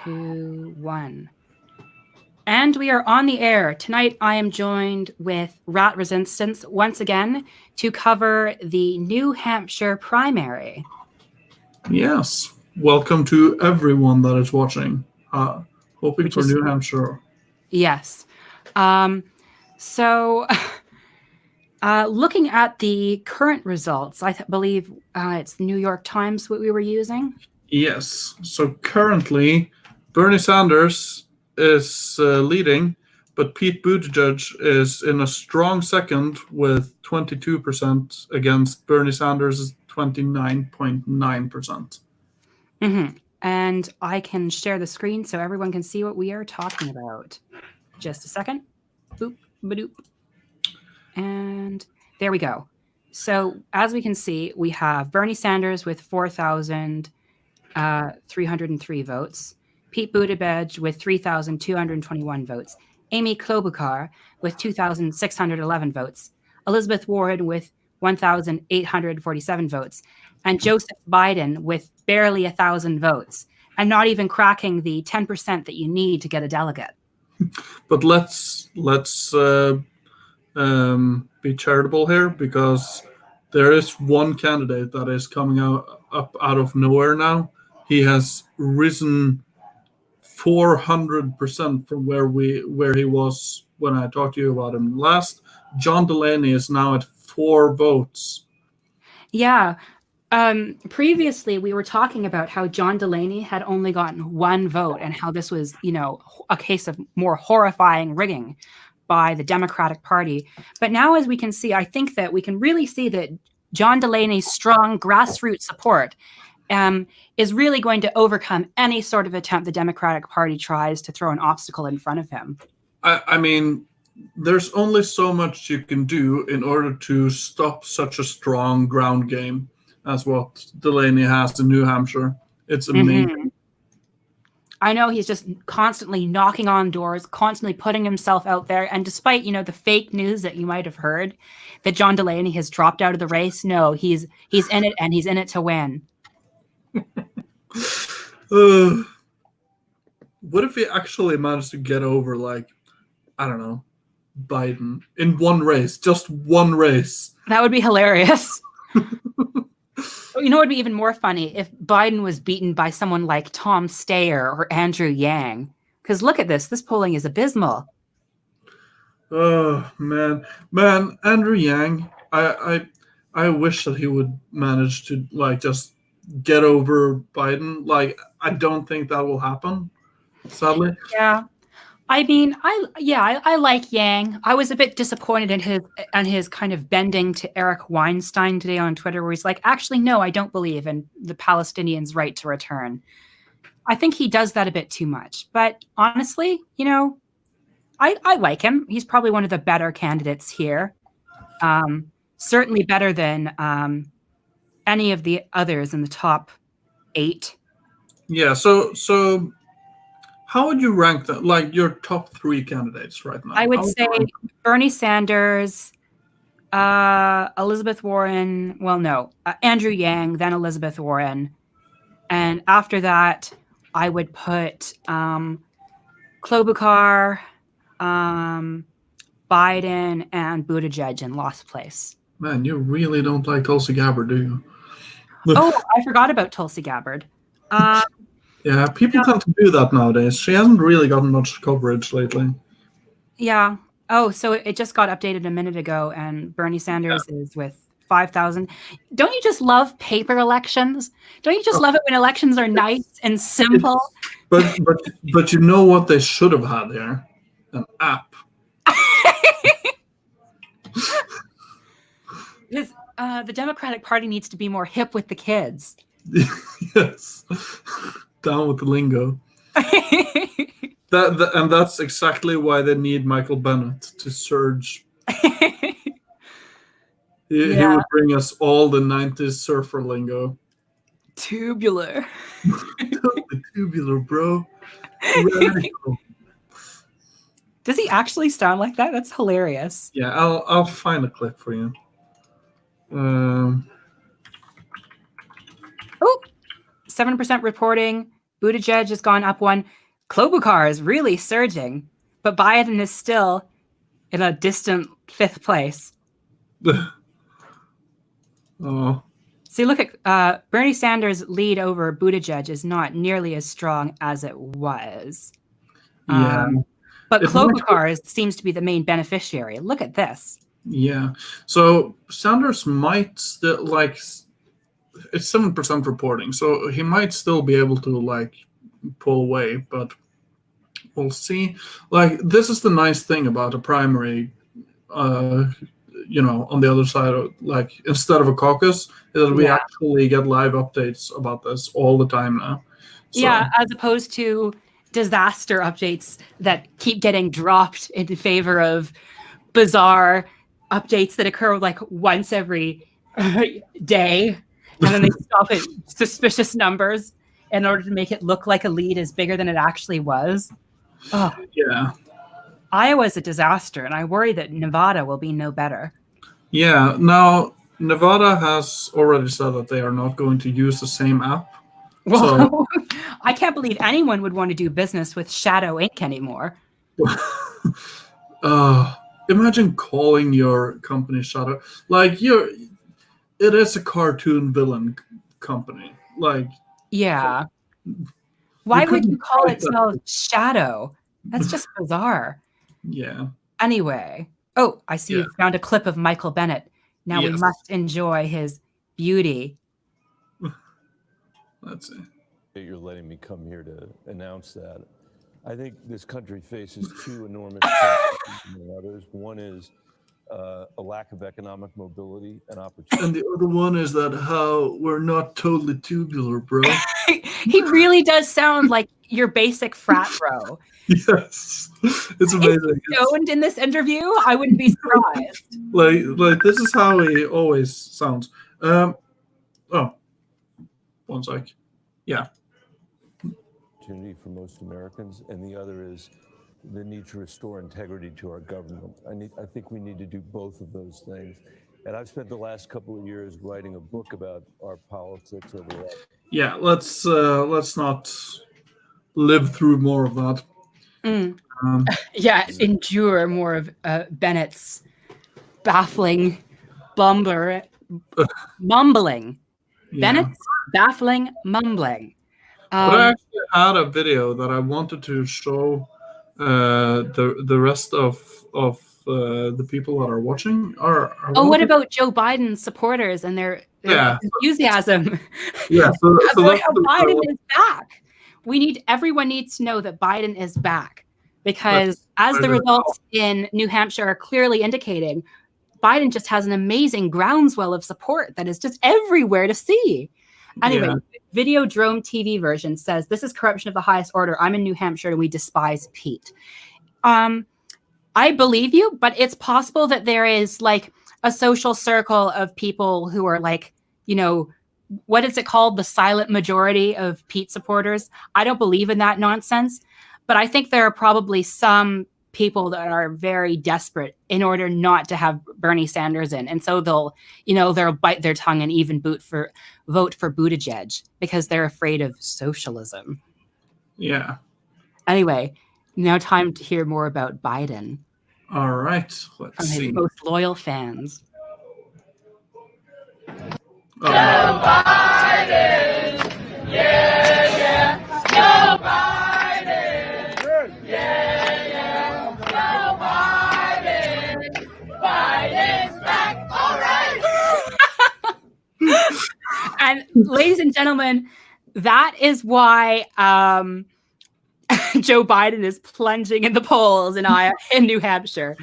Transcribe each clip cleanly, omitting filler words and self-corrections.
2, 1. And we are on the air. Tonight I am joined with Rat Resistance once again to cover the New Hampshire primary. Yes. Welcome to everyone that is watching. Hoping Which for is- New Hampshire. Yes. So looking at the current results, I believe it's the New York Times what we were using. Yes. So currently, Bernie Sanders is leading, but Pete Buttigieg is in a strong second with 22% against Bernie Sanders' 29.9%. Mm-hmm. And I can share the screen so everyone can see what we are talking about. Just a second. Boop, ba-doop. And there we go. So as we can see, we have Bernie Sanders with 4,303 votes, Pete Buttigieg with 3,221 votes, Amy Klobuchar with 2,611 votes, Elizabeth Warren with 1,847 votes, and Joseph Biden with barely 1,000 votes, and not even cracking the 10% that you need to get a delegate. But let's be charitable here, because there is one candidate that is coming up out of nowhere now. He has risen 400% from where he was when I talked to you about him last. John Delaney is now at 4 votes. Yeah. Previously, we were talking about how John Delaney had only gotten 1 vote and how this was, a case of more horrifying rigging by the Democratic Party. But now, as we can see, I think that we can really see that John Delaney's strong grassroots support is really going to overcome any sort of attempt the Democratic Party tries to throw an obstacle in front of him. I mean, there's only so much you can do in order to stop such a strong ground game as what Delaney has in New Hampshire. It's amazing. Mm-hmm. I know he's just constantly knocking on doors, constantly putting himself out there. And despite, the fake news that you might have heard that John Delaney has dropped out of the race, no, he's in it, and he's in it to win. What if he actually managed to get over, I don't know, Biden in one race, just one race? That would be hilarious. You know what would be even more funny? If Biden was beaten by someone like Tom Steyer or Andrew Yang. Because look at this. This polling is abysmal. Oh, man. Andrew Yang, I wish that he would manage to, just get over Biden. I don't think that will happen, sadly. Yeah. I mean, I like Yang. I was a bit disappointed in his kind of bending to Eric Weinstein today on Twitter, where he's like, actually, no, I don't believe in the Palestinians' right to return. I think he does that a bit too much. But honestly, I like him. He's probably one of the better candidates here. Certainly better than any of the others in the top 8. Yeah, so how would you rank them, your top 3 candidates right now? I would say Bernie Sanders, Elizabeth Warren, Andrew Yang, then Elizabeth Warren. And after that, I would put Klobuchar, Biden, and Buttigieg in last place. Man, you really don't like Tulsi Gabbard, do you? Oh, I forgot about Tulsi Gabbard. Yeah, people tend to do that nowadays. She hasn't really gotten much coverage lately. Yeah. Oh, so it just got updated a minute ago, and Bernie Sanders is with 5,000. Don't you just love paper elections? Don't you just love it when elections are nice and simple? But you know what they should have had here? An app. The Democratic Party needs to be more hip with the kids. Yes. Down with the lingo. And that's exactly why they need Michael Bennett to surge. He would bring us all the 90s surfer lingo. Tubular. Tubular, bro. Does he actually sound like that? That's hilarious. Yeah, I'll find a clip for you. 7% reporting Buttigieg has gone up one. Klobuchar is really surging, but Biden is still in a distant 5th place. Oh. See, look at Bernie Sanders' lead over Buttigieg is not nearly as strong as it was. Yeah. But Klobuchar seems to be the main beneficiary. Look at this. Yeah. So Sanders might still like it's 7% reporting, so he might still be able to like pull away, but we'll see. Like this is the nice thing about a primary, on the other side of like instead of a caucus, is that we actually get live updates about this all the time now. So. Yeah, as opposed to disaster updates that keep getting dropped in favor of bizarre updates that occur like once every day, and then they stop at suspicious numbers in order to make it look like a lead is bigger than it actually was. Oh. Yeah. Iowa's a disaster, and I worry that Nevada will be no better. Yeah. Now, Nevada has already said that they are not going to use the same app. Well, so, I can't believe anyone would want to do business with Shadow Inc. anymore. Imagine calling your company Shadow. Like, it is a cartoon villain company. Like, yeah. Why would you call itself Shadow? That's just bizarre. Yeah. Anyway. Oh, I see you found a clip of Michael Bennett. Now we must enjoy his beauty. Let's see. You're letting me come here to announce that. I think this country faces two enormous challenges among others. One is a lack of economic mobility and opportunity. And the other one is that how we're not totally tubular, bro. He really does sound like your basic frat bro. Yes. It's amazing. Stoned in this interview, I wouldn't be surprised. like this is how he always sounds. One sec. Yeah. Opportunity for most Americans, and the other is the need to restore integrity to our government. I think we need to do both of those things. And I've spent the last couple of years writing a book about our politics over that. Yeah, let's not live through more of that. Endure more of Bennett's baffling mumbling. Yeah. Bennett's baffling mumbling. But I actually had a video that I wanted to show the rest of the people that are watching. What about Joe Biden's supporters and their enthusiasm? Yeah, so how Biden is back. Everyone needs to know that Biden is back, because as the results in New Hampshire are clearly indicating, Biden just has an amazing groundswell of support that is just everywhere to see. Anyway, Videodrome TV version says, "This is corruption of the highest order. I'm in New Hampshire and we despise Pete." I believe you, but it's possible that there is like a social circle of people who are like, what is it called? The silent majority of Pete supporters. I don't believe in that nonsense, but I think there are probably some people that are very desperate in order not to have Bernie Sanders in. And so they'll bite their tongue and even vote for Buttigieg because they're afraid of socialism. Yeah. Anyway, now time to hear more about Biden. All right. Let's see. His most loyal fans. Joe Biden! Yeah! Joe Biden! Yeah! Joe Biden! Biden's back! All right! And ladies and gentlemen, that is why Joe Biden is plunging in the polls in New Hampshire.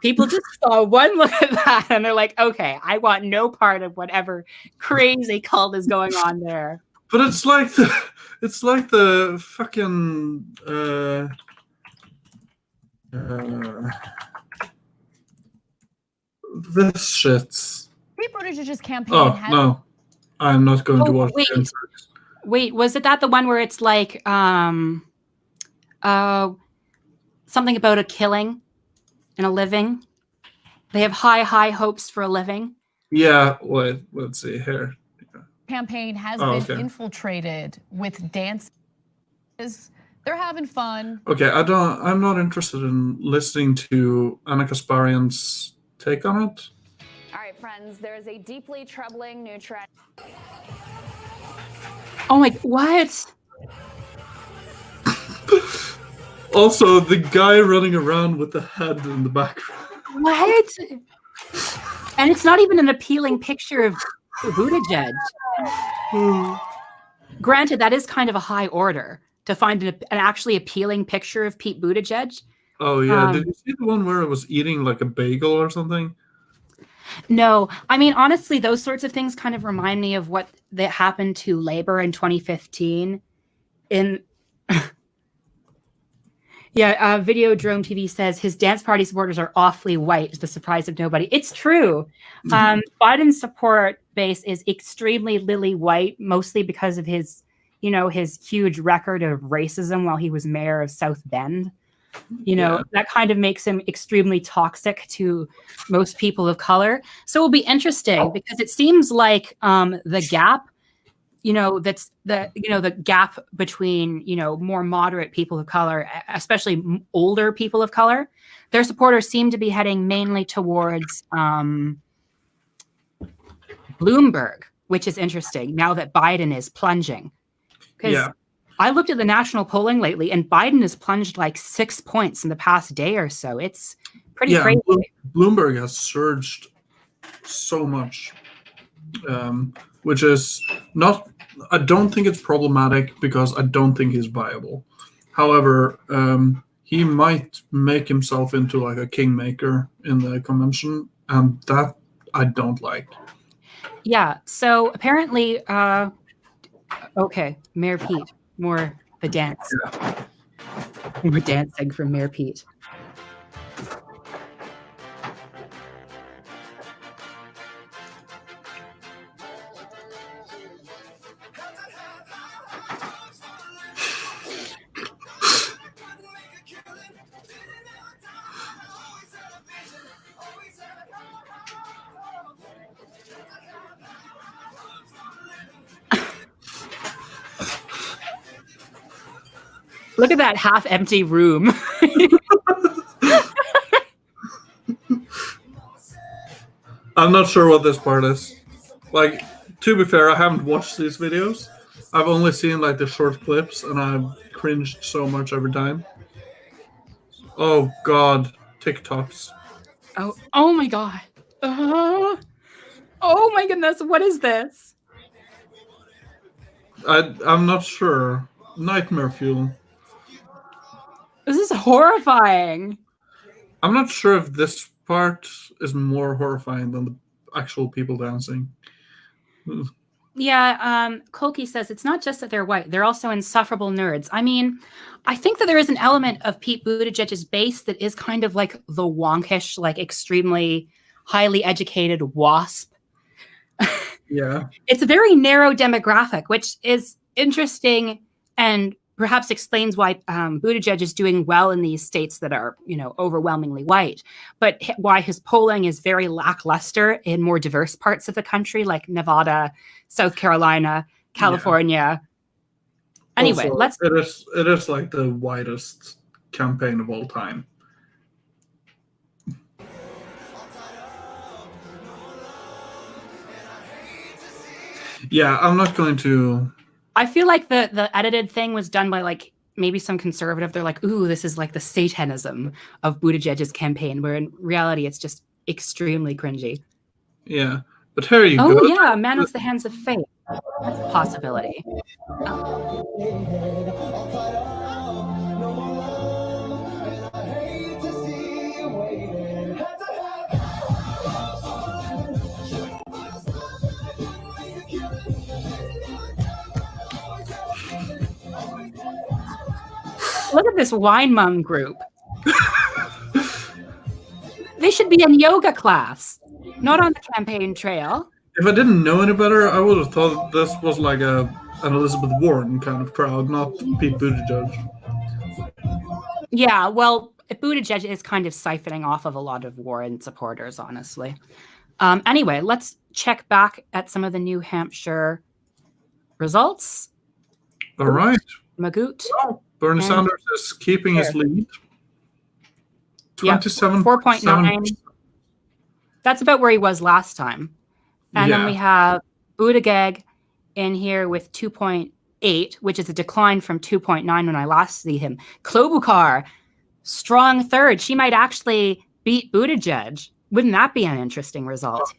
People just saw one look at that and they're like, okay, I want no part of whatever crazy cult is going on there. But it's like the fucking this shit. Pete Buttigieg's campaign. No, I'm not going to watch. Wait, was it that the one where it's like something about a killing and a living? They have high hopes for a living. Yeah, wait, let's see here. Campaign has been infiltrated with dance. They're having fun. Okay, I'm not interested in listening to Anna Kasparian's take on it. All right, friends, there is a deeply troubling new trend. Oh my, what? Also, the guy running around with the head in the background. What? And it's not even an appealing picture of Buttigieg. Granted, that is kind of a high order to find an actually appealing picture of Pete Buttigieg. Oh yeah, did you see the one where it was eating like a bagel or something? No, I mean, honestly, those sorts of things kind of remind me of what that happened to Labor in 2015. Video Drone TV says his dance party supporters are awfully white, to the surprise of nobody. It's true. Biden's support base is extremely lily white, mostly because of his huge record of racism while he was mayor of South Bend. That kind of makes him extremely toxic to most people of color. So it'll be interesting because it seems like the gap, that's the gap between, more moderate people of color, especially older people of color, their supporters seem to be heading mainly towards Bloomberg, which is interesting now that Biden is plunging. Because I looked at the national polling lately, and Biden has plunged like 6 points in the past day or so. It's pretty crazy. Bloomberg has surged so much, which is not. I don't think it's problematic because I don't think he's viable. However, he might make himself into like a kingmaker in the convention, and that I don't like. Yeah. So apparently, okay, Mayor Pete. More the dance. More dancing from Mayor Pete. Look at that half-empty room. I'm not sure what this part is. Like, to be fair, I haven't watched these videos. I've only seen like the short clips, and I've cringed so much every time. Oh God, TikToks. Oh my God. Oh my goodness, what is this? I'm not sure. Nightmare fuel. This is horrifying. I'm not sure if this part is more horrifying than the actual people dancing. Yeah, Kolke says it's not just that they're white, they're also insufferable nerds. I mean, I think that there is an element of Pete Buttigieg's base that is kind of like the wonkish, like extremely highly educated WASP. Yeah. It's a very narrow demographic, which is interesting and perhaps explains why Buttigieg is doing well in these states that are, overwhelmingly white, but why his polling is very lackluster in more diverse parts of the country, like Nevada, South Carolina, California. Yeah. Anyway, also, it is like the widest campaign of all time. Yeah, I'm not going to. I feel like the edited thing was done by like maybe some conservative. They're like, ooh, this is like the satanism of Buttigieg's campaign, where in reality it's just extremely cringy. Yeah, but here you go. Oh yeah, man with the hands of fate. That's a possibility. Look at this wine mum group. They should be in yoga class, not on the campaign trail. If I didn't know any better, I would have thought this was like an Elizabeth Warren kind of crowd, not Pete Buttigieg. Yeah, well, Buttigieg is kind of siphoning off of a lot of Warren supporters, honestly. Anyway, let's check back at some of the New Hampshire results. All right. Magoo. Well, Bernie Sanders is keeping his lead. 27.7%. 4.9. That's about where he was last time. And then we have Buttigieg in here with 2.8, which is a decline from 2.9 when I last see him. Klobuchar, strong third. She might actually beat Buttigieg. Wouldn't that be an interesting result?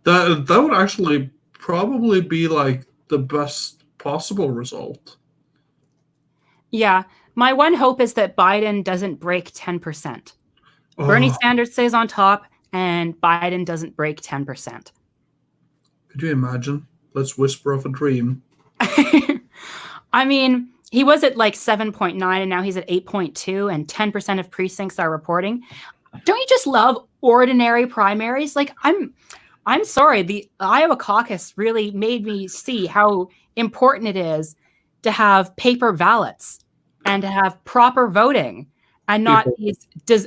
That would actually probably be like the best possible result. Yeah. My one hope is that Biden doesn't break 10%. Bernie Sanders stays on top and Biden doesn't break 10%. Could you imagine? Let's whisper of a dream. I mean, he was at like 7.9 and now he's at 8.2 and 10% of precincts are reporting. Don't you just love ordinary primaries? Like, I'm sorry, the Iowa caucus really made me see how important it is to have paper ballots and to have proper voting and not these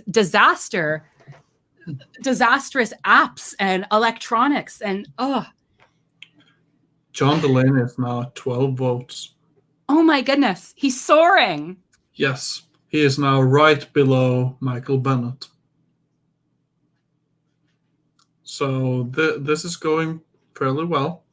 disastrous apps and electronics and John Delaney is now at 12 votes. Oh my goodness, he's soaring. Yes, he is now right below Michael Bennet. So this is going fairly well.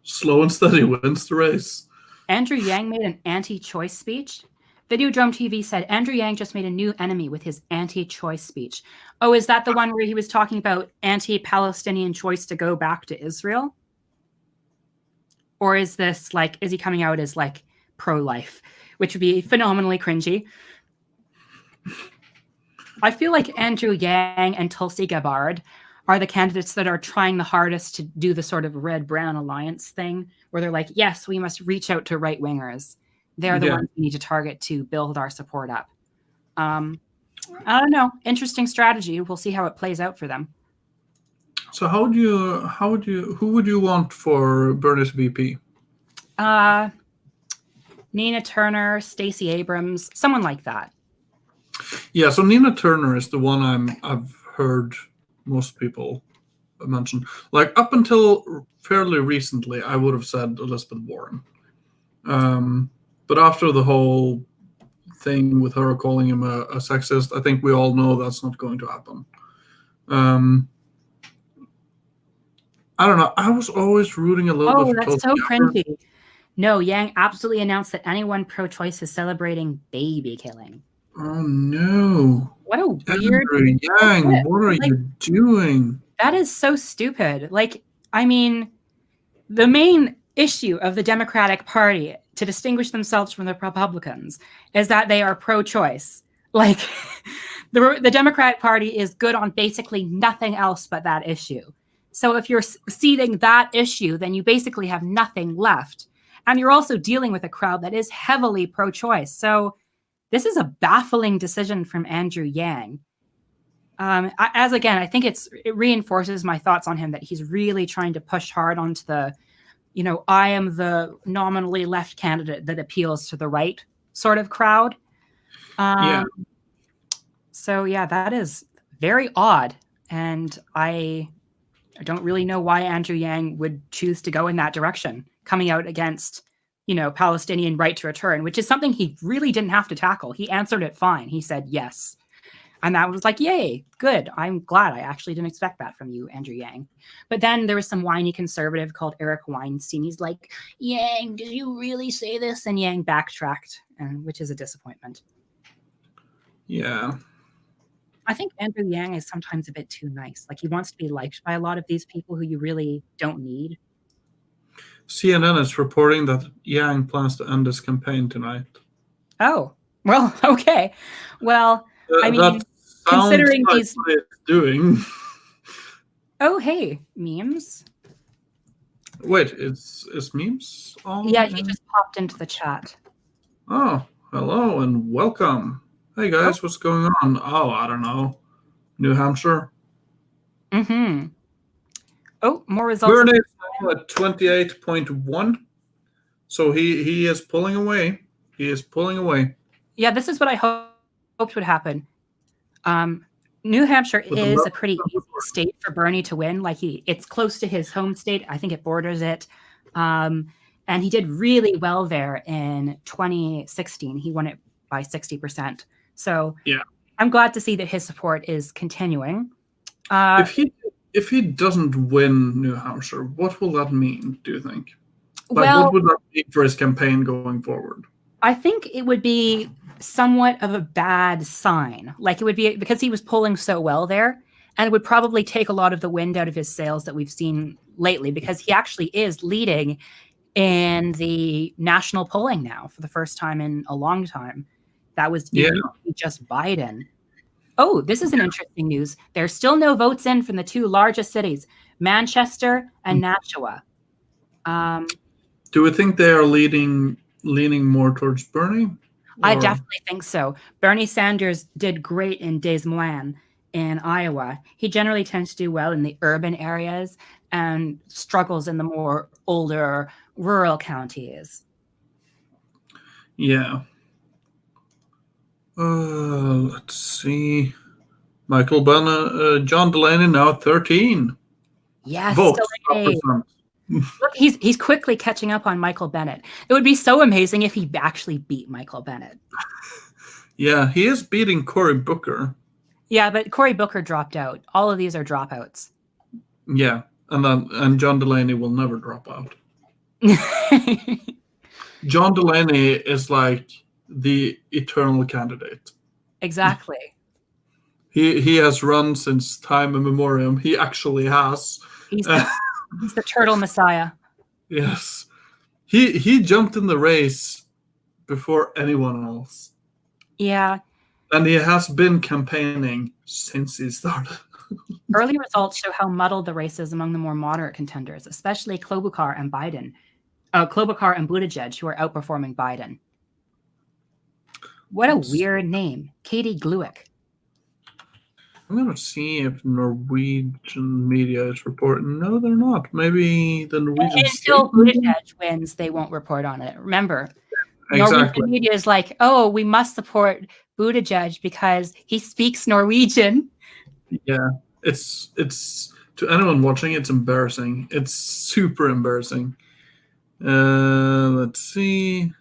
Slow and steady wins the race. Andrew Yang made an anti-choice speech. Videodrome TV said Andrew Yang just made a new enemy with his anti-choice speech. Oh, is that the one where he was talking about anti-Palestinian choice to go back to Israel? Or is this like, is he coming out as like pro-life, which would be phenomenally cringy? I feel like Andrew Yang and Tulsi Gabbard are the candidates that are trying the hardest to do the sort of red-brown alliance thing, where they're like, yes, we must reach out to right-wingers. They're the ones we need to target to build our support up. I don't know. Interesting strategy. We'll see how it plays out for them. So who would you want for Bernie's VP? Nina Turner, Stacey Abrams, someone like that. Yeah, so Nina Turner is the one I've heard most people mention. Like up until fairly recently, I would have said Elizabeth Warren. But after the whole thing with her calling him a sexist, I think we all know that's not going to happen. I don't know. I was always rooting a little bit for that's so cringy. No, Yang absolutely announced that anyone pro-choice is celebrating baby killing. Oh no! What a weird. Andrew Yang, what are you doing? That is so stupid. Like, I mean, the main issue of the Democratic Party to distinguish themselves from the Republicans is that they are pro-choice. Like, the Democratic Party is good on basically nothing else but that issue. So if you're ceding that issue, then you basically have nothing left. And you're also dealing with a crowd that is heavily pro-choice. So this is a baffling decision from Andrew Yang. I think it reinforces my thoughts on him that he's really trying to push hard onto the, I am the nominally left candidate that appeals to the right sort of crowd. So yeah, that is very odd. And I don't really know why Andrew Yang would choose to go in that direction, coming out against, Palestinian right to return, which is something he really didn't have to tackle. He answered it fine. He said yes. And that was like, yay, good. I'm glad. I actually didn't expect that from you, Andrew Yang. But then there was some whiny conservative called Eric Weinstein. He's like, Yang, did you really say this? And Yang backtracked, which is a disappointment. Yeah. I think Andrew Yang is sometimes a bit too nice. Like, he wants to be liked by a lot of these people who you really don't need. CNN is reporting that Yang plans to end his campaign tonight. Oh, well, okay. Well, I mean, considering like he's what it's doing. Oh, hey, memes. Wait, is memes on? Yeah, he just popped into the chat. Oh, hello and welcome. Hey guys, what's going on? Oh, I don't know. New Hampshire. Mm-hmm. Oh, more results. Bernie is now at 28.1. So he is pulling away. He is pulling away. Yeah, this is what I hoped would happen. New Hampshire is a pretty easy state for Bernie to win. Like it's close to his home state. I think it borders it. And And he did really well there in 2016. He won it by 60%. So Yeah. I'm glad to see that his support is continuing. If he doesn't win New Hampshire, what will that mean, do you think? Well, what would that mean for his campaign going forward? I think it would be somewhat of a bad sign. Like, it would be because he was polling so well there, and it would probably take a lot of the wind out of his sails that we've seen lately, because he actually is leading in the national polling now for the first time in a long time. That was just Biden. Oh, this is an interesting news. There's still no votes in from the two largest cities, Manchester and Nashua. Do we think they are leaning more towards Bernie? I definitely think so. Bernie Sanders did great in Des Moines in Iowa. He generally tends to do well in the urban areas and struggles in the more older rural counties. Yeah. Let's see. Michael Bennett, John Delaney now 13. Yes, votes. Look, he's quickly catching up on Michael Bennett. It would be so amazing if he actually beat Michael Bennett. Yeah, he is beating Cory Booker. Yeah, but Cory Booker dropped out. All of these are dropouts. Yeah, and John Delaney will never drop out. John Delaney is like the eternal candidate. Exactly. He has run since time immemorial. He actually has. He's the turtle messiah. Yes. He jumped in the race before anyone else. Yeah. And he has been campaigning since he started. Early results show how muddled the race is among the more moderate contenders, especially Klobuchar and Biden. Klobuchar and Buttigieg, who are outperforming Biden. What a weird name. Katie Gluick. I'm going to see if Norwegian media is reporting. No, they're not. Maybe the Norwegian Until Buttigieg wins, they won't report on it. Remember, Norwegian media is like, oh, we must support Buttigieg because he speaks Norwegian. Yeah, it's to anyone watching, it's embarrassing. It's super embarrassing. Let's see.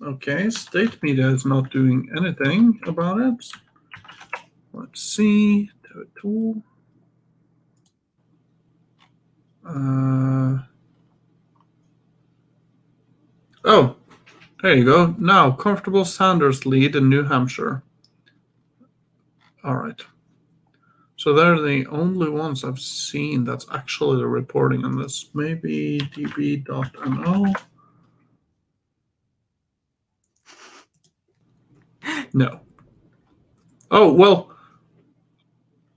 Okay, state media is not doing anything about it. Let's see. Oh, there you go. Now, comfortable Sanders lead in New Hampshire. All right. So they're the only ones I've seen that's actually reporting on this. Maybe db.no. No. Oh, well.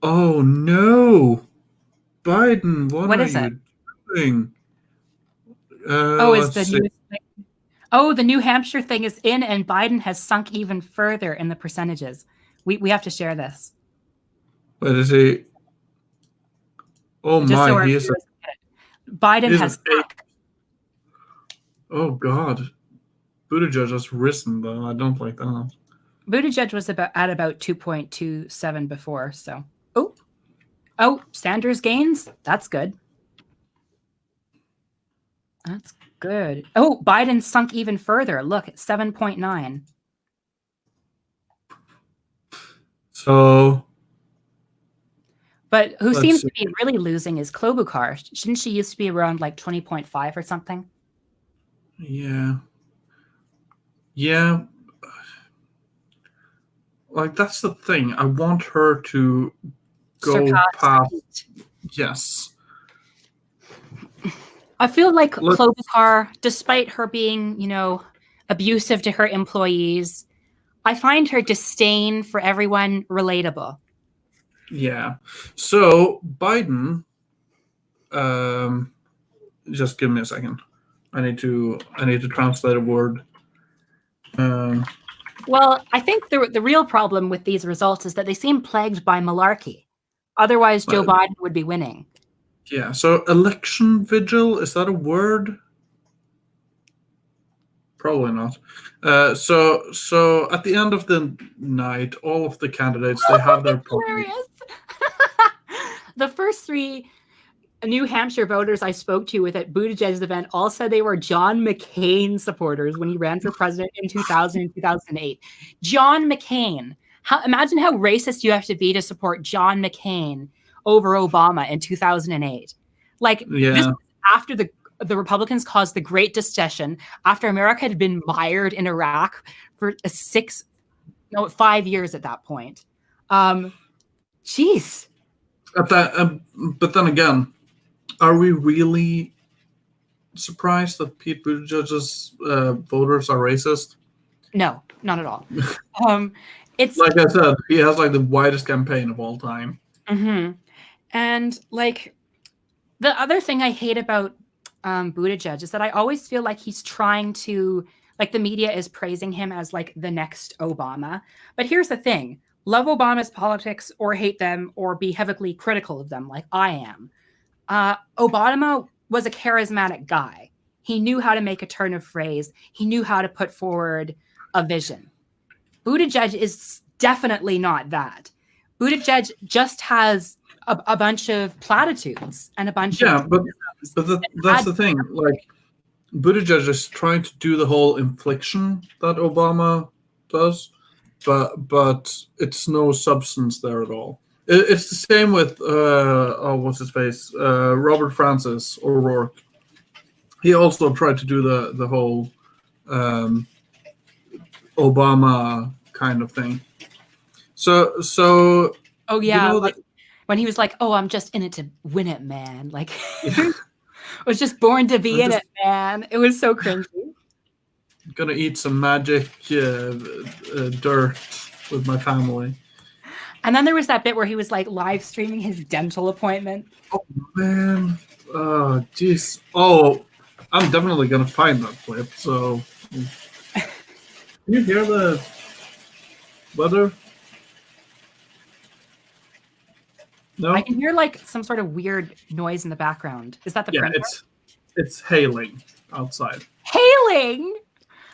Oh, no. Biden, what is are it? you doing? Is the new thing? Oh, the New Hampshire thing is in, and Biden has sunk even further in the percentages. We have to share this. But is he? Oh my, he is. Biden has sunk. Oh God, Buttigieg has risen though. I don't like that. Buttigieg was at about 2.27 before. So, oh, Sanders gains. That's good. That's good. Oh, Biden sunk even further. Look, at 7.9. So. But who seems to be really losing is Klobuchar. Shouldn't she used to be around like 20.5 or something? Yeah. Yeah. Like, that's the thing. I want her to go past. Yes. I feel like Klobuchar, despite her being, abusive to her employees, I find her disdain for everyone relatable. Yeah. So Biden, just give me a second. I need to translate a word. Well, I think the real problem with these results is that they seem plagued by malarkey. Otherwise, Joe Biden would be winning. Yeah. So election vigil, is that a word? Probably not. So at the end of the night, all of the candidates, they have their hilarious. The first three New Hampshire voters I spoke to at Buttigieg's event all said they were John McCain supporters when he ran for president in 2000 and 2008. John McCain. Imagine how racist you have to be to support John McCain over Obama in 2008. Like, this after the Republicans caused the Great Recession, after America had been mired in Iraq for 5 years at that point. Jeez. But then again, are we really surprised that Pete Buttigieg's voters are racist? No, not at all. It's like I said, he has like the widest campaign of all time. Mm-hmm. And like the other thing I hate about Buttigieg is that I always feel like he's trying to, like, the media is praising him as like the next Obama. But here's the thing: love Obama's politics or hate them or be heavily critical of them, like I am. Obama was a charismatic guy. He knew how to make a turn of phrase. He knew how to put forward a vision. Buttigieg is definitely not that. Buttigieg just has a bunch of platitudes and a bunch of... but that's the thing. Like, Buttigieg is trying to do the whole infliction that Obama does, but it's no substance there at all. It's the same with what's his face, Robert Francis O'Rourke. He also tried to do the whole Obama kind of thing. So oh yeah, you know like, when he was like, "Oh, I'm just in it to win it, man." Like, I was just born to be in it, man. It was so cringy. Gonna eat some magic dirt with my family. And then there was that bit where he was like live streaming his dental appointment. Oh man, jeez. Oh, I'm definitely gonna find that clip. So, can you hear the weather? No, I can hear like some sort of weird noise in the background. Is that the printer? It's hailing outside. Hailing?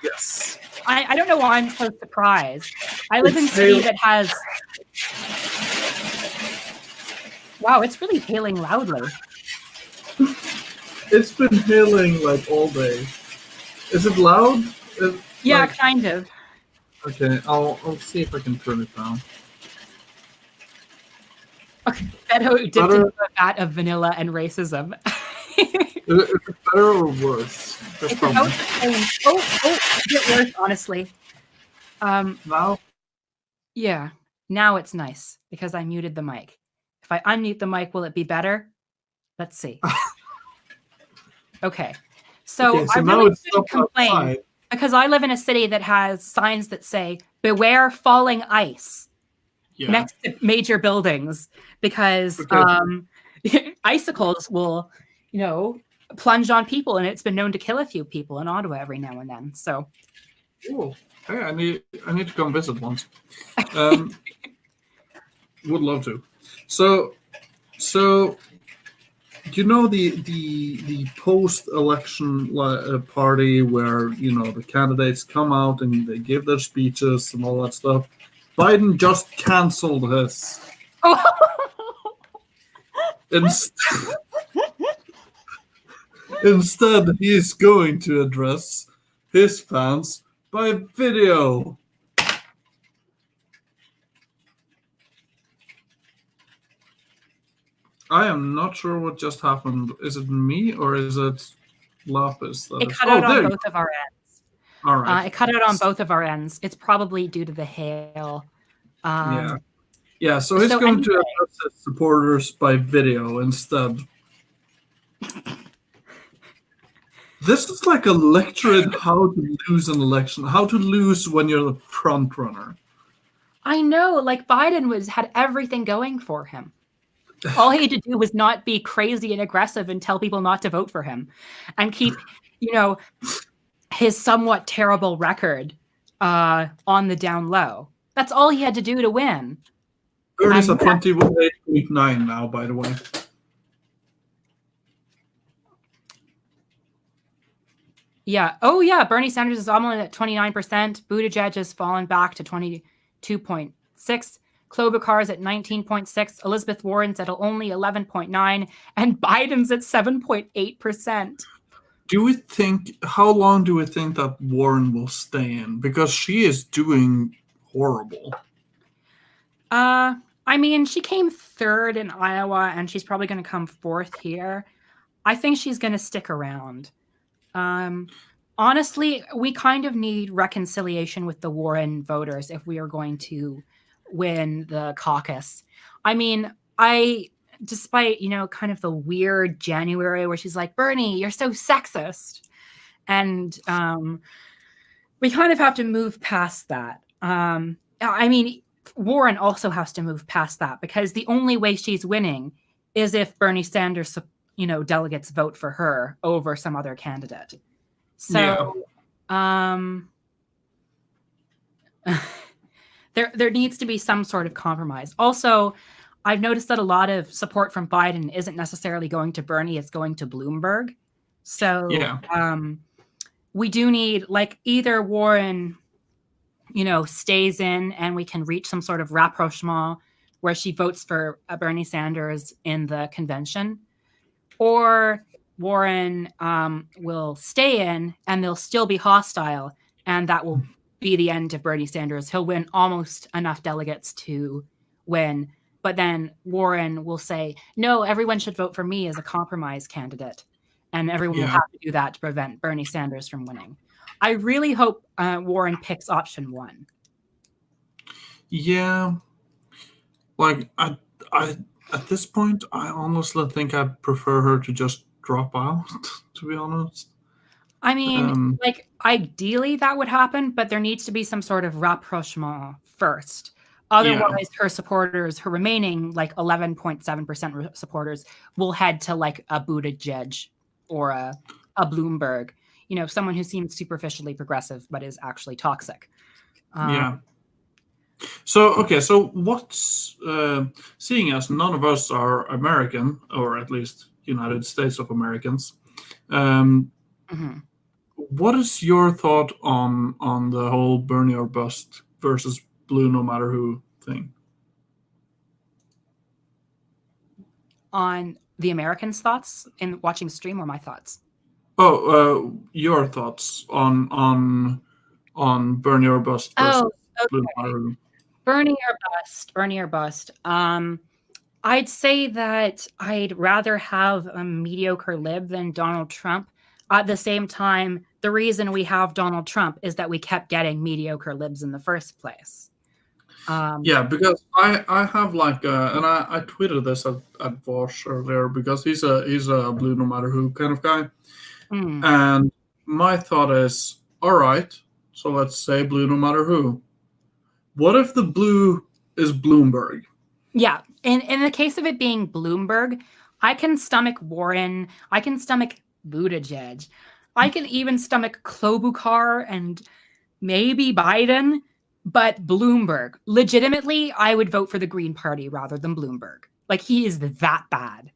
Yes. I don't know why I'm so surprised. I live in a city that has... Wow, it's really hailing loudly. It's been hailing like all day. Is it loud? Yeah, kind of. Okay, I'll see if I can turn it down. Okay, Beto dipped into a vat of vanilla and racism. Is it better or worse? It's about the same. Oh, a bit worse, honestly. Now? Yeah, now it's nice because I muted the mic. If I unmute the mic, will it be better? Let's see. Okay. So I really shouldn't complain outside, because I live in a city that has signs that say, "Beware falling ice," next to major buildings, because icicles will, plunge on people, and it's been known to kill a few people in Ottawa every now and then. So, oh, hey, I need to come visit once. Would love to. So the post-election party where the candidates come out and they give their speeches and all that stuff. Biden just canceled his. Instead, he's going to address his fans by video. I am not sure what just happened. Is it me or is it Lapis? It cut out on both of our ends. All right. It cut out on both of our ends. It's probably due to the hail. Yeah. So he's going to address his supporters by video instead. This is like a lecture in how to lose an election, how to lose when you're the front runner. I know, like Biden had everything going for him. All he had to do was not be crazy and aggressive and tell people not to vote for him, and keep, his somewhat terrible record on the down low. That's all he had to do to win. Bernie's at 21.9 now, by the way. Yeah. Oh, yeah. Bernie Sanders is almost at 29%. Buttigieg has fallen back to 22.6. Klobuchar's at 19.6%, Elizabeth Warren's at only 11.9%, and Biden's at 7.8%. How long do we think that Warren will stay in? Because she is doing horrible. I mean, she came third in Iowa, and she's probably going to come fourth here. I think she's going to stick around. Honestly, we kind of need reconciliation with the Warren voters if we are going to win the caucus. I mean, despite, kind of the weird January where she's like, Bernie, you're so sexist. And we kind of have to move past that. I mean, Warren also has to move past that, because the only way she's winning is if Bernie Sanders, delegates vote for her over some other candidate. So there needs to be some sort of compromise. Also, I've noticed that a lot of support from Biden isn't necessarily going to Bernie, it's going to Bloomberg. So we do need, like, either Warren, stays in and we can reach some sort of rapprochement where she votes for Bernie Sanders in the convention, or Warren will stay in and they'll still be hostile, and that will be the end of Bernie Sanders. He'll win almost enough delegates to win, but then Warren will say, no, everyone should vote for me as a compromise candidate, and everyone will have to do that to prevent Bernie Sanders from winning. I really hope Warren picks option 1. Yeah. Like, I at this point, I honestly think I'd prefer her to just drop out, to be honest. I mean, ideally that would happen, but there needs to be some sort of rapprochement first. Otherwise, her remaining 11.7% supporters will head to a Buttigieg or a Bloomberg, someone who seems superficially progressive but is actually toxic. So what's seeing as none of us are American, or at least United States of Americans, what is your thought on the whole Bernie or bust versus blue no matter who thing? On the Americans' thoughts in watching the stream, or my thoughts? Your thoughts on Bernie or bust versus blue no matter who. Bernie or bust. I'd say that I'd rather have a mediocre lib than Donald Trump. At the same time, the reason we have Donald Trump is that we kept getting mediocre libs in the first place. Because I have and I tweeted this at Vosh earlier, because he's a blue no matter who kind of guy. And my thought is, all right, so let's say blue no matter who. What if the blue is Bloomberg? Yeah. In the case of it being Bloomberg, I can stomach Warren. I can stomach Buttigieg. I can even stomach Klobuchar and maybe Biden. But Bloomberg, legitimately, I would vote for the Green Party rather than Bloomberg. He is that bad.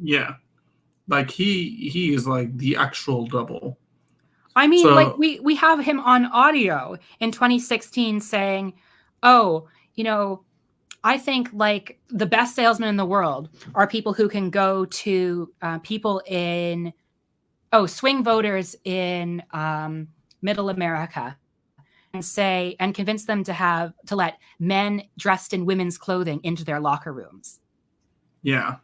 Yeah. He is the actual double. I mean, we have him on audio in 2016 saying, I think the best salesmen in the world are people who can go to people in swing voters in middle America and convince them to let men dressed in women's clothing into their locker rooms. Yeah.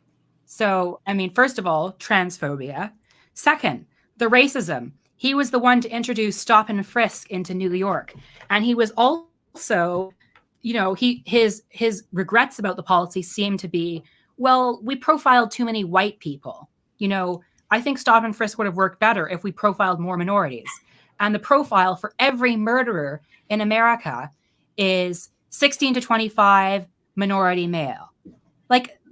So, I mean, first of all, transphobia. Second, the racism. He was the one to introduce stop and frisk into New York. And he was also, his regrets about the policy seem to be, well, we profiled too many white people. I think stop and frisk would have worked better if we profiled more minorities. And the profile for every murderer in America is 16 to 25 minority male.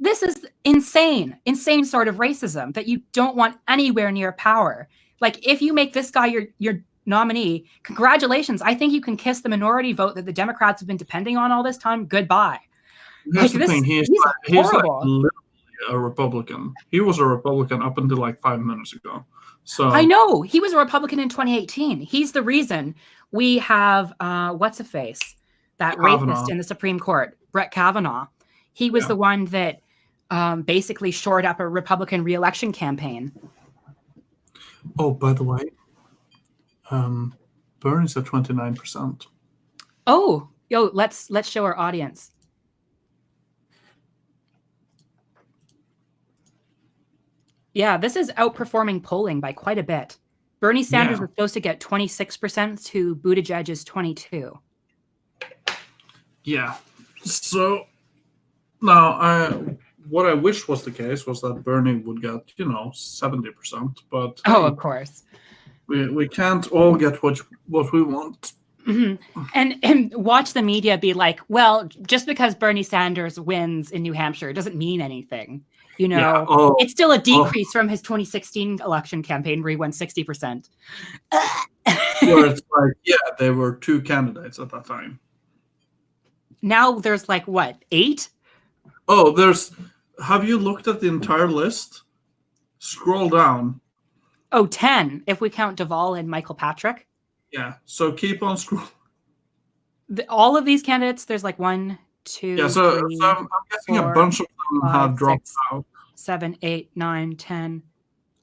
This is insane sort of racism that you don't want anywhere near power. If you make this guy your nominee, congratulations. I think you can kiss the minority vote that the Democrats have been depending on all this time. Goodbye. That's the thing. He's literally a Republican. He was a Republican up until 5 minutes ago. So I know he was a Republican in 2018. He's the reason we have what's a face, that Kavanaugh. rapist in the Supreme Court. Brett Kavanaugh. He was Yeah. the one that basically shored up a Republican re-election campaign. Oh, by the way, Bernie's at 29%. Oh, yo, let's show our audience. Yeah, this is outperforming polling by quite a bit. Bernie Sanders Yeah. was supposed to get 26% to Buttigieg's 22%. Yeah. So now, what I wish was the case was that Bernie would get, 70%. But Oh, hey, of course. we can't all get what we want. Mm-hmm. And watch the media be like, well, just because Bernie Sanders wins in New Hampshire doesn't mean anything. Yeah. It's still a decrease from his 2016 election campaign where he won 60%. Where it's like, yeah, there were 2 candidates at that time. Now there's like, what, 8? Oh, have you looked at the entire list? Scroll down. Oh, 10, if we count Duvall and Michael Patrick. Yeah, so keep on scrolling. All of these candidates, there's like 1, 2, Yeah, so 3, I'm guessing 4, a bunch of them 5, have dropped 6, out. 7, 8, 9, 10,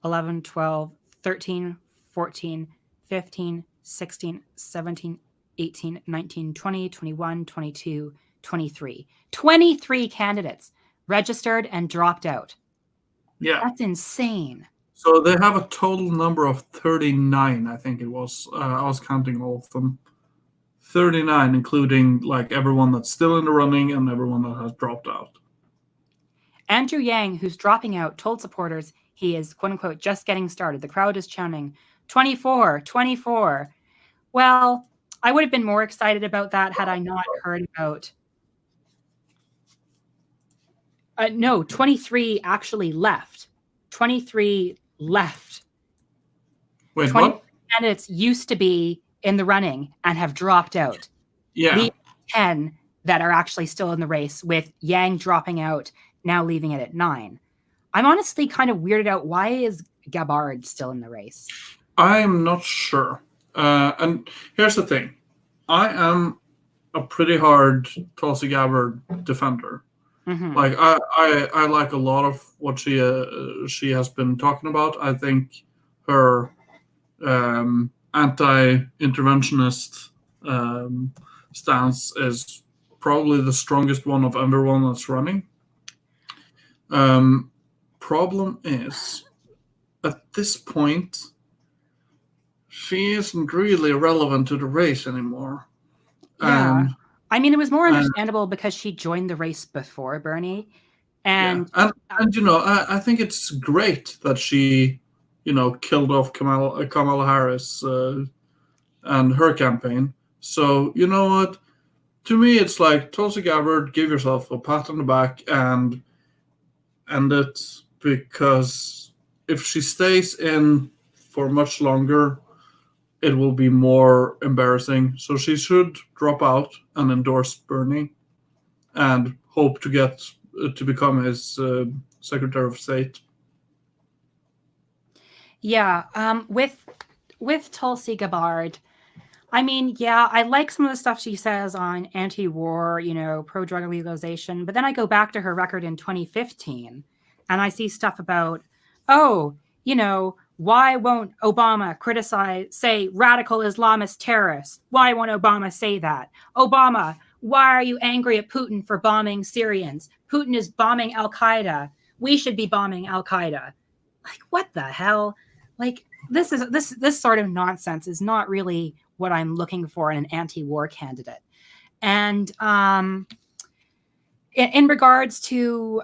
11, 12, 13, 14, 15, 16, 17, 18, 19, 20, 21, 22, 23. 23 candidates registered and dropped out. Yeah. That's insane. So they have a total number of 39, I think it was. I was counting all of them. 39, including like everyone that's still in the running and everyone that has dropped out. Andrew Yang, who's dropping out, told supporters he is, quote unquote, just getting started. The crowd is chanting, 24, 24. Well, I would have been more excited about that had I not heard about. No, 23 actually left. 23 left. Wait, 20 what? candidates used to be in the running and have dropped out. Yeah. Leaving 10 that are actually still in the race, with Yang dropping out, now leaving it at 9. I'm honestly kind of weirded out. Why is Gabbard still in the race? I'm not sure. And here's the thing. I am a pretty hard Tulsi Gabbard defender. Mm-hmm. Like I like a lot of what she has been talking about. I think her anti-interventionist stance is probably the strongest one of everyone that's running. Problem is, at this point, she isn't really relevant to the race anymore. Yeah. I mean, it was more understandable because she joined the race before Bernie. And I think it's great that she, killed off Kamala Harris and her campaign. So, you know what? To me, it's like, Tulsi Gabbard, give yourself a pat on the back and end it, because if she stays in for much longer, it will be more embarrassing. So she should drop out and endorse Bernie and hope to get to become his Secretary of State. Yeah, with Tulsi Gabbard, I mean, yeah, I like some of the stuff she says on anti-war, pro-drug legalization, but then I go back to her record in 2015 and I see stuff about, why won't Obama say radical Islamist terrorists? Why won't Obama say that? Obama, why are you angry at Putin for bombing Syrians? Putin is bombing Al-Qaeda. We should be bombing Al-Qaeda. Like, what the hell? Like, this sort of nonsense is not really what I'm looking for in an anti-war candidate. And in regards to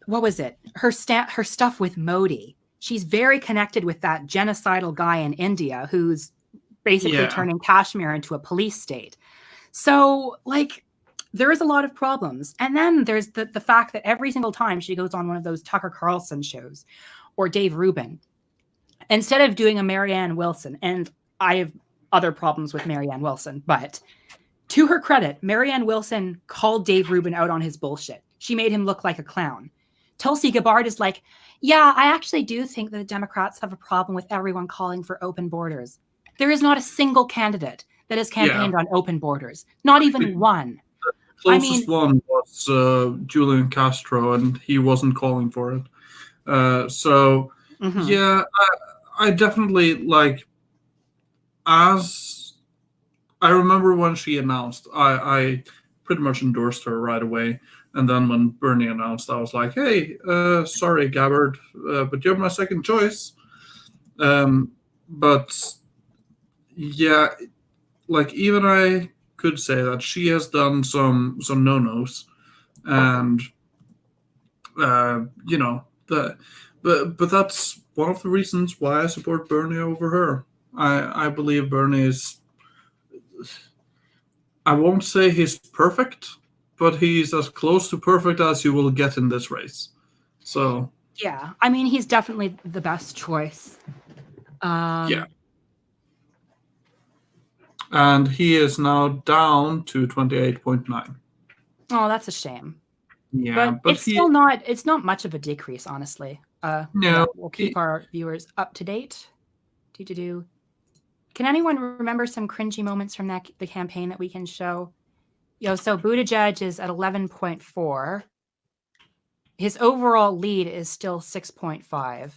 what was it? Her stuff with Modi. She's very connected with that genocidal guy in India who's basically turning Kashmir into a police state. So, like, there is a lot of problems. And then there's the fact that every single time she goes on one of those Tucker Carlson shows or Dave Rubin, instead of doing a Marianne Wilson, and I have other problems with Marianne Wilson, but to her credit, Marianne Wilson called Dave Rubin out on his bullshit. She made him look like a clown. Tulsi Gabbard is like, yeah, I actually do think that the Democrats have a problem with everyone calling for open borders. There is not a single candidate that has campaigned on open borders. Not even one. closest one was Julian Castro, and he wasn't calling for it. Yeah, I definitely like. As I remember when she announced, I pretty much endorsed her right away. And then when Bernie announced, I was like, "Hey, sorry, Gabbard, but you're my second choice." But yeah, like even I could say that she has done some no-nos, and you know but that's one of the reasons why I support Bernie over her. I believe Bernie is. I won't say he's perfect, but he's as close to perfect as you will get in this race. So yeah, I mean, he's definitely the best choice. yeah. And he is now down to 28.9. Oh, that's a shame. Yeah, but it's still not. It's not much of a decrease, honestly. No, we'll keep our viewers up to date. Do. Can anyone remember some cringy moments from the campaign that we can show? So Buttigieg is at 11.4. His overall lead is still 6.5.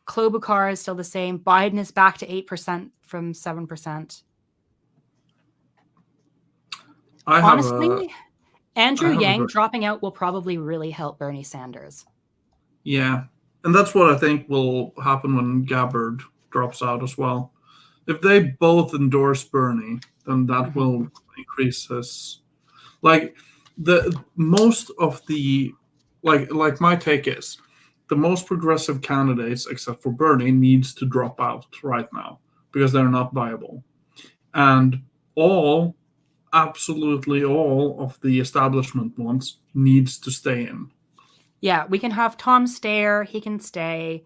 Klobuchar is still the same. Biden is back to 8% from 7%. Honestly, Andrew Yang dropping out will probably really help Bernie Sanders. Yeah, and that's what I think will happen when Gabbard drops out as well. If they both endorse Bernie, then that will increase his. Like the most of the, like my take is, the most progressive candidates, except for Bernie, needs to drop out right now because they're not viable, and absolutely all of the establishment ones needs to stay in. Yeah, we can have Tom Steyer. He can stay.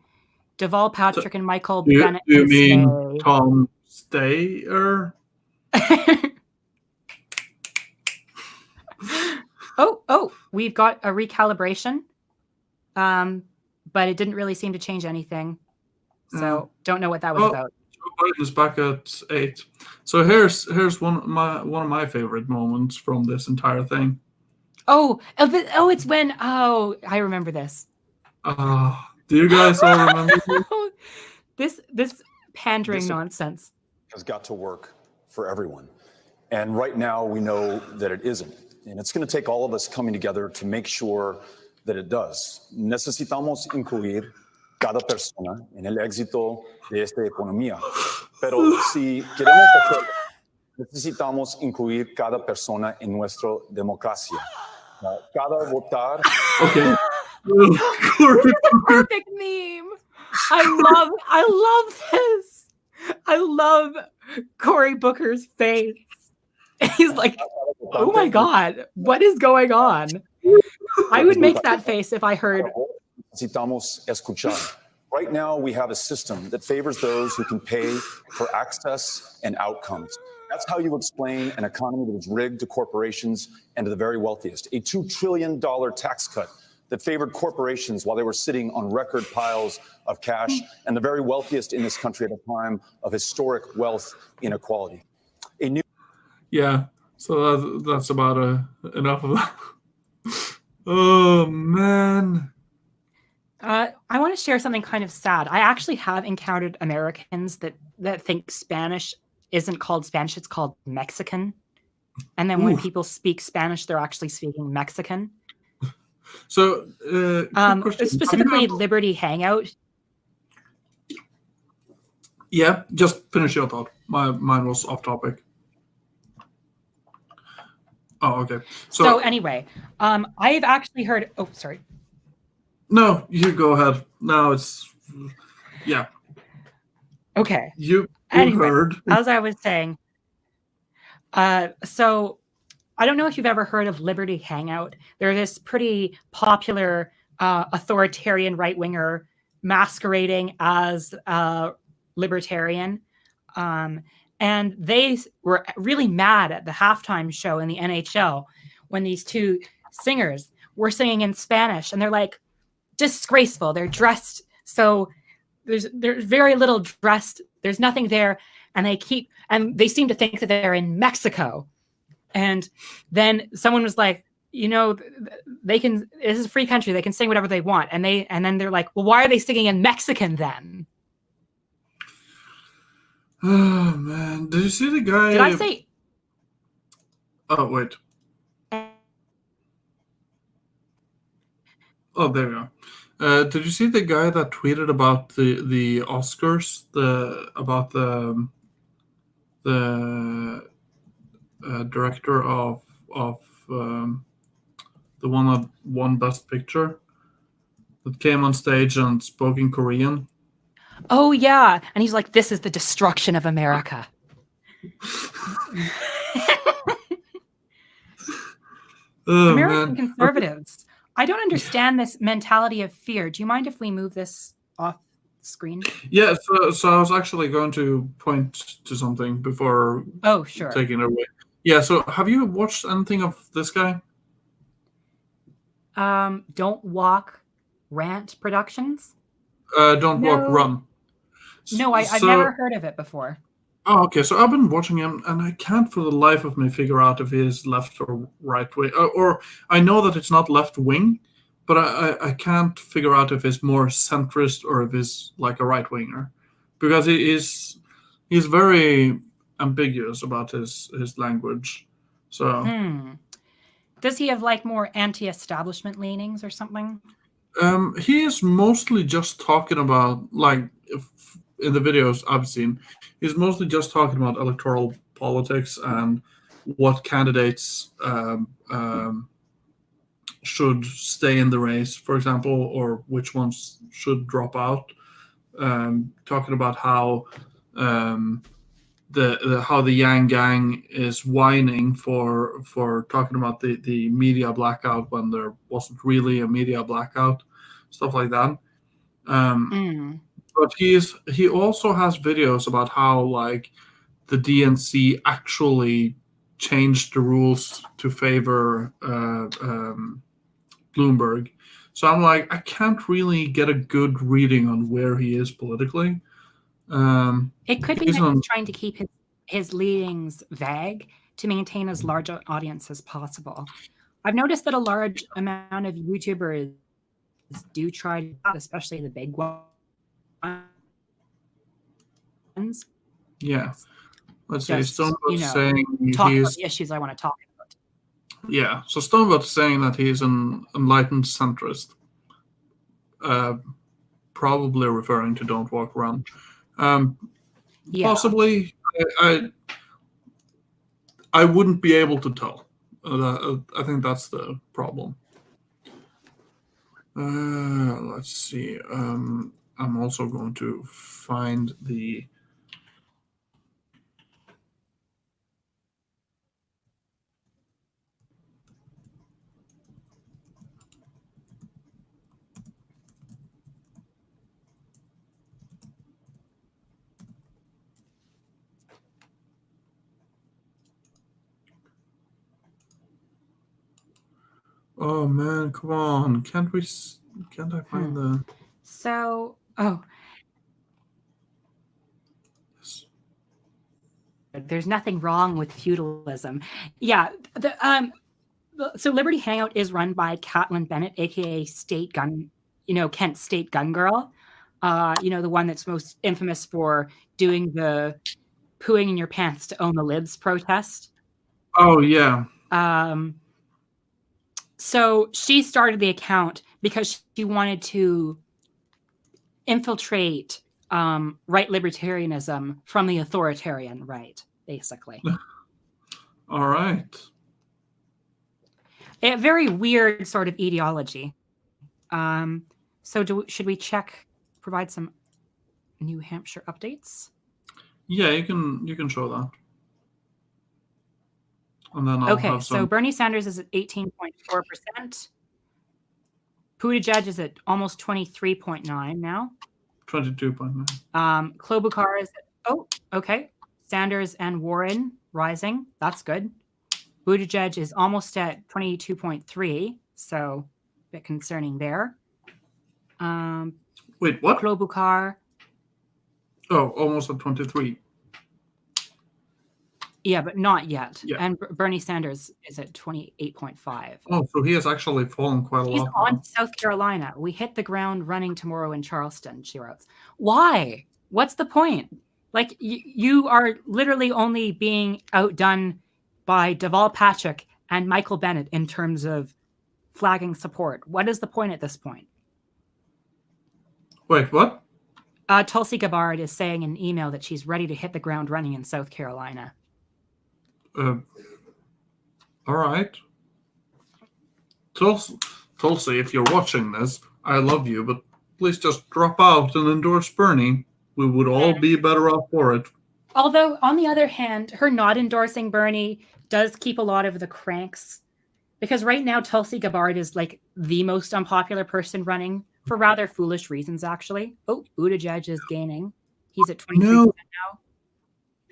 Deval Patrick and Michael Do Bennett you can mean stay. Tom Steyer? Oh, we've got a recalibration. But it didn't really seem to change anything. So don't know what that was about. Joe Biden is back at 8. So here's one of my favorite moments from this entire thing. It's when I remember this. Do you guys all remember this pandering nonsense? Has got to work for everyone. And right now we know that it isn't. And it's going to take all of us coming together to make sure that it does. Necesitamos incluir cada persona en el éxito de esta economía. Pero si queremos hacerlo, necesitamos incluir cada persona en nuestra democracia. Cada votar. Okay. Perfect meme. I love this. I love Cory Booker's face. He's like, oh my God, what is going on? I would make that face if I heard. Necesitamos escuchar. Right now, we have a system that favors those who can pay for access and outcomes. That's how you explain an economy that is rigged to corporations and to the very wealthiest. A $2 trillion tax cut that favored corporations while they were sitting on record piles of cash, and the very wealthiest in this country at a time of historic wealth inequality. Yeah, so that's about enough of that. Oh, man. I want to share something kind of sad. I actually have encountered Americans that think Spanish isn't called Spanish, it's called Mexican. And then when people speak Spanish, they're actually speaking Mexican. So, specifically Liberty Hangout. Yeah, just finish your thought. Mine was off topic. Oh, okay. So anyway, I've actually heard. Oh, sorry. No, you go ahead. No, it's yeah. Okay. You anyway, heard. As I was saying. So I don't know if you've ever heard of Liberty Hangout. They're this pretty popular authoritarian right-winger masquerading as libertarian. And they were really mad at the halftime show in the NHL when these two singers were singing in Spanish. And they're like, disgraceful. They're dressed. So there's very little dressed. There's nothing there. And they seem to think that they're in Mexico. And then someone was like, they can. This is a free country. They can sing whatever they want. And then they're like, well, why are they singing in Mexican then? Oh man, did you see the guy? Did I say? Oh wait. Oh, there you go. Did you see the guy that tweeted about the Oscars, about the director of the one that won Best Picture, that came on stage and spoke in Korean? Oh yeah, and he's like, "This is the destruction of America." Oh, American man. conservatives. I don't understand this mentality of fear. Do you mind if we move this off screen? Yeah, so I was actually going to point to something before Oh, sure. taking it away. Yeah, so have you watched anything of this guy? Don't Walk Rant Productions? Don't Walk, No. Run. No, I've So- never heard of it before. Oh, okay. So I've been watching him, and I can't for the life of me figure out if he is left or right wing. Or I know that it's not left wing, but I can't figure out if it's more centrist or if it's like a right winger, because he's very ambiguous about his language. So Does he have like more anti-establishment leanings or something? he is mostly just talking about, like, in the videos I've seen, he's mostly just talking about electoral politics and what candidates should stay in the race, for example, or which ones should drop out. Talking about how how the Yang Gang is whining for talking about the media blackout when there wasn't really a media blackout, stuff like that. But he also has videos about how, like, the DNC actually changed the rules to favor Bloomberg. So I'm like, I can't really get a good reading on where he is politically. It could be that he's trying to keep his leanings vague to maintain as large an audience as possible. I've noticed that a large amount of YouTubers do try to, especially the big ones. Yeah. Let's see. Just, Stonebot saying talk about he's the issues I want to talk about. yeah. So Stonebot is saying that he's an enlightened centrist, probably referring to Don't Walk, Run. Yeah. Possibly, I wouldn't be able to tell. I think that's the problem. Let's see. I'm also going to find the. Oh man, come on! Can't I find the? So, there's nothing wrong with feudalism. Yeah. So Liberty Hangout is run by Caitlin Bennett, aka State Gun, Kent State Gun Girl. The one that's most infamous for doing the pooing in your pants to own the libs protest. Oh yeah. So she started the account because she wanted to infiltrate right libertarianism from the authoritarian right, basically. All right. A very weird sort of ideology. So should we provide some New Hampshire updates? Yeah, you can show that. And then I'll okay, so Bernie Sanders is at 18.4%. Buttigieg is at almost 23.9 now. 22.9. Klobuchar is okay. Sanders and Warren rising. That's good. Buttigieg is almost at 22.3, so a bit concerning there. Wait, what? Klobuchar. Oh, almost at 23. Yeah, but not yet. Yeah. And Bernie Sanders is at 28.5. Oh, so he has actually fallen quite a He's lot on now. South Carolina. We hit the ground running tomorrow in Charleston, she wrote. Why? What's the point? Like, you are literally only being outdone by Deval Patrick and Michael Bennet in terms of flagging support. What is the point at this point? Wait, what? Tulsi Gabbard is saying in an email that she's ready to hit the ground running in South Carolina. All right. Tulsi, if you're watching this, I love you, but please just drop out and endorse Bernie. We would all be better off for it. Although, on the other hand, her not endorsing Bernie does keep a lot of the cranks. Because right now, Tulsi Gabbard is like the most unpopular person running for rather foolish reasons, actually. Oh, Buttigieg is gaining. He's at 23% No. now.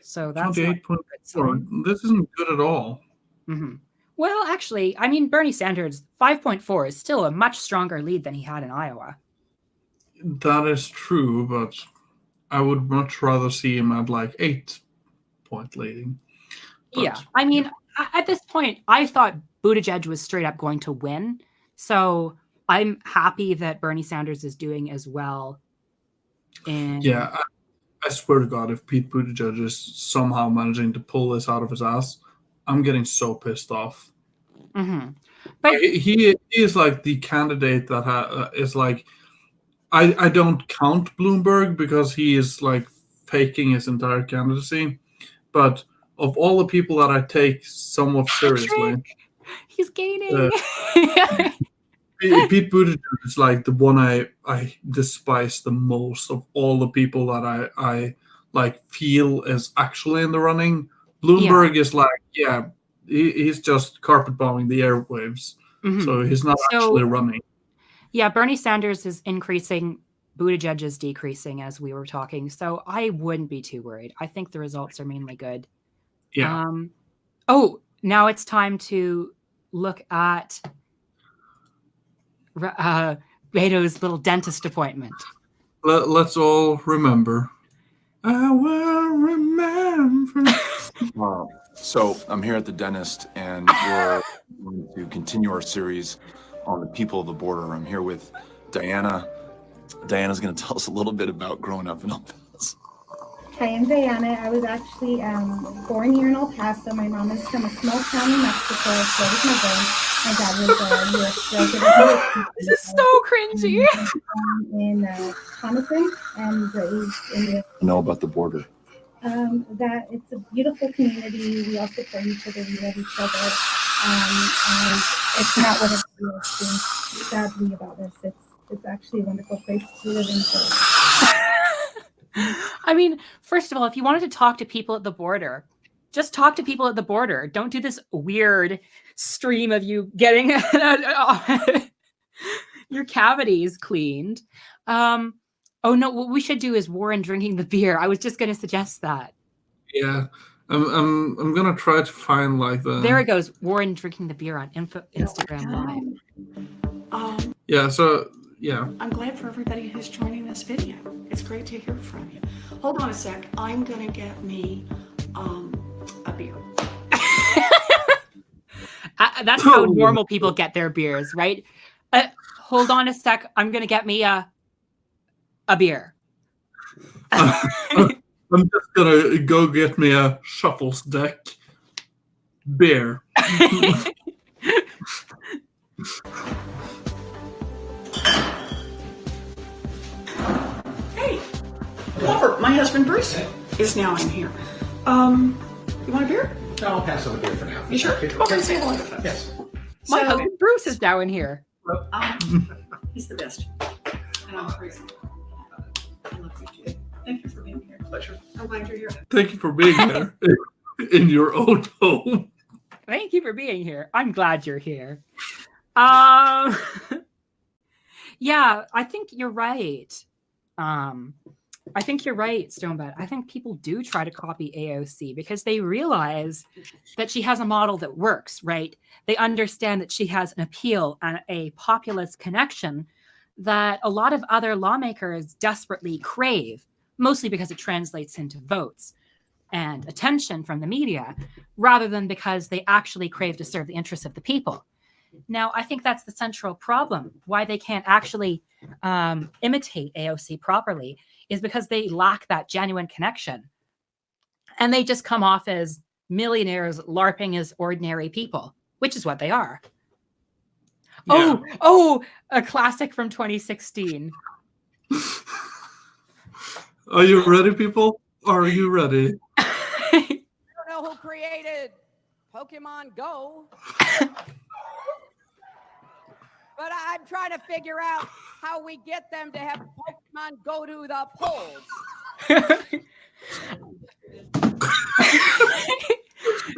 So that's 28.4. This isn't good at all. Mm-hmm. Well, actually, I mean, Bernie Sanders, 5.4 is still a much stronger lead than he had in Iowa. That is true, but I would much rather see him at like 8-point leading. But, yeah, I mean, at this point, I thought Buttigieg was straight up going to win. So I'm happy that Bernie Sanders is doing as well. Yeah, I swear to God, if Pete Buttigieg is somehow managing to pull this out of his ass, I'm getting so pissed off. Mm-hmm. But he is like the candidate that is like, I don't count Bloomberg because he is like faking his entire candidacy, but of all the people that I take somewhat seriously, he's gaining. Pete Buttigieg is like the one I despise the most of all the people that I like feel is actually in the running. Bloomberg is like, yeah, he's just carpet bombing the airwaves. Mm-hmm. So he's not actually running. Yeah, Bernie Sanders is increasing, Buttigieg is decreasing, as we were talking. So I wouldn't be too worried. I think the results are mainly good. Yeah. Oh, now it's time to look at Beto's little dentist appointment. Let's all remember. I will remember. So I'm here at the dentist, and we're going to continue our series on the people of the border. I'm here with Diana. Diana's going to tell us a little bit about growing up in El Paso. Hi, I'm Diana. I was actually born here in El Paso. My mom is from a small town in Mexico. So was my dad. My dad was a U.S. resident. This is so cringy. In Thomason, and raised in the... Know about the border? That it's a beautiful community. We all support each other. We love each other. And it's not what everybody else thinks sadly about this. It's actually a wonderful place to live in. I mean, first of all, if you wanted to talk to people at the border, just talk to people at the border. Don't do this weird stream of you getting your cavities cleaned. Oh no, what we should do is Warren drinking the beer. I was just going to suggest that. Yeah, I'm going to try to find like the... There it goes, Warren drinking the beer on Instagram Live. Yeah, so, yeah. I'm glad for everybody who's joining this video. It's great to hear from you. Hold on a sec. I'm going to get me a beer. That's how normal people get their beers, right? Hold on a sec. I'm going to get me a beer. I'm just going to go get me a Shuffles deck beer. Hey, Glover, my husband Bruce is now in here. You want a beer? No, I'll pass on the beer for now. You sure? Come over and say hello to folks. Yes. My husband Bruce is now in here. He's the best. And I'm crazy. I love you too. Thank you for being here. Pleasure. I'm glad you're here. Thank you for being here in your own home. Thank you for being here. I'm glad you're here. Yeah, I think you're right. I think you're right, Stonebet. I think people do try to copy AOC because they realize that she has a model that works, right? They understand that she has an appeal and a populist connection that a lot of other lawmakers desperately crave, mostly because it translates into votes. and attention from the media, rather than because they actually crave to serve the interests of the people. Now, I think that's the central problem. Why they can't actually imitate AOC properly is because they lack that genuine connection. And they just come off as millionaires LARPing as ordinary people, which is what they are. Yeah. Oh, a classic from 2016. Are you ready, people? Are you ready? I don't know who created Pokemon Go, but I'm trying to figure out how we get them to have Pokemon go to the polls.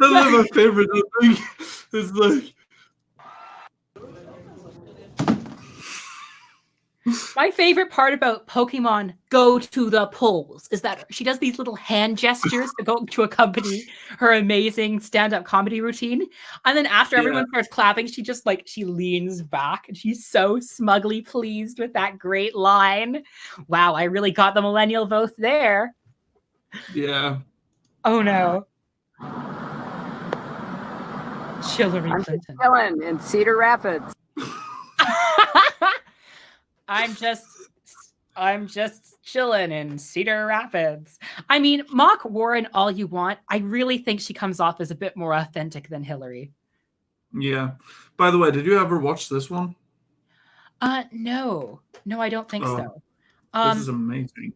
That's my favorite thing. It's like, my favorite part about Pokemon Go to the polls is that she does these little hand gestures to accompany her amazing stand-up comedy routine. And then after everyone starts clapping, she leans back and she's so smugly pleased with that great line. Wow, I really got the millennial vote there. yeah. Oh no. Hillary Clinton. Chilling in Cedar Rapids. I'm just chilling in Cedar Rapids. I mean, mock Warren all you want. I really think she comes off as a bit more authentic than Hillary. Yeah. By the way, did you ever watch this one? No, I don't think so. This is amazing.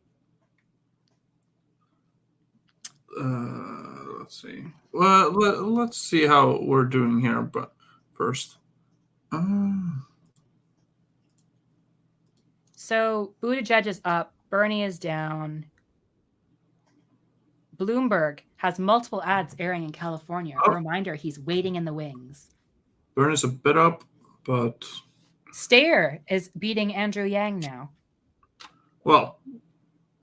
Let's see. Well, let's see how we're doing here, but first. So Buttigieg is up, Bernie is down. Bloomberg has multiple ads airing in California. A reminder, he's waiting in the wings. Bernie's a bit up, but Steyer is beating Andrew Yang now. Well,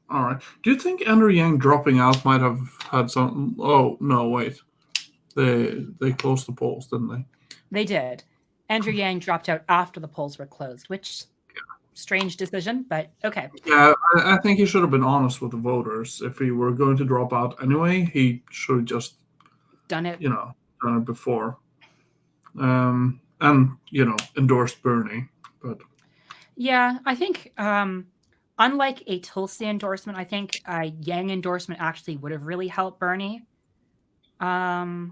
all right. Do you think Andrew Yang dropping out might have had some? Oh no, wait. They closed the polls, didn't they? They did. Andrew Yang dropped out after the polls were closed, which strange decision, but okay. Yeah, I think he should have been honest with the voters. If he were going to drop out anyway, he should have just done it before. And endorsed Bernie. But yeah, I think unlike a Tulsi endorsement, I think a Yang endorsement actually would have really helped Bernie. Yang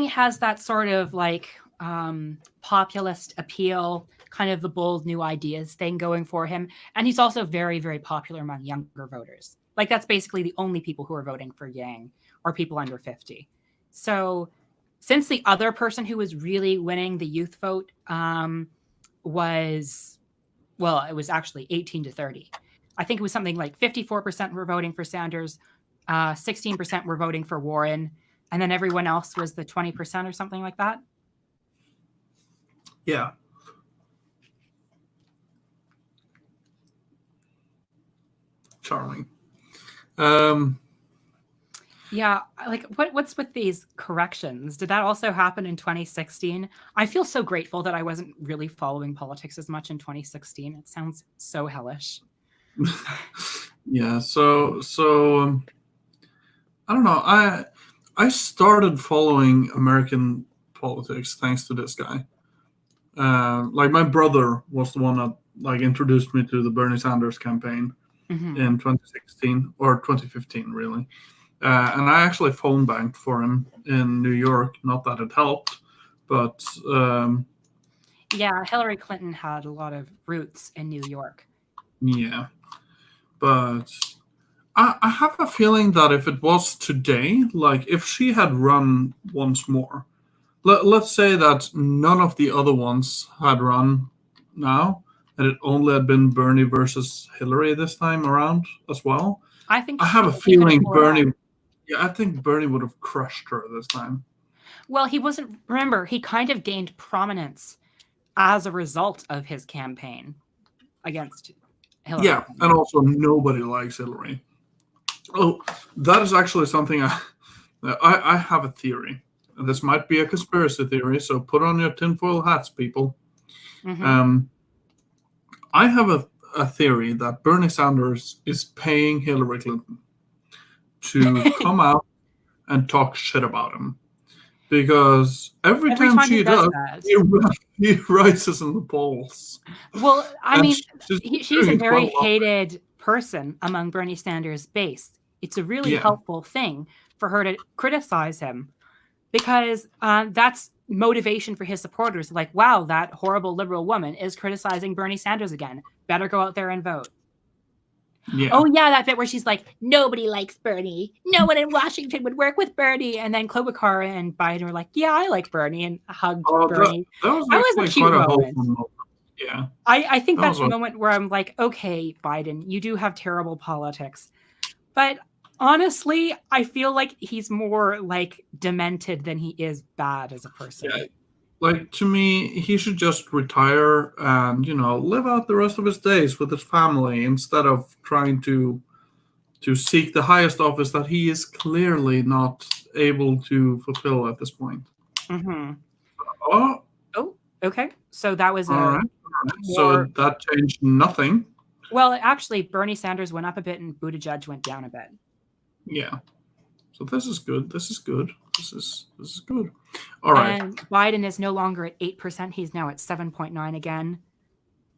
has that sort of populist appeal, kind of the bold new ideas thing going for him. And he's also very, very popular among younger voters. That's basically the only people who are voting for Yang are people under 50. So since the other person who was really winning the youth vote it was actually 18 to 30. I think it was something like 54% were voting for Sanders, 16% were voting for Warren, and then everyone else was the 20% or something like that. Yeah. Charming. Yeah, what's with these corrections? Did that also happen in 2016? I feel so grateful that I wasn't really following politics as much in 2016. It sounds so hellish. Yeah, so I don't know. I started following American politics thanks to this guy. My brother was the one that introduced me to the Bernie Sanders campaign in 2016 or 2015, really. And I actually phone banked for him in New York. Not that it helped, but yeah, Hillary Clinton had a lot of roots in New York. Yeah, but I have a feeling that if it was today, if she had run once more, let's say that none of the other ones had run now, and it only had been Bernie versus Hillary this time around as well. I have a feeling Bernie. Yeah, I think Bernie would have crushed her this time. Well, he wasn't. Remember, he kind of gained prominence as a result of his campaign against Hillary. Yeah, and also nobody likes Hillary. Oh, that is actually something I have a theory. And this might be a conspiracy theory, so put on your tinfoil hats, people. Mm-hmm. I have a theory that Bernie Sanders is paying Hillary Clinton to come out and talk shit about him. Because every time he she does does, that. he rises in the polls. Well, I And mean, she's she's a doing very quite a lot. hated person among Bernie Sanders' base. It's a really Yeah. helpful thing for her to criticize him because that's motivation for his supporters. Like, wow, that horrible liberal woman is criticizing Bernie Sanders again. Better go out there and vote. Yeah. Oh, yeah, that bit where she's like, nobody likes Bernie. No one in Washington would work with Bernie. And then Klobuchar and Biden were like, yeah, I like Bernie, and hugged Bernie. That was That was a actually cute quite a moment. wholesome moment. Yeah. I think That that's was the a- moment where I'm like, okay, Biden, you do have terrible politics. But honestly, I feel like he's more like demented than he is bad as a person. Yeah. Like, to me, he should just retire and, live out the rest of his days with his family instead of trying to seek the highest office that he is clearly not able to fulfill at this point. Mm-hmm. Oh, Okay. So that was all right. So that changed nothing. Well, actually, Bernie Sanders went up a bit and Buttigieg went down a bit. Yeah. So this is good. This is good. This is good. All right. And Biden is no longer at 8%. He's now at 7.9 again.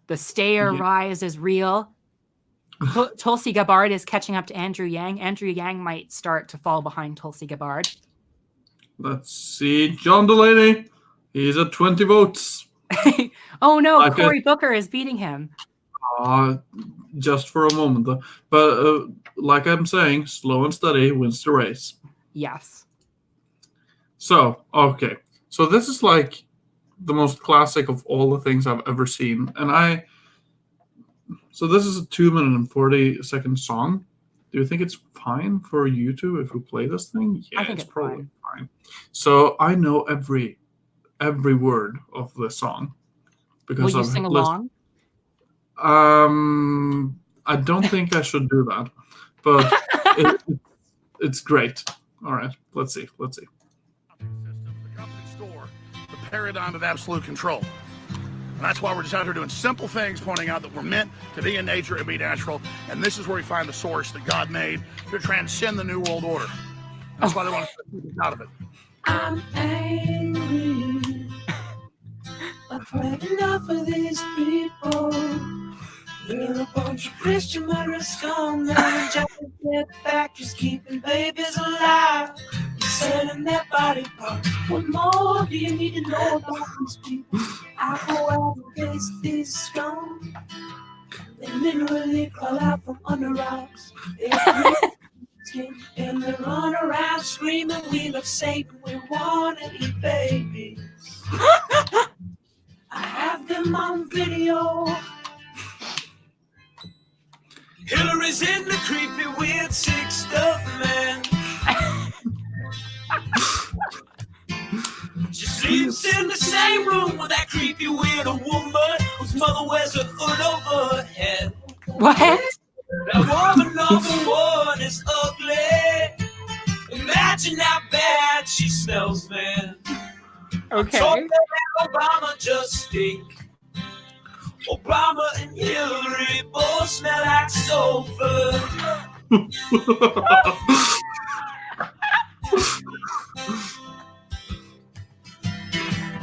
The stair rise is real. Tulsi Gabbard is catching up to Andrew Yang. Andrew Yang might start to fall behind Tulsi Gabbard. Let's see. John Delaney. He's at 20 votes. Oh no, Cory Booker is beating him. Just for a moment, though. But like I'm saying, slow and steady wins the race. Yes. So, okay. So this is like the most classic of all the things I've ever seen. And so this is a 2-minute and 40-second song. Do you think it's fine for YouTube if we play this thing? Yeah, I think it's probably fine. So I know every word of the song. Because Will you sing along? I don't think I should do that, but it's great. All right, let's see. The company store, the paradigm of absolute control. And that's why we're just out here doing simple things, pointing out that we're meant to be in nature and be natural. And this is where we find the source that God made to transcend the New World Order. That's why they want to keep us out of it. I'm angry. I've had enough of these people. We're a bunch of Christian murderers, scum and giant factories keeping babies alive. Selling their body parts. What more do you need to know about these people? I go out and face these scum. They literally crawl out from under rocks. And they run around screaming, we love Satan, we want to eat babies. I have them on video. Hillary's in the creepy, weird, sick stuff, man. She sleeps in the same room with that creepy, weird woman whose mother wears a hood over her head. What? That woman number one is ugly. Imagine how bad she smells, man. Okay. Obama just stink. Obama and Hillary both smell like sulfur.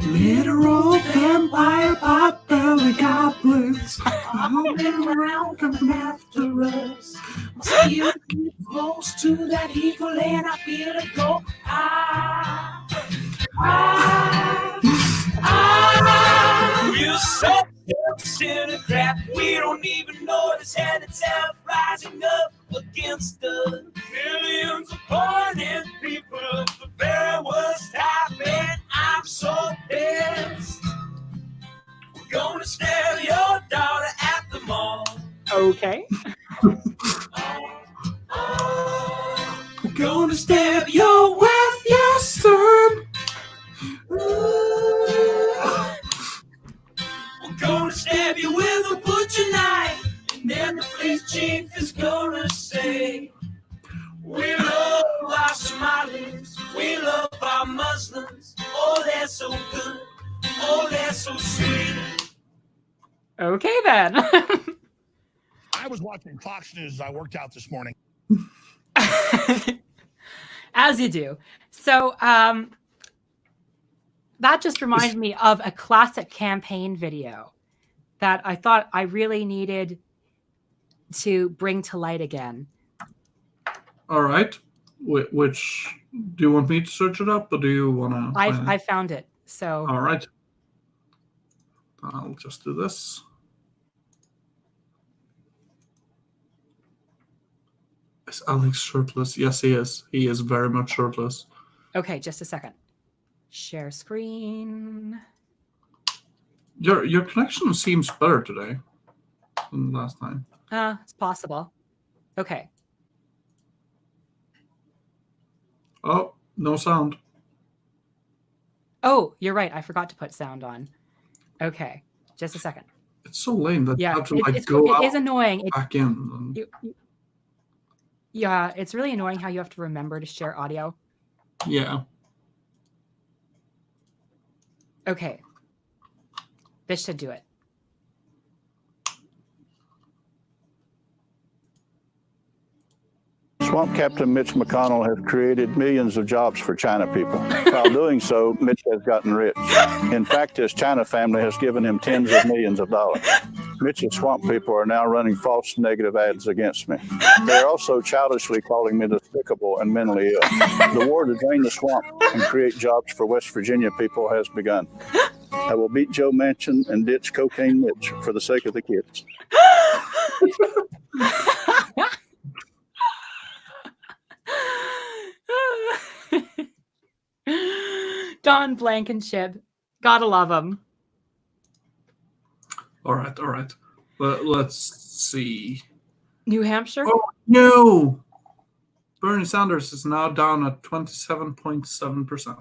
Literal vampire pot-belly goblins hopping around coming after us. My spirit gets close to that evil and I feel it go. We're so disintegrate. We don't even notice and itself rising up against us. Millions of pointed people of the very worst type, and I'm so pissed. We're gonna stare your daughter at the mall. Okay. We're gonna stab your wife, your son. We're gonna stab you with a butcher knife, and then the police chief is gonna say, we love our Somalis, we love our Muslims. Oh, they're so good. Oh, they're so sweet. Okay then. I was watching Fox News as I worked out this morning. As you do. So that just reminded me of a classic campaign video that I thought I really needed to bring to light again. All right. Which do you want me to search it up, or do you want to? I found it. So all right. I'll just do this. Is Alex shirtless? Yes, he is. He is very much shirtless. Okay, just a second. Share screen. Your connection seems better today than last time. It's possible. Okay. Oh, no sound. Oh, you're right. I forgot to put sound on. Okay, just a second. It's so lame that you have to it is annoying. Back in. Yeah, it's really annoying how you have to remember to share audio. Yeah. Okay. This should do it. Swamp Captain Mitch McConnell has created millions of jobs for China people. While doing so, Mitch has gotten rich. In fact, his China family has given him tens of millions of dollars. Mitch's swamp people are now running false negative ads against me. They're also childishly calling me despicable and mentally ill. The war to drain the swamp and create jobs for West Virginia people has begun. I will beat Joe Manchin and ditch Cocaine Mitch for the sake of the kids. Don Blankenship. Gotta love him. All right. Let's see. New Hampshire? Oh, no. Bernie Sanders is now down at 27.7%.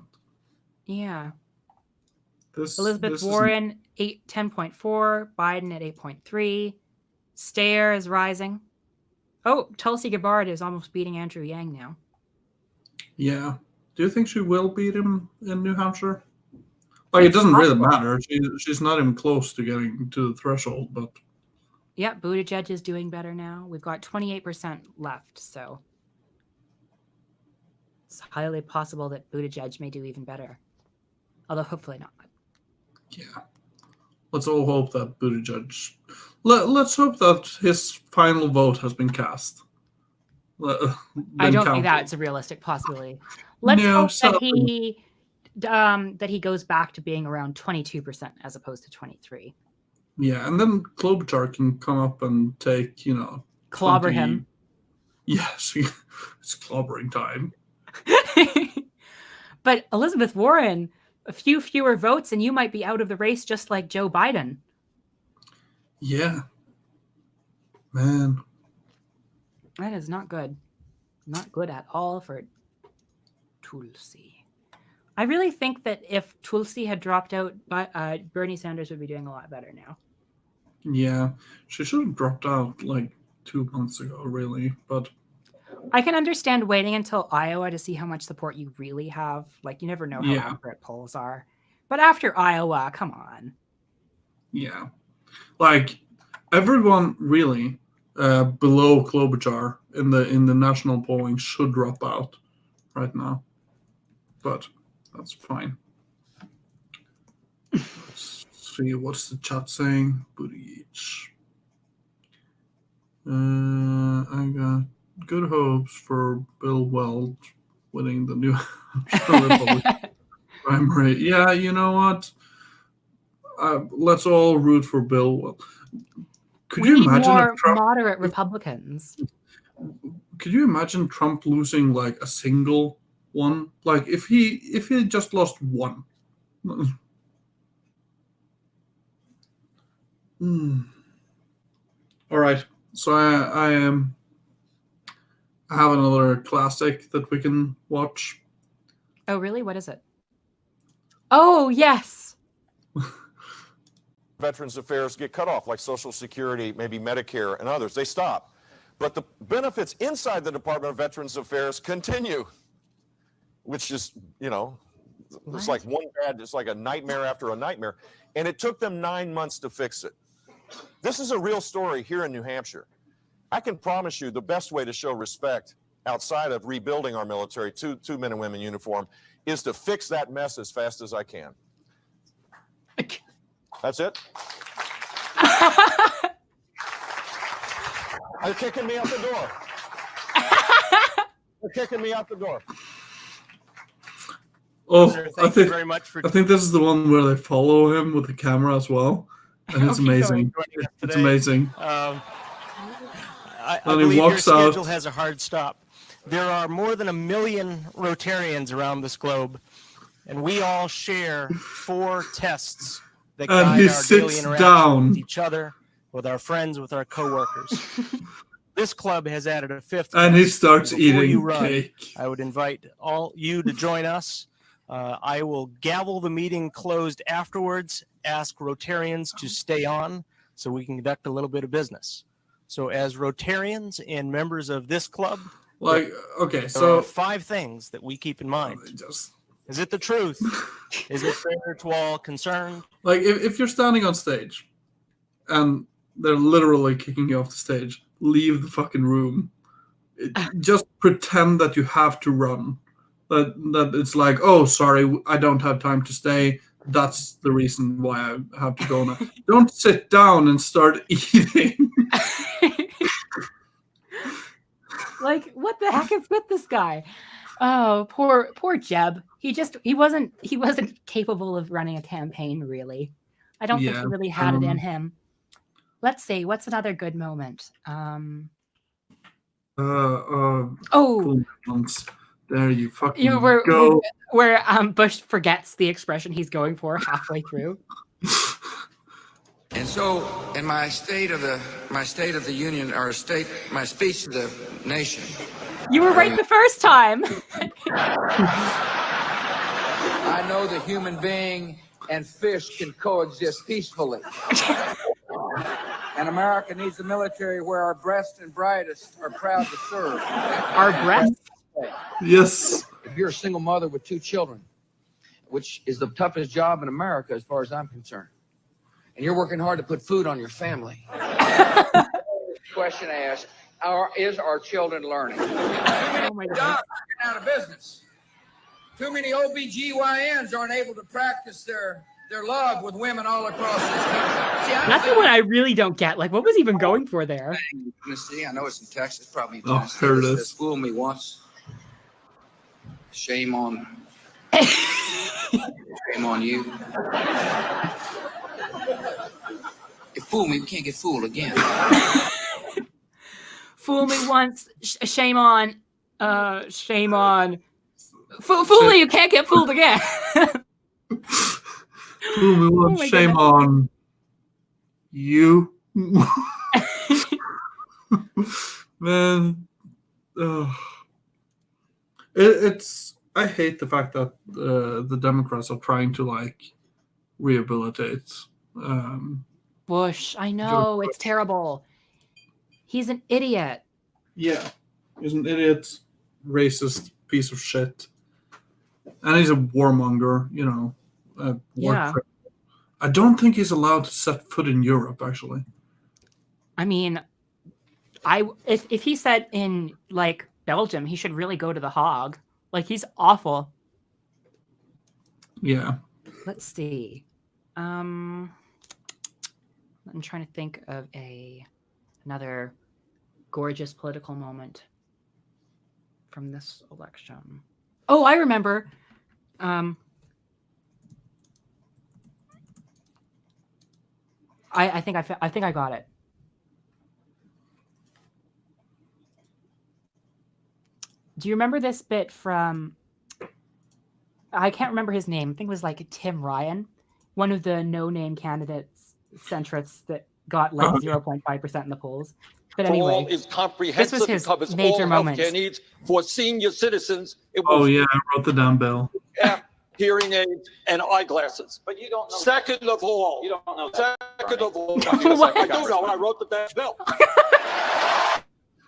Yeah. Elizabeth Warren, 10.4. Biden at 8.3. Stair is rising. Oh, Tulsi Gabbard is almost beating Andrew Yang now. Yeah. Do you think she will beat him in New Hampshire? Like, it doesn't really matter. She's not even close to getting to the threshold, but... Yeah, Buttigieg is doing better now. We've got 28% left, so... it's highly possible that Buttigieg may do even better. Although, hopefully not. Yeah. Let's all hope that Buttigieg... Let's hope that his final vote has been cast. I don't think that's a realistic possibility. Let's hope that he goes back to being around 22% as opposed to 23%. Yeah, and then Klobuchar can come up and take, clobber him. Yes, it's clobbering time. But Elizabeth Warren, a few fewer votes, and you might be out of the race just like Joe Biden. Yeah. Man. That is not good. Not good at all for Tulsi. I really think that if Tulsi had dropped out, Bernie Sanders would be doing a lot better now. Yeah. She should have dropped out like 2 months ago, really. But I can understand waiting until Iowa to see how much support you really have. Like, you never know how accurate polls are. But after Iowa, come on. Yeah. Like, everyone really... below Klobuchar in the national polling should drop out right now, but that's fine. Let's see what's the chat saying. Buttigieg. I got good hopes for Bill Weld winning the New Hampshire Republican primary. Yeah, you know what? Let's all root for Bill Weld. Could you imagine more moderate Republicans? Could you imagine Trump losing like a single one? Like if he just lost one. All right. So I have another classic that we can watch. Oh, really? What is it? Oh, yes. Veterans Affairs get cut off, like Social Security, maybe Medicare and others. They stop. But the benefits inside the Department of Veterans Affairs continue, which is, it's like it's like a nightmare after a nightmare. And it took them 9 months to fix it. This is a real story here in New Hampshire. I can promise you the best way to show respect outside of rebuilding our military to men and women in uniform is to fix that mess as fast as I can. That's it. They're kicking me out the door. They're kicking me out the door. Oh, Sir, thank you very much for. I think this is the one where they follow him with the camera as well, and it's amazing. It's amazing. I And he believe your walks out. schedule has a hard stop. There are more than 1 million Rotarians around this globe, and we all share 4 tests that And guide he our daily sits interaction down. with each other, with our friends, with our coworkers. This club has added a 5th. And he test. starts Before eating you run, cake. I would invite all you to join us. I will gavel the meeting closed afterwards, ask Rotarians to stay on so we can conduct a little bit of business. So as Rotarians and members of this club, Like, okay, there so are 5 things that we keep in mind. Is it the truth? Is it fair to all concerned? like if you're standing on stage and they're literally kicking you off the stage, leave the fucking room. Just pretend that you have to run. That it's like, oh, sorry, I don't have time to stay. That's the reason why I have to go now. Don't sit down and start eating. Like, what the heck is with this guy? Oh, poor Jeb. He wasn't capable of running a campaign, really. I don't think he really had it in him. Let's see, what's another good moment? There you fucking go. Where Bush forgets the expression he's going for halfway through. And so, in my State of the Union, or my speech to the nation, You were right the first time. I know the human being and fish can coexist peacefully. And America needs a military where our best and brightest are proud to serve. Our breasts? Yes. If you're a single mother with 2 children, which is the toughest job in America as far as I'm concerned, and you're working hard to put food on your family. Question asked, is our children learning? Too many doctors are out of business. Too many OBGYNs aren't able to practice their love with women all across this country. That's the one I really don't get. Like, what was he even going for there? Tennessee, I know it's in Texas, probably in Oh, Tennessee. here it This is. fooled me once. Shame on you. You fooled me, we can't get fooled again. Fool me once, shame on. Fool me, you can't get fooled again. Fool me once, my shame goodness. on you. Man, it's. I hate the fact that the Democrats are trying to like rehabilitate. Bush, I know, it's terrible. He's an idiot. Yeah, he's an idiot, racist piece of shit, and he's a warmonger. You know, Yeah. I don't think he's allowed to set foot in Europe. Actually, I mean, if he said in like Belgium, he should really go to the Hague. Like, he's awful. yeah. Let's see. I'm trying to think of another gorgeous political moment from this election. Oh, I remember. I think I got it. Do you remember this bit from? I can't remember his name. I think it was like Tim Ryan, one of the no-name candidates, centrists that got like 0.5% in the polls. But anyway, all is comprehensive. this was his It covers major all moment. healthcare needs for senior citizens. It Oh will yeah, I wrote the damn bill. hearing aids and eyeglasses. But you don't know. Second of all, you don't know. Second of all, I do know. I wrote the damn bill.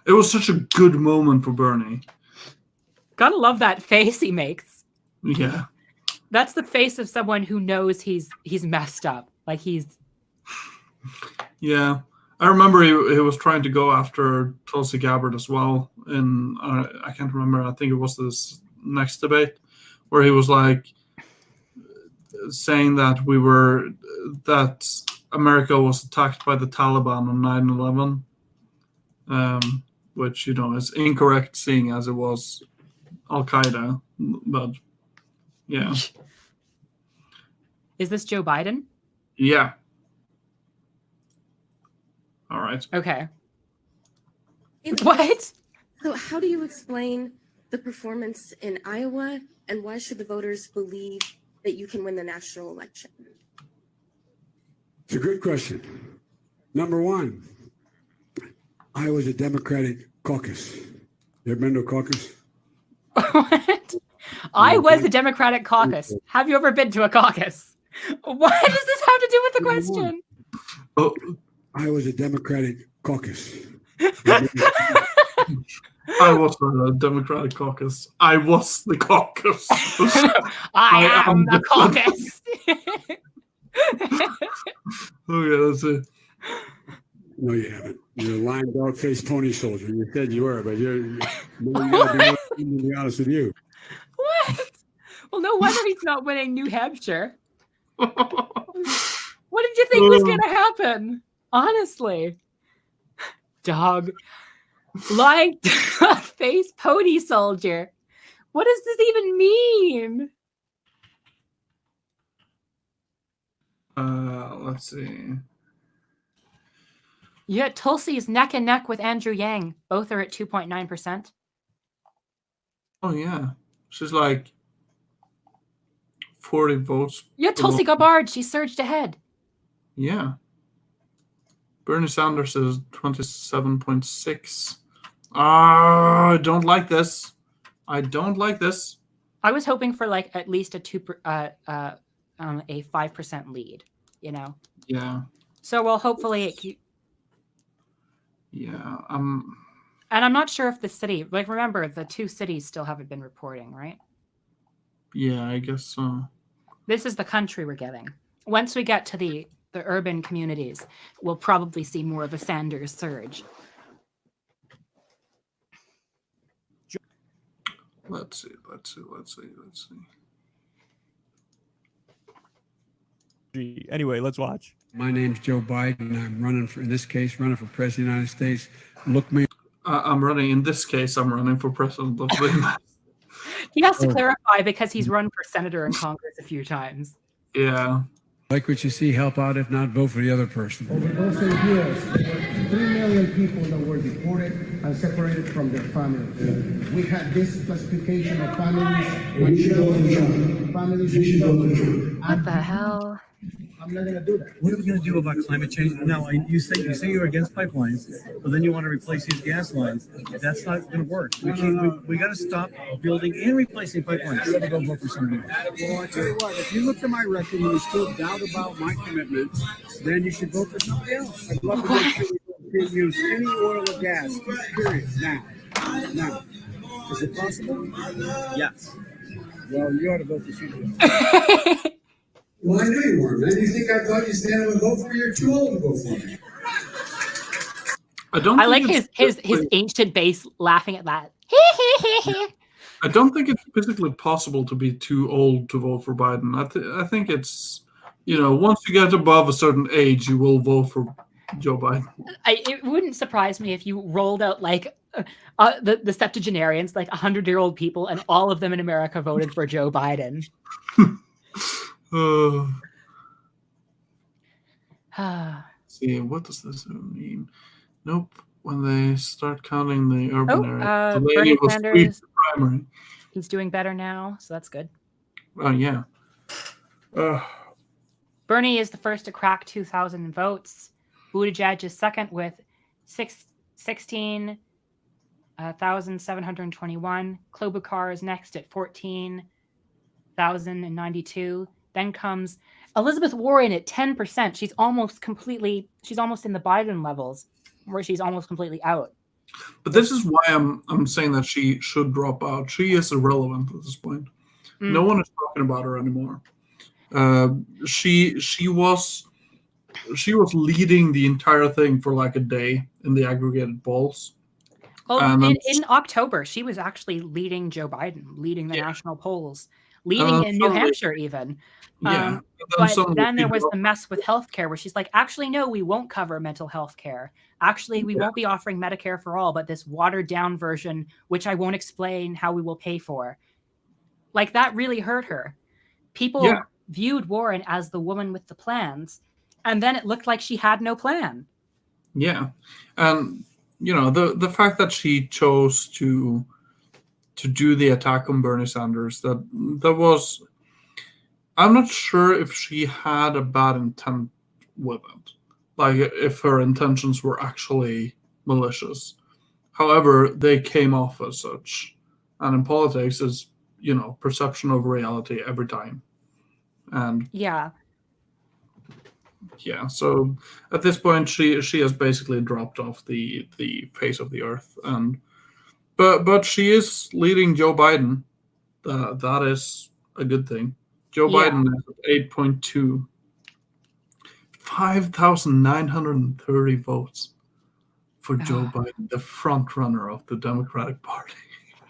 It was such a good moment for Bernie. Gotta love that face he makes. Yeah. That's the face of someone who knows he's messed up. Like he's. Yeah, I remember he was trying to go after Tulsi Gabbard as well. And I can't remember. I think it was this next debate where he was like saying that that America was attacked by the Taliban on 9/11, which is incorrect, seeing as it was Al Qaeda. But yeah, Is this Joe Biden? yeah. All right. Okay. What? So how do you explain the performance in Iowa, and why should the voters believe that you can win the national election? It's a good question. Number one, Iowa's a Democratic caucus. You ever been to a caucus? What? I was a Democratic caucus. Have you ever been to a caucus? What does this have to do with the question? Oh. Iowa's a Democratic caucus. I was the Democratic caucus. I was the caucus. I am the caucus. Okay, that's it. No, you haven't. You're a lying, dog-faced pony soldier. You said you were, but you gotta be honest with you. What? Well, no wonder he's not winning New Hampshire. What did you think was going to happen? Honestly. Dog. Lying face pony soldier. What does this even mean? Let's see. Yeah, Tulsi is neck and neck with Andrew Yang. Both are at 2.9%. Oh yeah, she's like 40 votes. Yeah, Tulsi Gabbard. She surged ahead. Yeah. Bernie Sanders is 27.6. I don't like this. I don't like this. I was hoping for like at least a 5% lead. Yeah. So well, hopefully it. Yeah. And I'm not sure if the city, like, remember the two cities still haven't been reporting, right? Yeah, I guess so. This is the country we're getting. Once we get to the urban communities, we'll probably see more of a Sanders surge. Let's see. Anyway, let's watch. My name's Joe Biden. I'm running for president of the United States. Look me. I'm running for president of the United States. He has to clarify because he's run for senator in Congress a few times. Yeah. Like what you see, help out. If not, vote for the other person. Over those 8 years, there were 3 million people that were deported and separated from their families. Yeah. We had this classification of families. What the hell? I'm not going to do that. What are we going to do about climate change? Now, you say you're against pipelines, but then you want to replace these gas lines. That's not going to work. We got to stop building and replacing pipelines. You got to go vote for somebody else. Well, I tell you what, if you looked at my record and you still doubt about my commitment, then you should vote for somebody else. I'd love to make sure we don't use any oil or gas, period, now. Is it possible? Yes. Well, you ought to vote for somebody else. Well, I knew you weren't, man. You think I thought you stand up and vote for me? You're too old to vote for me. I like his ancient base laughing at that. I don't think it's physically possible to be too old to vote for Biden. I think it's, once you get above a certain age, you will vote for Joe Biden. It wouldn't surprise me if you rolled out like the septuagenarians, like 100-year-old people, and all of them in America voted for Joe Biden. See, what does this mean? Nope. When they start counting the urban area, the lady Bernie was Sanders, the primary. He's doing better now, so that's good. Oh yeah. Bernie is the first to crack 2,000 votes. Buttigieg is second with 16,721. Klobuchar is next at 14,092. Then comes Elizabeth Warren at 10%. She's almost in the Biden levels, where she's almost completely out. But this is why I'm saying that she should drop out. She is irrelevant at this point. No one is talking about her anymore. She was she was leading the entire thing for like a day in the aggregated polls. Well, And then in October, she was actually leading Joe Biden, leading the national polls, leading then in New suddenly- Hampshire even. Yeah. But suddenly then there was people- the mess with healthcare where she's like, actually, no, we won't cover mental health care. Actually, we won't be offering Medicare for all, but this watered down version, which I won't explain how we will pay for. Like, that really hurt her. People viewed Warren as the woman with the plans, and then it looked like she had no plan. Yeah. And the fact that she chose to do the attack on Bernie Sanders, that was, I'm not sure if she had a bad intent with it, like if her intentions were actually malicious. However, they came off as such, and in politics is perception over reality every time. And yeah, so at this point she has basically dropped off the face of the earth. And but she is leading Joe Biden. That is a good thing. Joe Biden is at 8.2, 5,930 votes for Joe Biden, the front runner of the Democratic Party.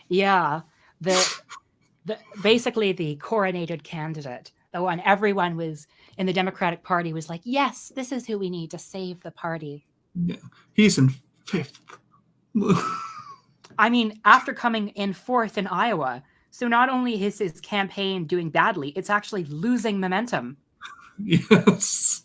Yeah, the basically the coronated candidate, the one everyone was in the Democratic Party was like, yes, this is who we need to save the party. Yeah, he's in 5th. I mean, after coming in 4th in Iowa, so not only is his campaign doing badly, it's actually losing momentum. Yes.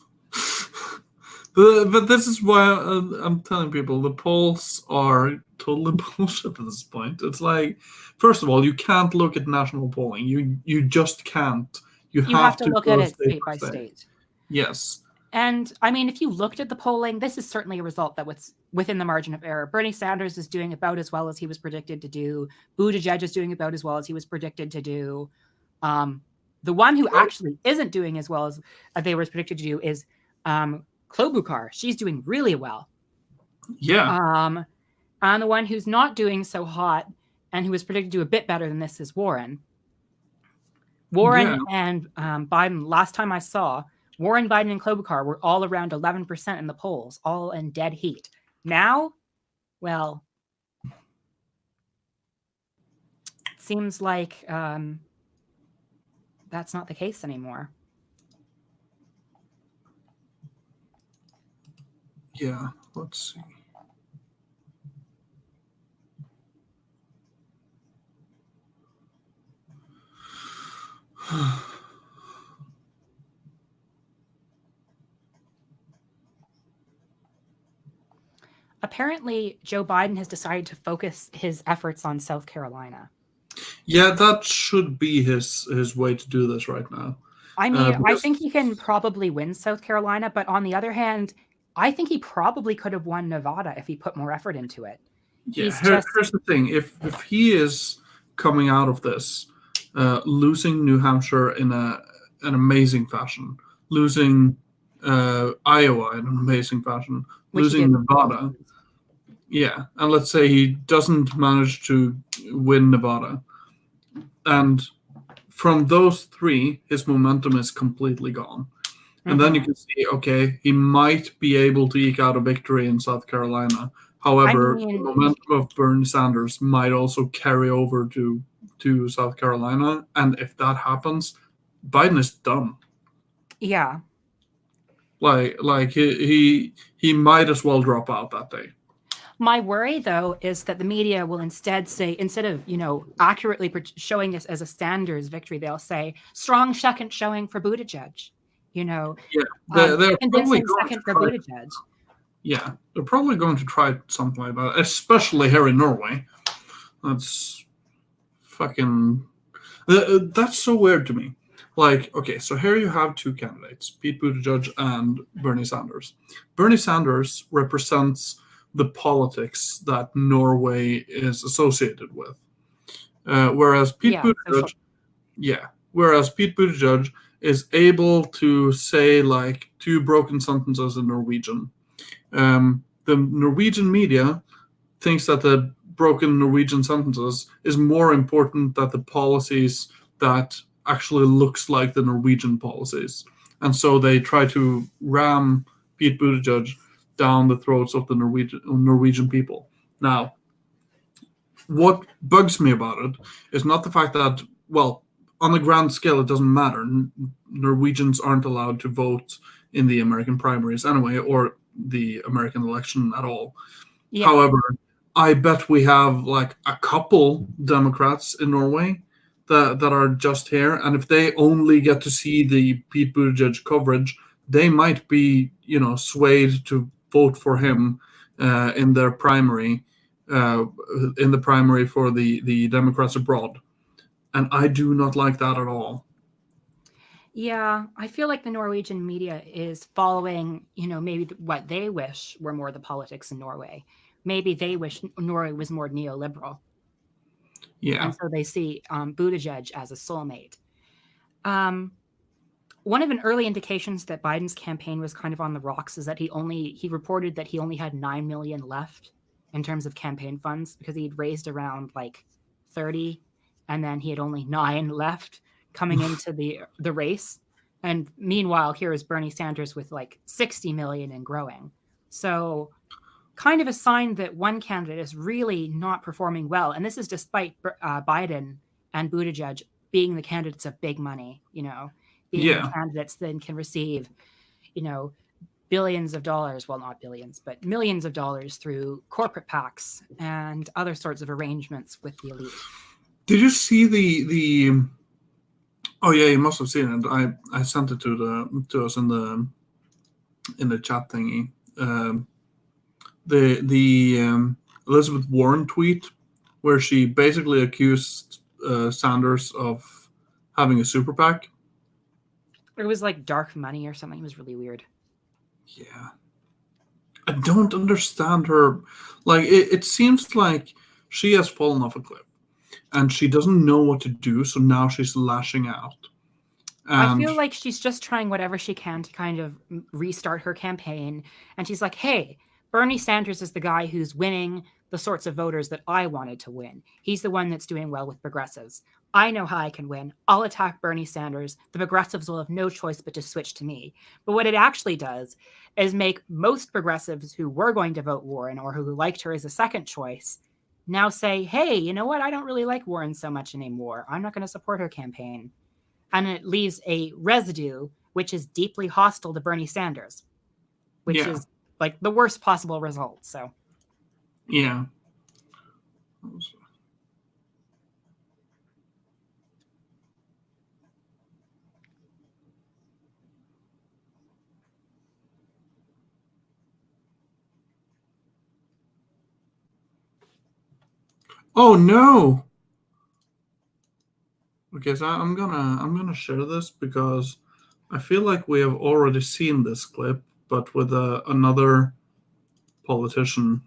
But this is why I'm telling people the polls are totally bullshit at this point. It's like, first of all, you can't look at national polling. You just can't. You have to look go at it state state by state. Yes. And I mean, if you looked at the polling, this is certainly a result that was within the margin of error. Bernie Sanders is doing about as well as he was predicted to do. Buttigieg is doing about as well as he was predicted to do. The one who actually isn't doing as well as they were predicted to do is Klobuchar. She's doing really well. Yeah. And the one who's not doing so hot and who was predicted to do a bit better than this is Warren. Warren and Biden, last time I saw, Warren, Biden, and Klobuchar were all around 11% in the polls, all in dead heat. Now, well, it seems like that's not the case anymore. Yeah, let's see. Apparently, Joe Biden has decided to focus his efforts on South Carolina. Yeah, that should be his way to do this right now. I mean, I think he can probably win South Carolina, but on the other hand, I think he probably could have won Nevada if he put more effort into it. Yeah, here's the thing. If he is coming out of this, losing New Hampshire in an amazing fashion, losing Iowa in an amazing fashion, losing Nevada. Yeah, and let's say he doesn't manage to win Nevada. And from those three, his momentum is completely gone. And then you can see, okay, he might be able to eke out a victory in South Carolina. However, the momentum of Bernie Sanders might also carry over to South Carolina. And if that happens, Biden is done. Yeah. Like he might as well drop out that day. My worry, though, is that the media will instead say, instead of, accurately showing this as a Sanders victory, they'll say strong second showing for Buttigieg. Yeah, they're convincing probably second for Buttigieg. Yeah, they're probably going to try something like that, especially here in Norway. That's fucking. That's so weird to me. Like, okay, so here you have two candidates, Pete Buttigieg and Bernie Sanders. Bernie Sanders represents the politics that Norway is associated with, whereas Pete Buttigieg is able to say like two broken sentences in Norwegian. The Norwegian media thinks that the broken Norwegian sentences is more important than the policies that actually looks like the Norwegian policies. And so they try to ram Pete Buttigieg down the throats of the Norwegian people. Now, what bugs me about it is not the fact that, well, on the grand scale, it doesn't matter. Norwegians aren't allowed to vote in the American primaries anyway, or the American election at all. Yeah. However, I bet we have like a couple Democrats in Norway that are just here, and if they only get to see the Pete Buttigieg coverage, they might be, swayed to vote for him in their primary, in the primary for the Democrats abroad, and I do not like that at all. Yeah, I feel like the Norwegian media is following, maybe what they wish were more the politics in Norway. Maybe they wish Norway was more neoliberal. Yeah. And so they see Buttigieg as a soulmate. One of the early indications that Biden's campaign was kind of on the rocks is that he reported that he only had $9 million left in terms of campaign funds, because he'd raised around like 30, and then he had only 9 left coming into the race. And meanwhile, here is Bernie Sanders with like 60 million and growing. So kind of a sign that one candidate is really not performing well. And this is despite Biden and Buttigieg being the candidates of big money, being the candidates that can receive, billions of dollars, well, not billions, but millions of dollars through corporate PACs and other sorts of arrangements with the elite. Did you see the oh yeah, you must have seen it. I sent it to us in the chat thingy. The Elizabeth Warren tweet where she basically accused Sanders of having a super PAC. It was like dark money or something. It was really weird. Yeah. I don't understand her. Like, it seems like she has fallen off a cliff and she doesn't know what to do. So now she's lashing out. I feel like she's just trying whatever she can to kind of restart her campaign. And she's like, hey, Bernie Sanders is the guy who's winning the sorts of voters that I wanted to win. He's the one that's doing well with progressives. I know how I can win. I'll attack Bernie Sanders. The progressives will have no choice but to switch to me. But what it actually does is make most progressives who were going to vote Warren or who liked her as a second choice now say, hey, you know what? I don't really like Warren so much anymore. I'm not going to support her campaign. And it leaves a residue which is deeply hostile to Bernie Sanders, which is like the worst possible result. So, yeah. Oh no. Okay, so I'm gonna share this because I feel like we have already seen this clip, but with another politician.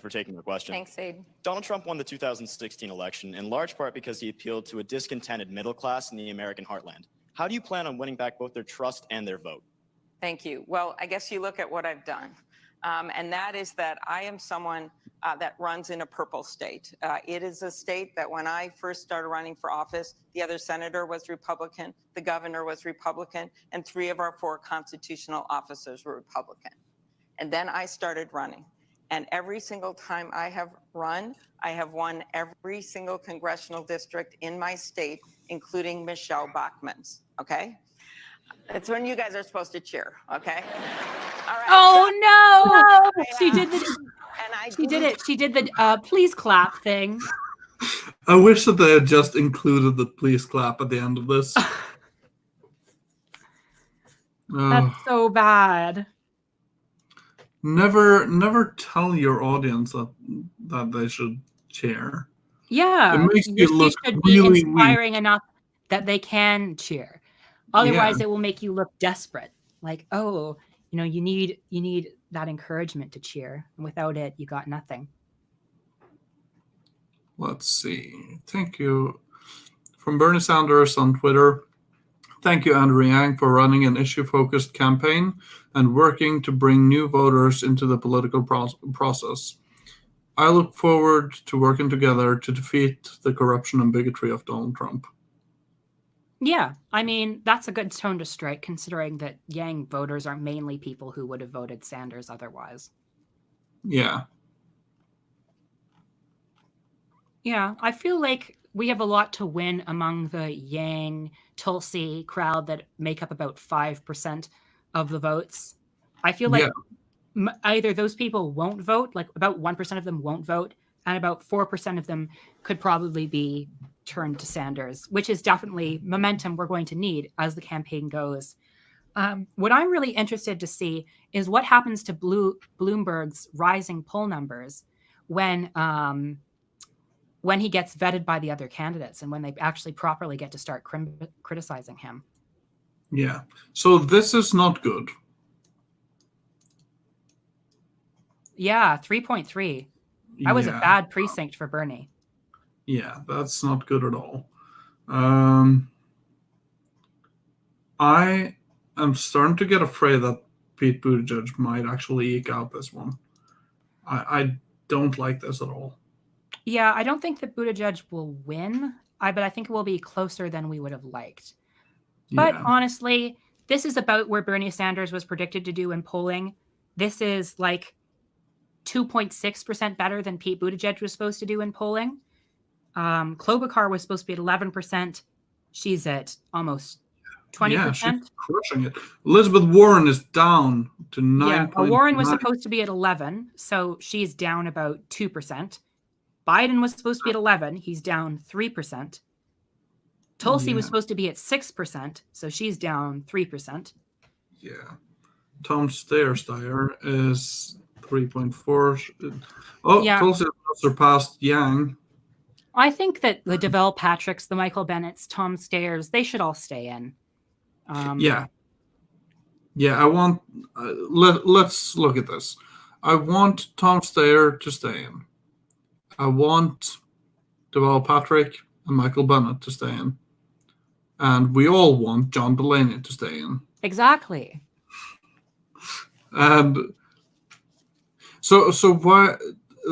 For taking the question. Thanks, Abe. Donald Trump won the 2016 election in large part because he appealed to a discontented middle class in the American heartland. How do you plan on winning back both their trust and their vote? Thank you. Well, I guess you look at what I've done. And that is that I am someone that runs in a purple state. It is a state that when I first started running for office, the other senator was Republican, the governor was Republican, and 3 of our 4 constitutional officers were Republican. And then I started running. And every single time I have run, I have won every single congressional district in my state, including Michelle Bachmann's, okay? It's when you guys are supposed to cheer, okay? All right. Oh no! She did it. She did the please clap thing. I wish that they had just included the please clap at the end of this. That's so bad. Never tell your audience that they should cheer. Yeah, it makes your you look speech should really be inspiring weak. enough that they can cheer. Otherwise, it will make you look desperate. Like, oh, you need that encouragement to cheer, and without it, you got nothing. Let's see. Thank you from Bernie Sanders on Twitter. Thank you, Andrew Yang, for running an issue-focused campaign and working to bring new voters into the political process. I look forward to working together to defeat the corruption and bigotry of Donald Trump. Yeah, I mean, that's a good tone to strike, considering that Yang voters are mainly people who would have voted Sanders otherwise. Yeah. Yeah, I feel like we have a lot to win among the Yang Tulsi crowd that make up about 5% of the votes. I feel like either those people won't vote, like about 1% of them won't vote, and about 4% of them could probably be turned to Sanders, which is definitely momentum we're going to need as the campaign goes. What I'm really interested to see is what happens to Bloomberg's rising poll numbers when he gets vetted by the other candidates and when they actually properly get to start criticizing him. Yeah. So this is not good. Yeah, 3.3. That was a bad precinct for Bernie. Yeah, that's not good at all. I am starting to get afraid that Pete Buttigieg might actually eke out this one. I don't like this at all. Yeah, I don't think that Buttigieg will win, but I think it will be closer than we would have liked. But honestly, this is about where Bernie Sanders was predicted to do in polling. This is like 2.6% better than Pete Buttigieg was supposed to do in polling. Klobuchar was supposed to be at 11%. She's at almost 20%. Yeah, she's crushing it. Elizabeth Warren is down to 9. Yeah, Warren was supposed to be at 11, so she's down about 2%. Biden was supposed to be at 11. He's down 3%. Tulsi was supposed to be at 6%, so she's down 3%. Yeah. Tom Steyer is 3.4. Oh, yeah. Tulsi has surpassed Yang. I think that the DeVille Patricks, the Michael Bennetts, Tom Steyers, they should all stay in. Yeah. I want... let's look at this. I want Tom Steyer to stay in. I want DeVille Patrick and Michael Bennett to stay in. And we all want John Delaney to stay in. Exactly. And so why?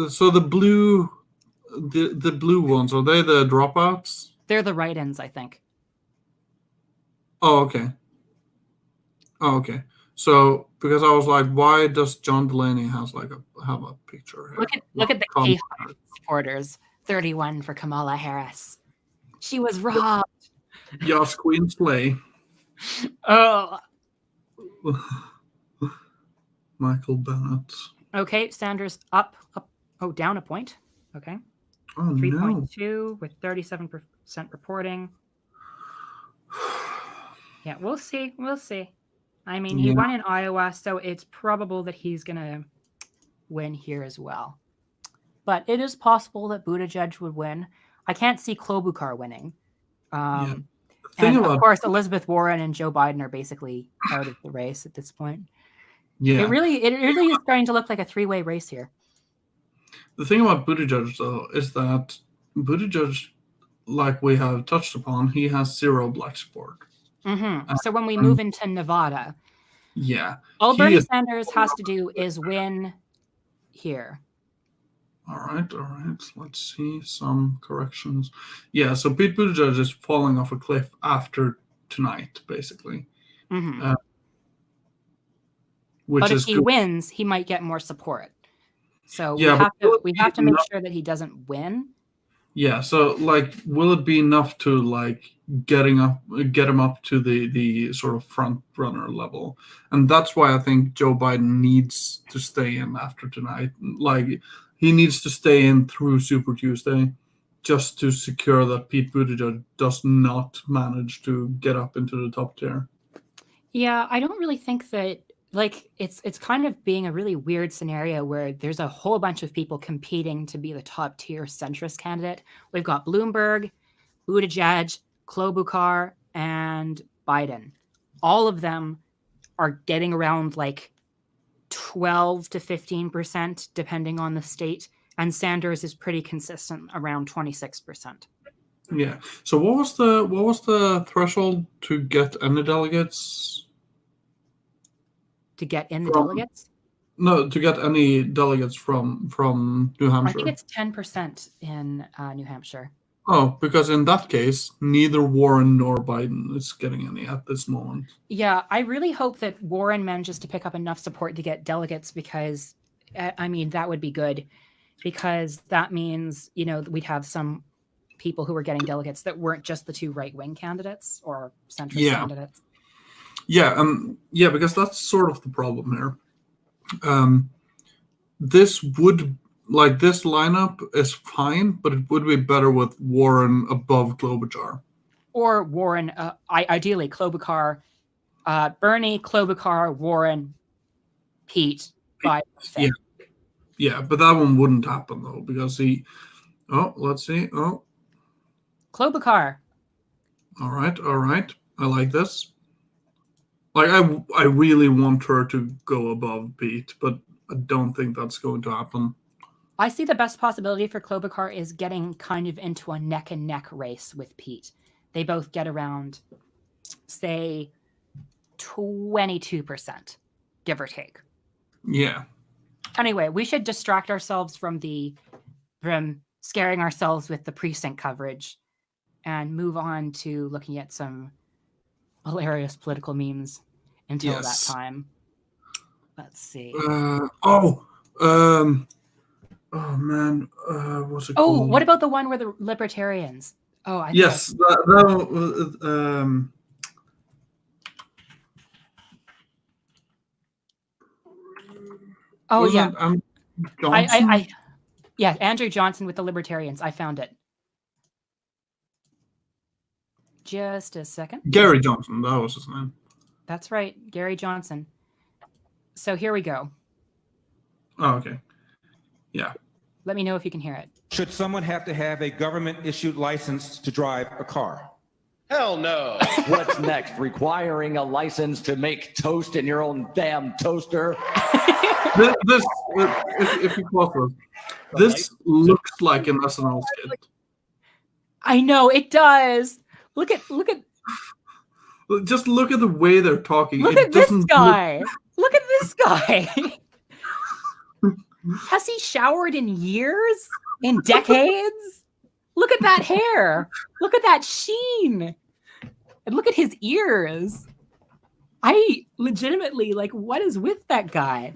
So the blue ones, are they the dropouts? They're the write-ins, I think. Oh, okay. So because I was like, why does John Delaney have a picture here? Look at the K supporters. 31 for Kamala Harris. She was robbed. Yes, Queen Slay. Oh. Michael Bennett. Okay, Sanders up. Oh, down a point. Okay. Oh, 3.2 with 37% reporting. Yeah, we'll see. I mean, he won in Iowa, so it's probable that he's going to win here as well. But it is possible that Buttigieg would win. I can't see Klobuchar winning. And of course, Elizabeth Warren and Joe Biden are basically out of the race at this point. Yeah. It really is starting to look like a three-way race here. The thing about Buttigieg, though, is that Buttigieg, like we have touched upon, he has zero black support. Mm-hmm. So when we move into Nevada, all Bernie Sanders has to do is win here. All right. Let's see some corrections. Yeah, so Pete Buttigieg is falling off a cliff after tonight, basically. Mm-hmm. But if he wins, he might get more support. So we have to make sure that he doesn't win. Yeah. So will it be enough to get him up to the sort of front runner level? And that's why I think Joe Biden needs to stay in after tonight. He needs to stay in through Super Tuesday just to secure that Pete Buttigieg does not manage to get up into the top tier. Yeah, I don't really think that it's kind of being a really weird scenario where there's a whole bunch of people competing to be the top tier centrist candidate. We've got Bloomberg, Buttigieg, Klobuchar, and Biden. All of them are getting around 12 to 15%, depending on the state. And Sanders is pretty consistent around 26%. Yeah. So what was the threshold to get any delegates? To get in the delegates? No, to get any delegates from New Hampshire. I think it's 10% in New Hampshire. Oh, because in that case, neither Warren nor Biden is getting any at this moment. Yeah, I really hope that Warren manages to pick up enough support to get delegates because, I mean, that would be good because that means, we'd have some people who were getting delegates that weren't just the two right-wing candidates or centrist candidates. Yeah, because that's sort of the problem here. This lineup is fine, but it would be better with Warren above Klobuchar. Or Warren, ideally Klobuchar, Bernie, Klobuchar, Warren, Pete, Biden. Yeah, but that one wouldn't happen though because let's see. Oh, Klobuchar. All right. I like this. Like I really want her to go above Pete, but I don't think that's going to happen. I see the best possibility for Klobuchar is getting kind of into a neck and neck race with Pete. They both get around, say, 22%, give or take. Yeah. Anyway, we should distract ourselves from scaring ourselves with the precinct coverage and move on to looking at some hilarious political memes until that time. Let's see. Oh man, what's it Oh, called? what about the one where the libertarians? Oh, yes. Oh yeah. Johnson? Yeah, Andrew Johnson with the libertarians. I found it. Just a second. Gary Johnson, that was his name. That's right, Gary Johnson. So here we go. Oh, okay. Yeah. Let me know if you can hear it. Should someone have to have a government-issued license to drive a car? Hell no. What's next? Requiring a license to make toast in your own damn toaster? If you close this looks like an SNL skit. I know it does. Look at. Just look at the way they're talking. Look at this guy. Look at this guy. Has he showered in years? In decades? Look at that hair. Look at that sheen. And look at his ears. I legitimately, what is with that guy?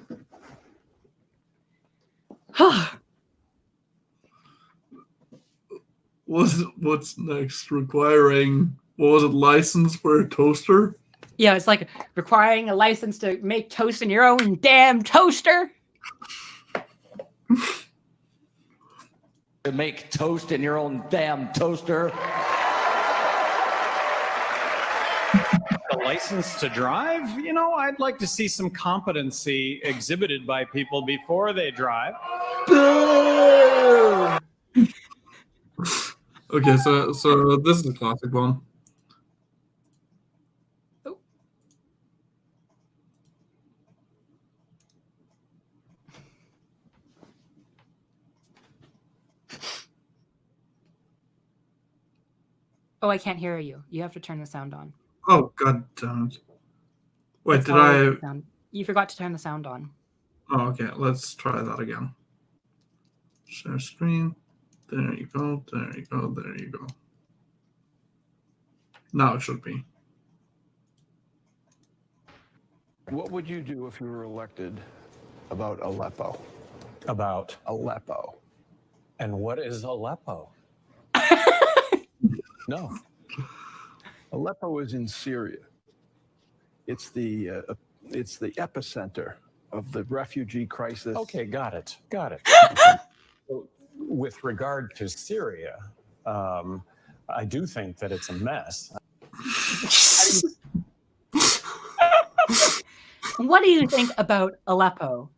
What's next? Requiring, what was it, license for a toaster? Yeah, it's like requiring a license to make toast in your own damn toaster. To make toast in your own damn toaster. A license to drive? I'd like to see some competency exhibited by people before they drive. Okay, so this is a classic one. Oh, I can't hear you. You have to turn the sound on. Oh, god damn it. Wait, That's did I... You forgot to turn the sound on. Oh, okay. Let's try that again. Share screen. There you go. There you go. There you go. Now it should be. What would you do if you were elected about Aleppo? About Aleppo. And what is Aleppo? No. Aleppo is in Syria. It's the epicenter of the refugee crisis. Okay, got it. So, with regard to Syria, I do think that it's a mess. What do you think about Aleppo?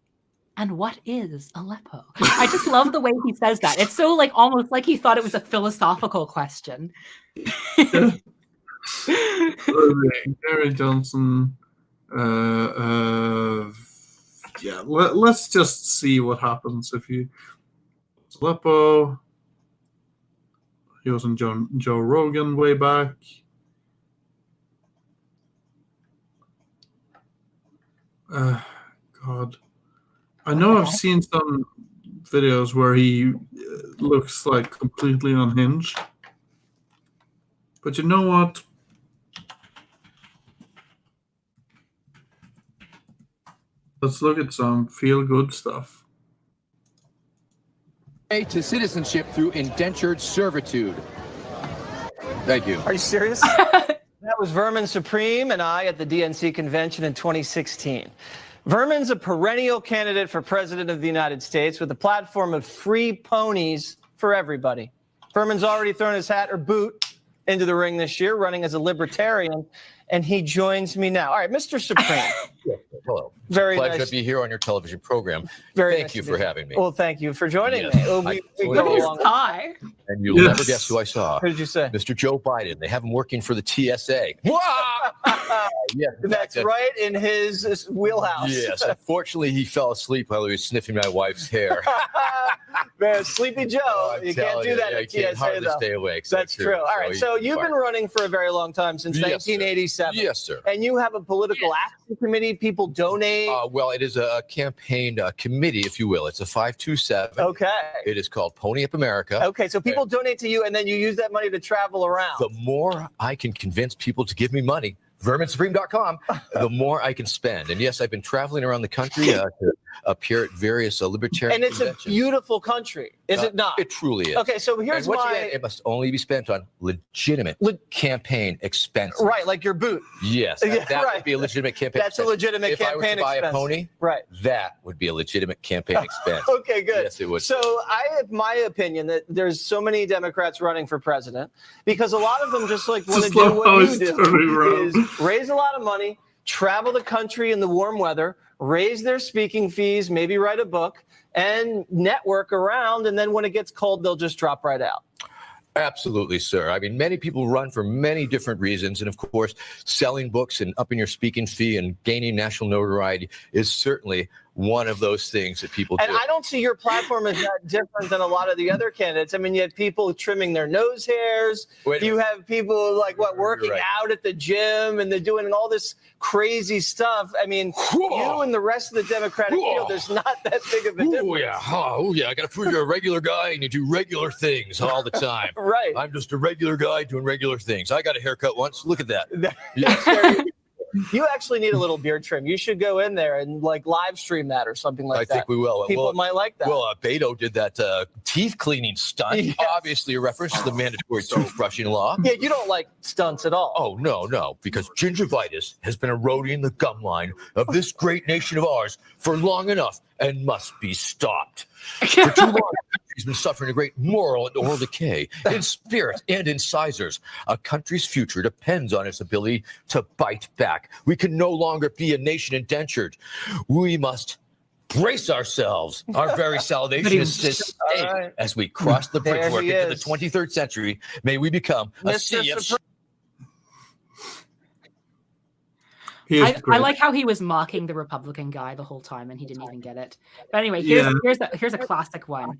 And what is Aleppo? I just love the way he says that. It's so almost like he thought it was a philosophical question. Okay, Gary Johnson. Yeah, let's just see what happens if you. Aleppo. He was on Joe Rogan way back. God. I know I've seen some videos where he looks completely unhinged. But you know what? Let's look at some feel-good stuff. To citizenship through indentured servitude. Thank you. Are you serious? That was Vermin Supreme and I at the DNC convention in 2016. Vermin's a perennial candidate for president of the United States with a platform of free ponies for everybody. Vermin's already thrown his hat or boot into the ring this year, running as a libertarian, and he joins me now. All right, Mr. Supreme. Hello. Very Pleasure nice. to be here on your television program. Very Thank nice you to for meet you. having me. Well, thank you for joining Yes. me. Well, I- we Look at go his along. And you'll never guess who I saw. Who did you say? Mr. Joe Biden. They have him working for the TSA. Yes, That's right in his wheelhouse. Yes. Unfortunately, he fell asleep while he was sniffing my wife's hair. Man, Sleepy Joe, you can't telling do that you, at I can't TSA, hardly though. stay awake. That's true. All right, so you've been running for a very long time, since Yes, sir. 1987. Yes, sir. And you have a political action committee. People donate. Well, it is a campaign committee, if you will. It's a 527. Okay. It is called Pony Up America. Okay, so people donate to you, and then you use that money to travel around. The more I can convince people to give me money, verminsupreme.com, the more I can spend. And yes, I've been traveling around the country to appear at various libertarian And it's a conventions. beautiful country, is it not? It truly is. Okay, so here's and once my... again, it must only be spent on legitimate campaign expenses. Right, like your boot. Yes, Yeah, that right. would be a legitimate campaign That's a expense. legitimate if campaign I were to buy expense. a pony, right. that would be a legitimate campaign expense. Okay, good. Yes, it would. So I have my opinion that there's so many Democrats running for president because a lot of them just like want to do what you do, is raise a lot of money, travel the country in the warm weather, raise their speaking fees, maybe write a book, and network around. And then when it gets cold, they'll just drop right out. Absolutely, sir. I mean, many people run for many different reasons. And of course, selling books and upping your speaking fee and gaining national notoriety is certainly one of those things that people And do. I don't see your platform as that different than a lot of the other candidates. I mean, you have people trimming their nose hairs. You have people like working out at the gym, and they're doing all this crazy stuff. I mean, you and the rest of the Democratic field, there's not that big of a difference. Oh, yeah. I got to prove you're a regular guy and you do regular things all the time. Right. I'm just a regular guy doing regular things. I got a haircut once. Look at that. You actually need a little beard trim. You should go in there and like live stream that or something like that. I think we will. People might like that. Well, Beto did that teeth cleaning stunt. Yes. Obviously a reference to the mandatory toothbrushing law. Yeah, you don't like stunts at all. Oh, no, because gingivitis has been eroding the gum line of this great nation of ours for long enough and must be stopped. For too long, the country's been suffering a great moral and oral decay in spirit and in incisors. A country's future depends on its ability to bite back. We can no longer be a nation indentured. We must brace ourselves. Our very salvation is at stake as we cross the There brickwork he into the is. 23rd century. May we become a Mr. sea of Supreme. I like how he was mocking the Republican guy the whole time, and he didn't even get it. But anyway, here's a classic one.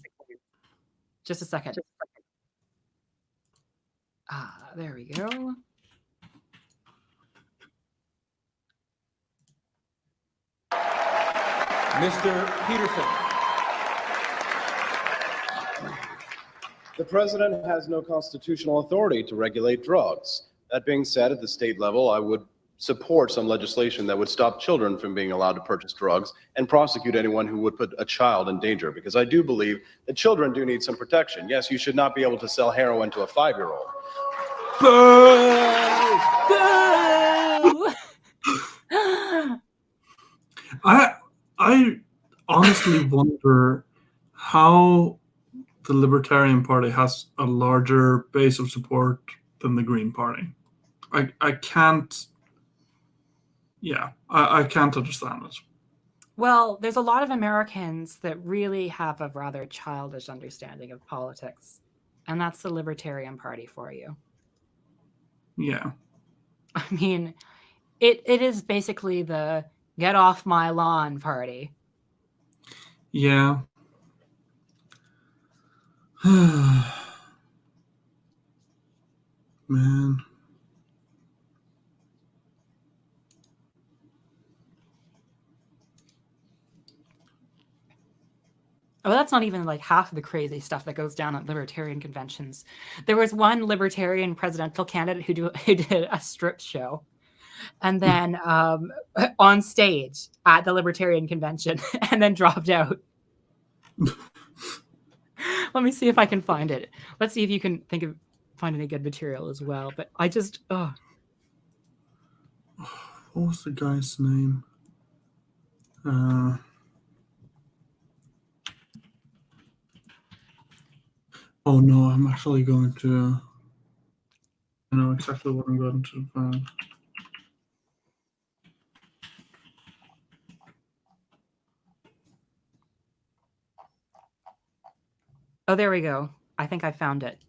Just a second. There we go. Mr. Peterson. The president has no constitutional authority to regulate drugs. That being said, at the state level, I would support some legislation that would stop children from being allowed to purchase drugs and prosecute anyone who would put a child in danger, because I do believe that children do need some protection. Yes, you should not be able to sell heroin to a 5-year-old. I honestly wonder how the Libertarian Party has a larger base of support than the Green Party. I can't. Yeah, I can't understand it. Well, there's a lot of Americans that really have a rather childish understanding of politics, and that's the Libertarian Party for you. Yeah. I mean, it is basically the get off my lawn party. Yeah. Man. Oh, that's not even like half of the crazy stuff that goes down at libertarian conventions. There was one libertarian presidential candidate who did a strip show, and then on stage at the libertarian convention, and then dropped out. Let me see if I can find it. Let's see if you can find any good material as well. But I just, What was the guy's name? Oh no, I'm actually going to. I know exactly what I'm going to find. Oh, there we go. I think I found it.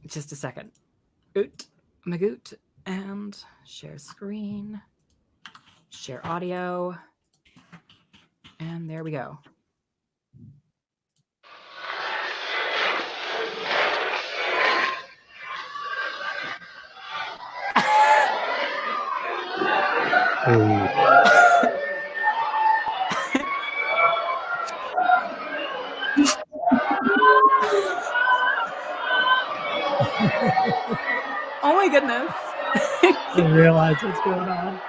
Just a second. Magoot, and share screen, share audio, and there we go. Oh my goodness. I didn't realize what's going on.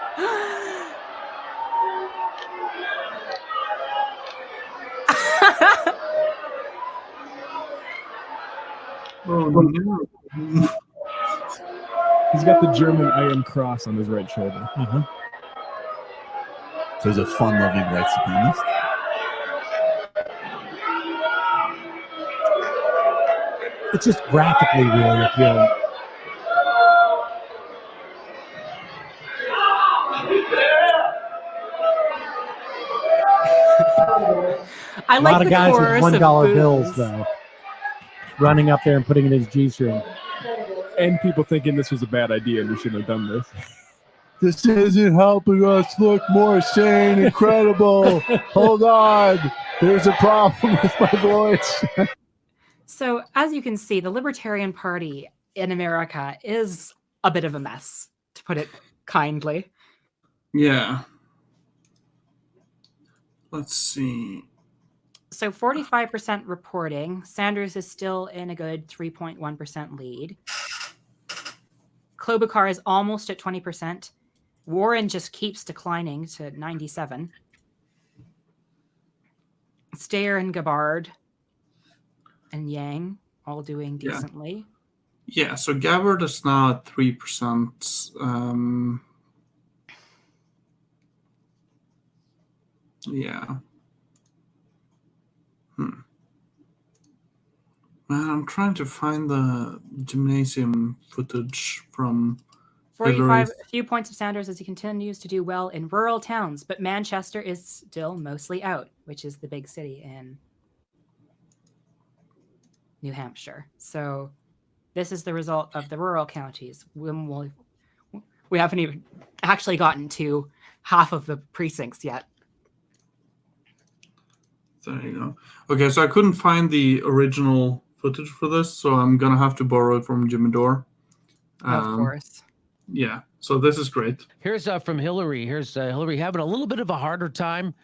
Oh no. He's got the German I am cross on his right shoulder. So he's a fun-loving white supremacist. It's just graphically really appealing. I A like lot of the guys with chorus $1 of bills, boos. though, running up there and putting it in his G-string. And people thinking this was a bad idea and we shouldn't have done this. This isn't helping us look more sane and credible. Hold on. There's a problem with my voice. So, as you can see, the Libertarian Party in America is a bit of a mess, to put it kindly. Yeah. Let's see. So 45% reporting. Sanders is still in a good 3.1% lead. Klobuchar is almost at 20%. Warren just keeps declining to 97. Steyer and Gabbard and Yang all doing decently. Yeah, so Gabbard is now at 3%. Yeah. Man, I'm trying to find the gymnasium footage from 45, a few points of Sanders as he continues to do well in rural towns, but Manchester is still mostly out, which is the big city in New Hampshire. So this is the result of the rural counties. We haven't even actually gotten to half of the precincts yet. There you go. Okay, so I couldn't find the original footage for this, so I'm going to have to borrow it from Jimmy Dore. Of course. Yeah, so this is great. Here's from Hillary. Here's Hillary having a little bit of a harder time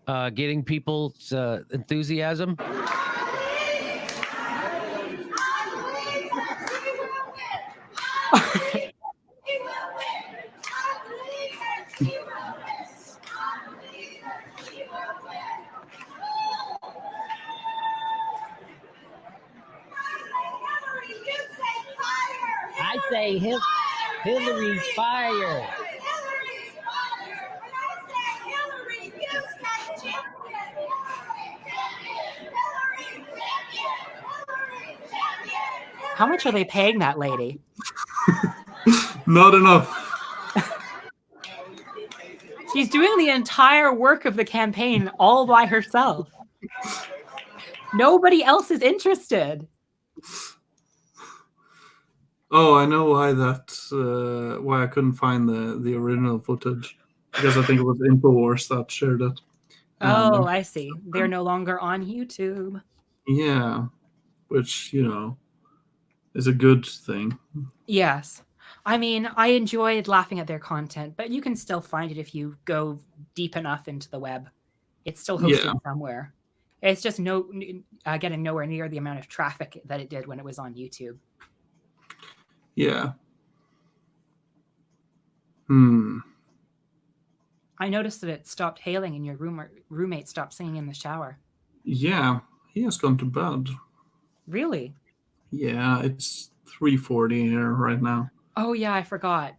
getting people's enthusiasm. I say Hillary's fire. How much are they paying that lady? Not enough. She's doing the entire work of the campaign all by herself. Nobody else is interested. Oh, I know why why I couldn't find the original footage, because I think it was InfoWars that shared it. Oh, I see. They're no longer on YouTube. Yeah. which, is a good thing. Yes. I mean, I enjoyed laughing at their content, but you can still find it if you go deep enough into the web. It's still hosted somewhere. It's just getting nowhere near the amount of traffic that it did when it was on YouTube. Yeah. I noticed that it stopped hailing and your roommate stopped singing in the shower. Yeah, he has gone to bed. Really? Yeah, it's 3:40 here right now. Oh, yeah, I forgot.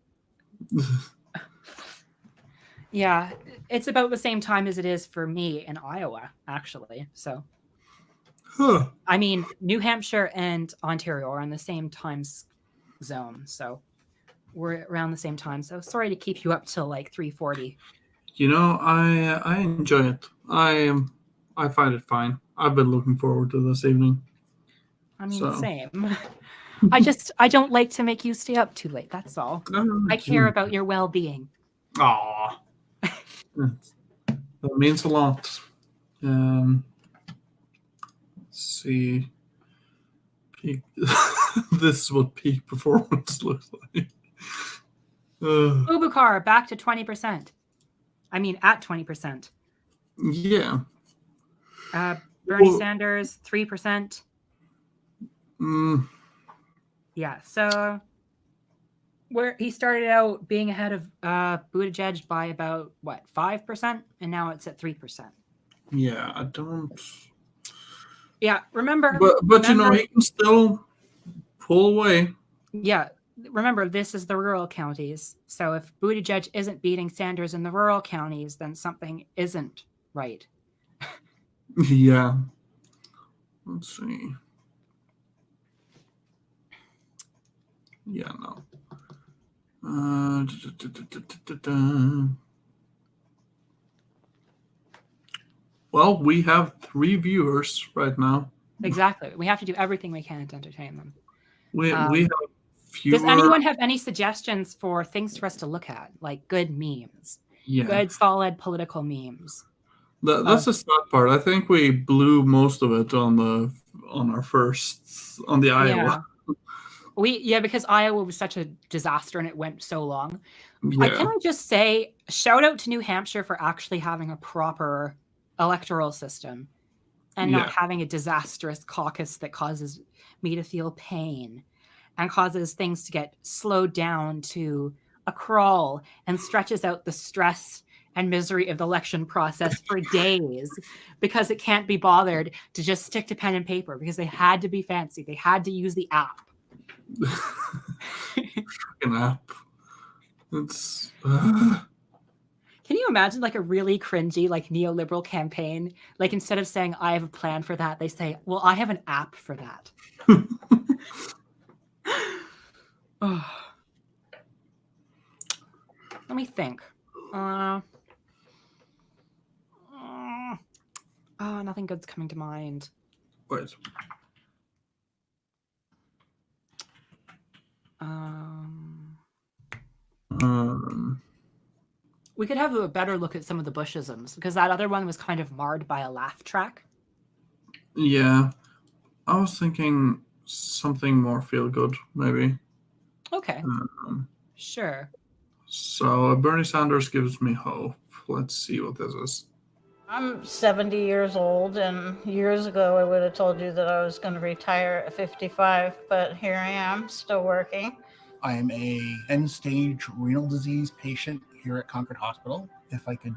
Yeah, it's about the same time as it is for me in Iowa, actually. So, I mean, New Hampshire and Ontario are on the same time zone. So, we're around the same time. So, sorry to keep you up till like 3:40. I enjoy it. I find it fine. I've been looking forward to this evening. I mean, same. I don't like to make you stay up too late. That's all. I care about your well-being. Aw. That means a lot. Let's see. This is what peak performance looks like. Ubukar back to 20%. I mean, at 20%. Yeah. Bernie Sanders, 3%. Yeah, so where he started out being ahead of Buttigieg by about, 5%? And now it's at 3%. Yeah, I don't... Yeah, remember... But he can still pull away. Yeah, remember, this is the rural counties. So if Buttigieg isn't beating Sanders in the rural counties, then something isn't right. Yeah. Let's see. Yeah, no. Well, we have 3 viewers right now. Exactly. We have to do everything we can to entertain them. We have fewer... Does anyone have any suggestions for things for us to look at, like good memes? Yeah. Good, solid political memes. That's the sad part. I think we blew most of it on the Iowa. Because Iowa was such a disaster and it went so long. Yeah. Can I just say, shout out to New Hampshire for actually having a proper electoral system and not having a disastrous caucus that causes me to feel pain and causes things to get slowed down to a crawl and stretches out the stress and misery of the election process for days because it can't be bothered to just stick to pen and paper because they had to be fancy. They had to use the app. Freaking app. It's... Can you imagine like a really cringy, like neoliberal campaign? Like instead of saying, I have a plan for that, they say, well, I have an app for that. Let me think. Nothing good's coming to mind. Wait. We could have a better look at some of the Bushisms because that other one was kind of marred by a laugh track. Yeah. I was thinking something more feel good, maybe. Okay. Sure. So Bernie Sanders gives me hope. Let's see what this is. I'm 70 years old, and years ago I would have told you that I was going to retire at 55, but here I am, still working. I am a end-stage renal disease patient here at Concord Hospital. If I could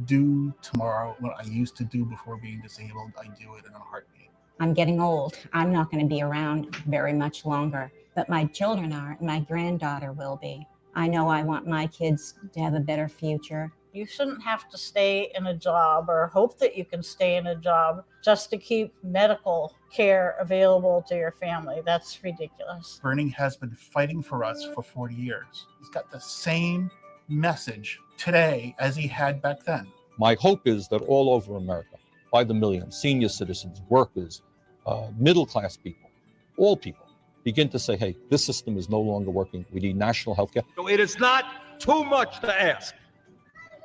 do tomorrow what I used to do before being disabled, I'd do it in a heartbeat. I'm getting old. I'm not going to be around very much longer, but my children are, and my granddaughter will be. I know I want my kids to have a better future. You shouldn't have to stay in a job or hope that you can stay in a job just to keep medical care available to your family. That's ridiculous. Bernie has been fighting for us for 40 years. He's got the same message today as he had back then. My hope is that all over America, by the millions, senior citizens, workers, middle-class people, all people, begin to say, hey, this system is no longer working. We need national health care. So it is not too much to ask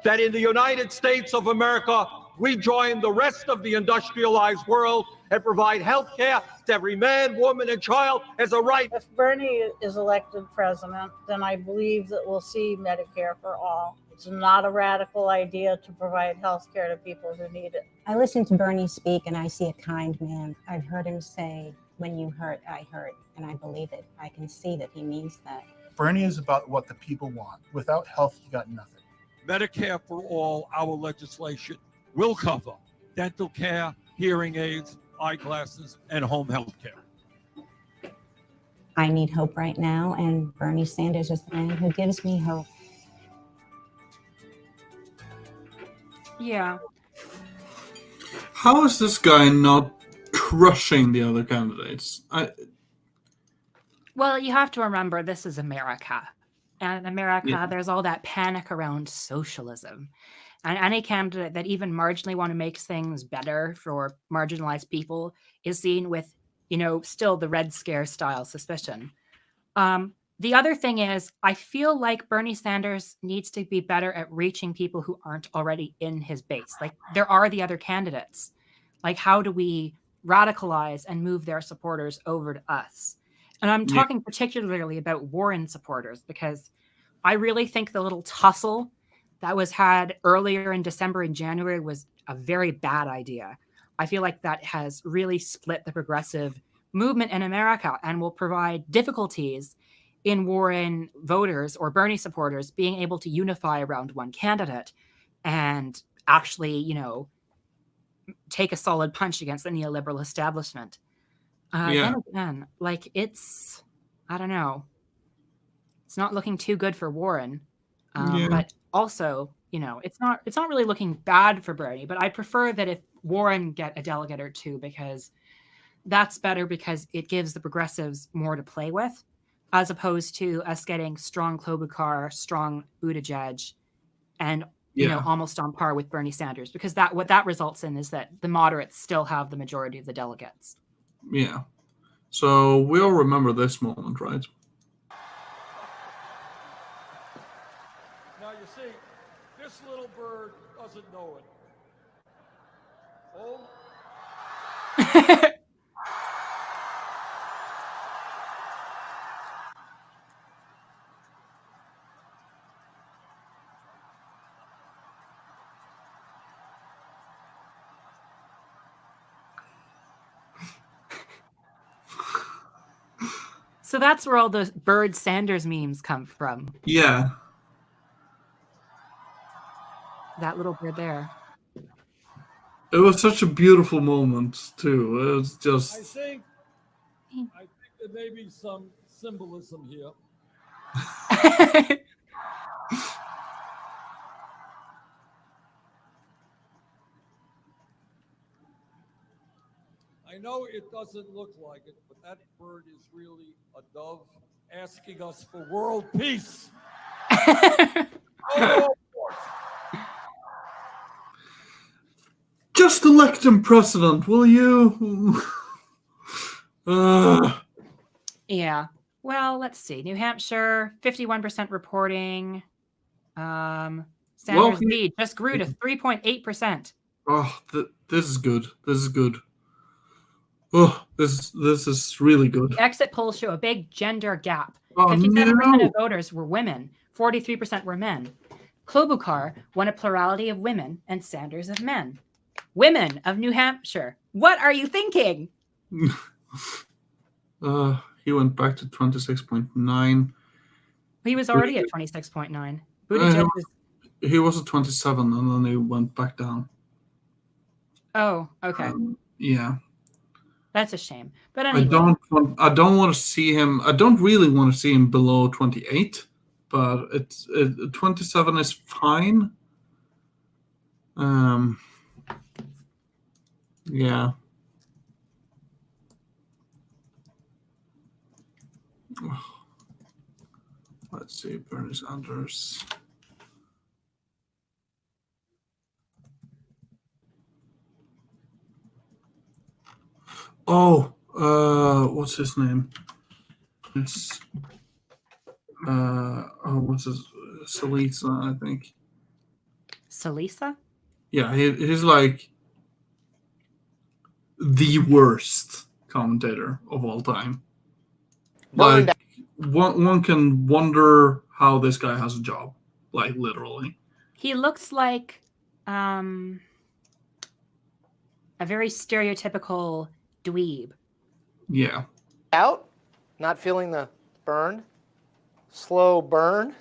that in the United States of America, we join the rest of the industrialized world and provide health care to every man, woman, and child as a right. If Bernie is elected president, then I believe that we'll see Medicare for all. It's not a radical idea to provide health care to people who need it. I listen to Bernie speak and I see a kind man. I've heard him say, when you hurt, I hurt, and I believe it. I can see that he means that. Bernie is about what the people want. Without health, you got nothing. Medicare for all, our legislation will cover dental care, hearing aids, eyeglasses, and home health care. I need hope right now, and Bernie Sanders is the man who gives me hope. Yeah. How is this guy not crushing the other candidates? Well, you have to remember this is America. And in America, Yeah. there's all that panic around socialism. And any candidate that even marginally want to make things better for marginalized people is seen with, still the Red Scare style suspicion. The other thing is, I feel like Bernie Sanders needs to be better at reaching people who aren't already in his base. Like, there are the other candidates. Like, how do we radicalize and move their supporters over to us? And I'm talking particularly about Warren supporters, because I really think the little tussle that was had earlier in December and January was a very bad idea. I feel like that has really split the progressive movement in America and will provide difficulties in Warren voters or Bernie supporters being able to unify around one candidate and actually, take a solid punch against the neoliberal establishment. Then again, like, I don't know. It's not looking too good for Warren. But also, it's not really looking bad for Bernie, but I prefer that if Warren get a delegate or two, because that's better, because it gives the progressives more to play with, as opposed to us getting strong Klobuchar, strong Buttigieg, and almost on par with Bernie Sanders, because what that results in is that the moderates still have the majority of the delegates. Yeah. So we all remember this moment, right? Now, you see, this little bird doesn't know it. Oh. So that's where all the bird Sanders memes come from. Yeah. That little bird there. It was such a beautiful moment, too. It was I just... think there may be some symbolism here. I know it doesn't look like it, but that bird is really a dove asking us for world peace. Just elect him president, will you? Yeah. Well, let's see. New Hampshire, 51% reporting. Sanders lead just grew to 3.8%. Oh, this is good. This is good. Oh, this is really good. Exit polls show a big gender gap. Oh, 57% of voters were women. 43% were men. Klobuchar won a plurality of women and Sanders of men. Women of New Hampshire. What are you thinking? He went back to 26.9. He was already at 26.9. Buttigieg he was at 27, and then he went back down. Oh, okay. Yeah. That's a shame. But anyway. I don't want to see him. I don't really want to see him below 28, but 27 is fine. Yeah. Let's see, Bernie Sanders. Oh, what's his name? It's what's his Salisa, I think. Salisa? Yeah, he's like the worst commentator of all time. Like one can wonder how this guy has a job, like literally. He looks like a very stereotypical dweeb. Yeah. Out? Not feeling the burn? Slow burn?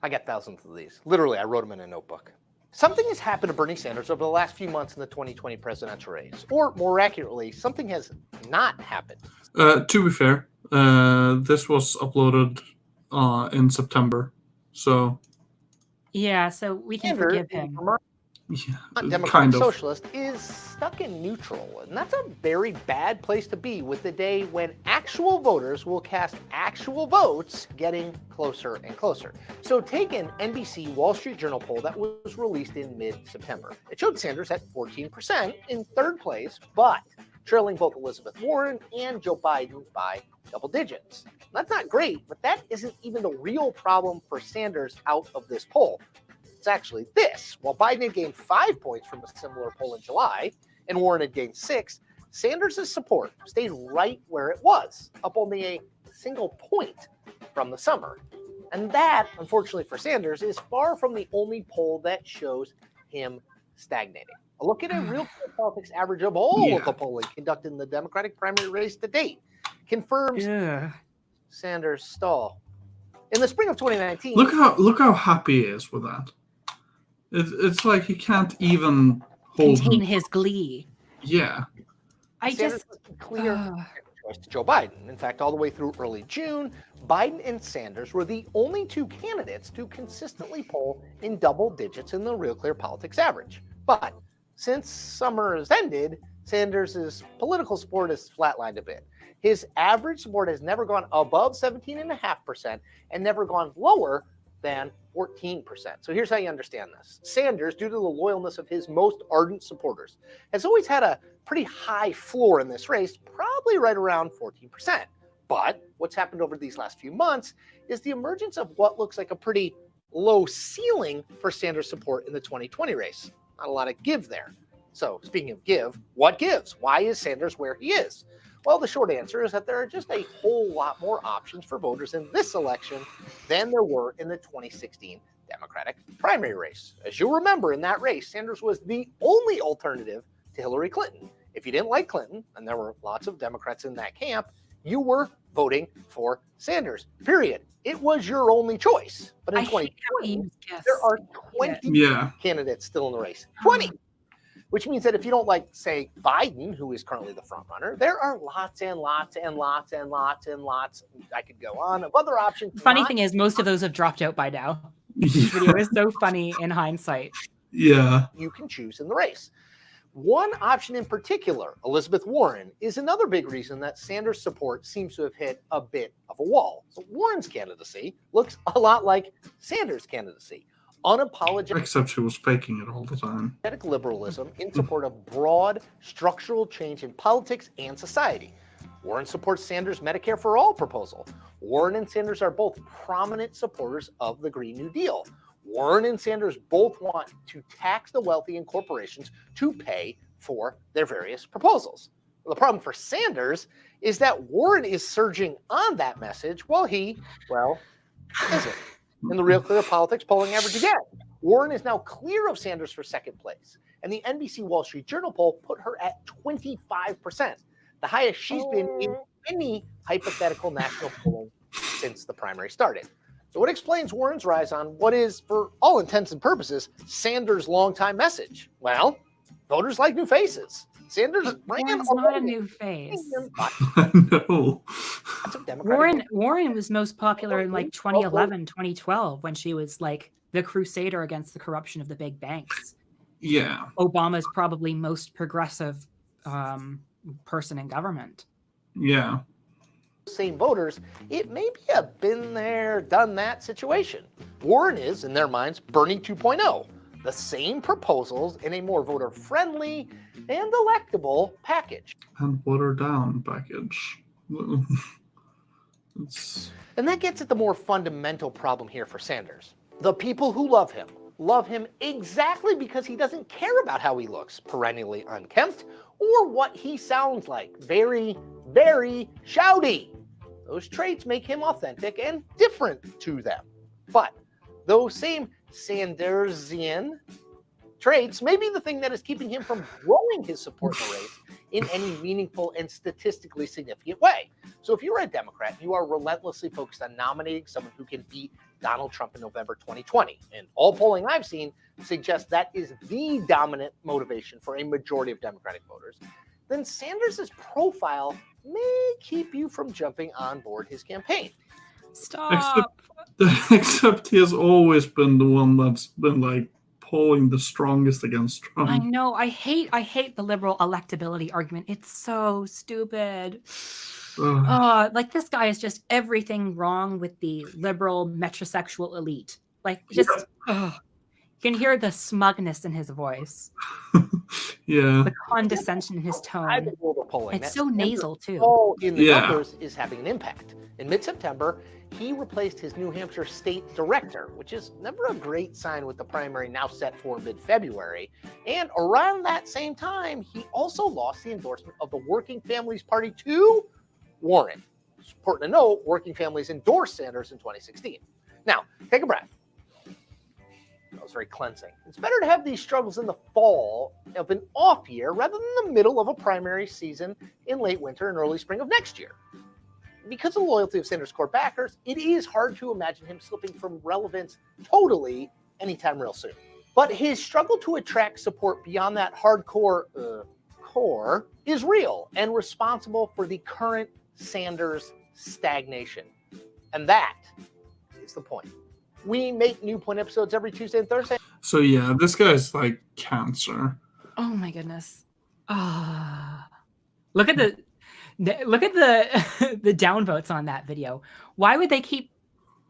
I got thousands of these. Literally, I wrote them in a notebook. Something has happened to Bernie Sanders over the last few months in the 2020 presidential race. Or more accurately, something has not happened. To be fair, this was uploaded in September, so Yeah, so we can Sanders, forgive him. Not Democratic kind of. Socialist, is stuck in neutral. And that's a very bad place to be with the day when actual voters will cast actual votes getting closer and closer. So take an NBC Wall Street Journal poll that was released in mid-September. It showed Sanders at 14% in third place, but trailing both Elizabeth Warren and Joe Biden by double digits. That's not great, but that isn't even the real problem for Sanders out of this poll. It's actually this. While Biden had gained 5 points from a similar poll in July, and Warren had gained 6, Sanders' support stayed right where it was, up only a single point from the summer. And that, unfortunately for Sanders, is far from the only poll that shows him stagnating. A look at a real politics average of all of the polling conducted in the Democratic primary race to date confirms Sanders' stall. In the spring of 2019, Look how happy he is with that. It's like he can't even contain his glee. Yeah. Sanders was clear choice to Joe Biden. In fact, all the way through early June, Biden and Sanders were the only two candidates to consistently poll in double digits in the Real Clear Politics average. But since summer has ended, Sanders' political support has flatlined a bit. His average support has never gone above 17.5% and never gone lower than 14%. So here's how you understand this. Sanders, due to the loyalness of his most ardent supporters, has always had a pretty high floor in this race, probably right around 14%. But what's happened over these last few months is the emergence of what looks like a pretty low ceiling for Sanders support in the 2020 race. Not a lot of give there. So speaking of give, what gives? Why is Sanders where he is? Well, the short answer is that there are just a whole lot more options for voters in this election than there were in the 2016 Democratic primary race. As you'll remember, in that race, Sanders was the only alternative to Hillary Clinton. If you didn't like Clinton, and there were lots of Democrats in that camp, you were voting for Sanders, period. It was your only choice. But in 2020, there are 20 candidates still in the race. 20! Which means that if you don't like, say, Biden, who is currently the front runner, there are lots and lots and lots and lots and lots, I could go on, of other options. The funny thing is, most of those have dropped out by now. This video is so funny in hindsight. Yeah. You can choose in the race. One option in particular, Elizabeth Warren, is another big reason that Sanders' support seems to have hit a bit of a wall. So Warren's candidacy looks a lot like Sanders' candidacy. Unapologetic, except she was faking it all the time. Liberalism in support of broad structural change in politics and society. Warren supports Sanders' Medicare for All proposal. Warren and Sanders are both prominent supporters of the Green New Deal. Warren and Sanders both want to tax the wealthy and corporations to pay for their various proposals. Well, the problem for Sanders is that Warren is surging on that message while he, well, isn't. In the Real Clear Politics polling average again, Warren is now clear of Sanders for second place, and the NBC Wall Street Journal poll put her at 25%, the highest she's been in any hypothetical national polling since the primary started. So what explains Warren's rise on what is, for all intents and purposes, Sanders' longtime message? Well, voters like new faces. Sanders Warren's not a new face. No. Warren was most popular in like 2011, 2012, when she was like the crusader against the corruption of the big banks. Yeah. Obama's probably most progressive person in government. Yeah. Same voters, it may be a been there, done that situation. Warren is, in their minds, Bernie 2.0. The same proposals in a more voter-friendly and electable package. And watered down package. And that gets at the more fundamental problem here for Sanders. The people who love him love him exactly because he doesn't care about how he looks, perennially unkempt, or what he sounds like, very, very shouty. Those traits make him authentic and different to them. But those same Sandersian traits may be the thing that is keeping him from growing his support in the race in any meaningful and statistically significant way. So if you're a Democrat, you are relentlessly focused on nominating someone who can beat Donald Trump in November 2020. And all polling I've seen suggests that is the dominant motivation for a majority of Democratic voters. Then Sanders' profile may keep you from jumping on board his campaign. Stop. Except he has always been the one that's been like polling the strongest against Trump. I know. I hate the liberal electability argument. It's so stupid. Like this guy is just everything wrong with the liberal metrosexual elite. Like just you can hear the smugness in his voice. Yeah. The condescension in his tone. It's so nasal too. All in the numbers is having an impact. In mid-September, he replaced his New Hampshire state director, which is never a great sign with the primary now set for mid-February. And around that same time, he also lost the endorsement of the Working Families Party to Warren. It's important to note, Working Families endorsed Sanders in 2016. Now, take a breath. That was very cleansing. It's better to have these struggles in the fall of an off year rather than the middle of a primary season in late winter and early spring of next year. Because of the loyalty of Sanders' core backers, it is hard to imagine him slipping from relevance totally anytime real soon. But his struggle to attract support beyond that hardcore core is real and responsible for the current Sanders stagnation. And that is the point. We make New Point episodes every Tuesday and Thursday. So yeah, this guy's like cancer. Oh my goodness. Look at the the downvotes on that video. Why would they keep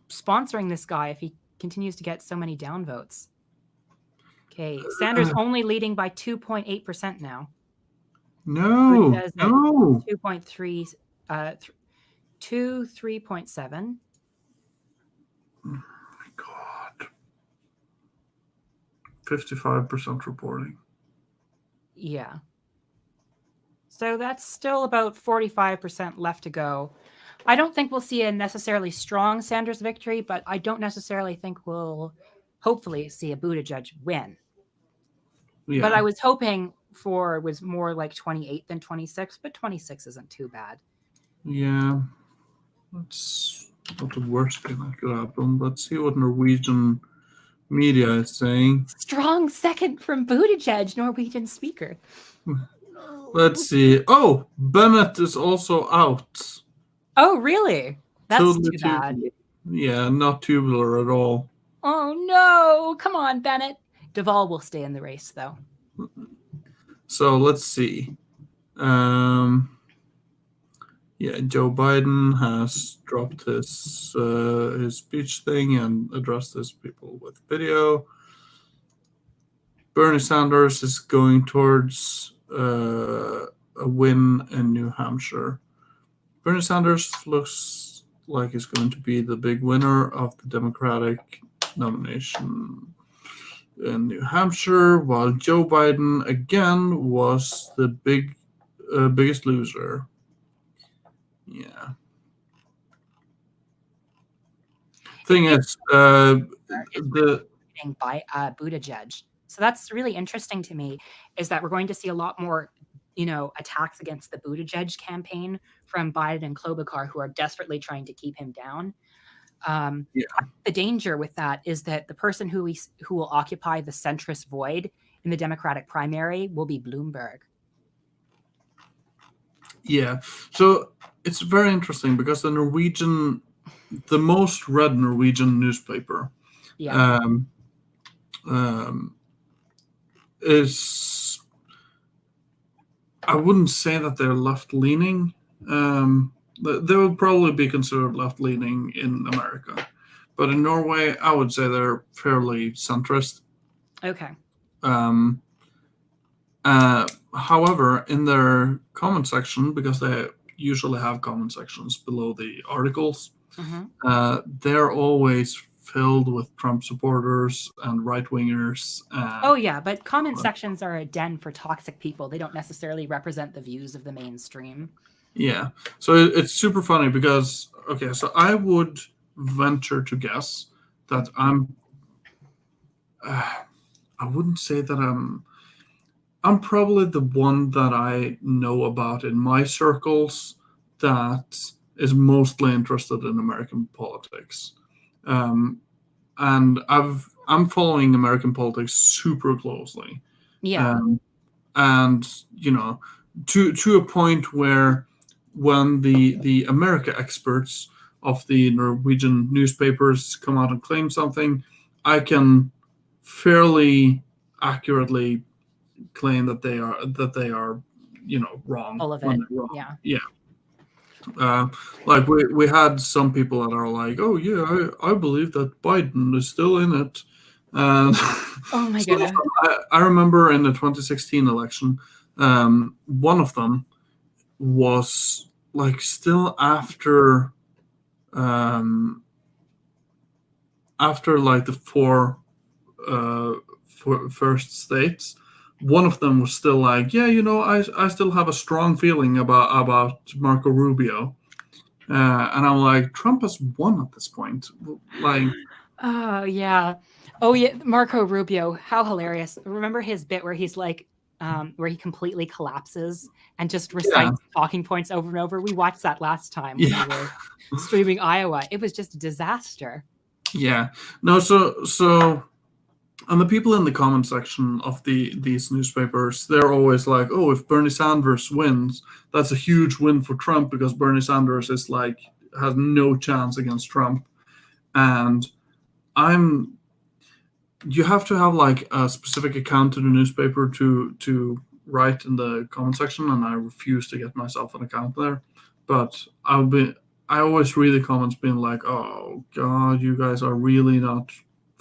sponsoring this guy if he continues to get so many downvotes? Okay, Sanders only leading by 2.8% now. No. 2.3 to 3.7. Oh my God. 55% reporting. Yeah. So that's still about 45% left to go. I don't think we'll see a necessarily strong Sanders victory, but I don't necessarily think we'll hopefully see a Buttigieg win. Yeah. But I was hoping for was more like 28 than 26, but 26 isn't too bad. Yeah. That's not the worst thing that could happen. Let's see what Norwegian media is saying. Strong second from Buttigieg, Norwegian speaker. Let's see. Oh, Bennett is also out. Oh, really? That's Totally too bad. Yeah, not tubular at all. Oh, no. Come on, Bennett. Duvall will stay in the race, though. So let's see. Yeah, Joe Biden has dropped his speech thing and addressed his people with video. Bernie Sanders is going towards a win in New Hampshire. Bernie Sanders looks like he's going to be the big winner of the Democratic nomination in New Hampshire, while Joe Biden again was the biggest loser. Yeah. Thing is, by Buttigieg. So that's really interesting to me, is that we're going to see a lot more, attacks against the Buttigieg campaign from Biden and Klobuchar, who are desperately trying to keep him down. The danger with that is that the person who will occupy the centrist void in the Democratic primary will be Bloomberg. Yeah, so it's very interesting because the most read Norwegian newspaper, is, I wouldn't say that they're left-leaning. They would probably be considered left-leaning in America, but in Norway, I would say they're fairly centrist. Okay. However, in their comment section, because they usually have comment sections below the articles, they're always filled with Trump supporters and right wingers. Oh yeah, but comment sections are a den for toxic people. They don't necessarily represent the views of the mainstream. Yeah, so it's super funny because okay, so I would venture to guess that I wouldn't say that I'm probably the one that I know about in my circles that is mostly interested in American politics, and I'm following American politics super closely. Yeah. And to a point where when the America experts of the Norwegian newspapers come out and claim something, I can fairly accurately claim that they are wrong. All of when it. they're wrong. Yeah. Like we had some people that are like, oh yeah, I believe that Biden is still in it. And oh my goodness. I remember in the 2016 election, one of them was like still after like the four first states. One of them was still like, yeah, I still have a strong feeling about Marco Rubio, and I'm like, Trump has won at this point. Like, oh yeah, Marco Rubio, how hilarious! Remember his bit where he's like, where he completely collapses and just recites talking points over and over. We watched that last time when we were streaming Iowa. It was just a disaster. Yeah, no, so. And the people in the comment section of these newspapers, they're always like, oh, if Bernie Sanders wins, that's a huge win for Trump because Bernie Sanders is like has no chance against Trump. And you have to have like a specific account to the newspaper to write in the comment section, and I refuse to get myself an account there. But I always read the comments being like, oh God, you guys are really not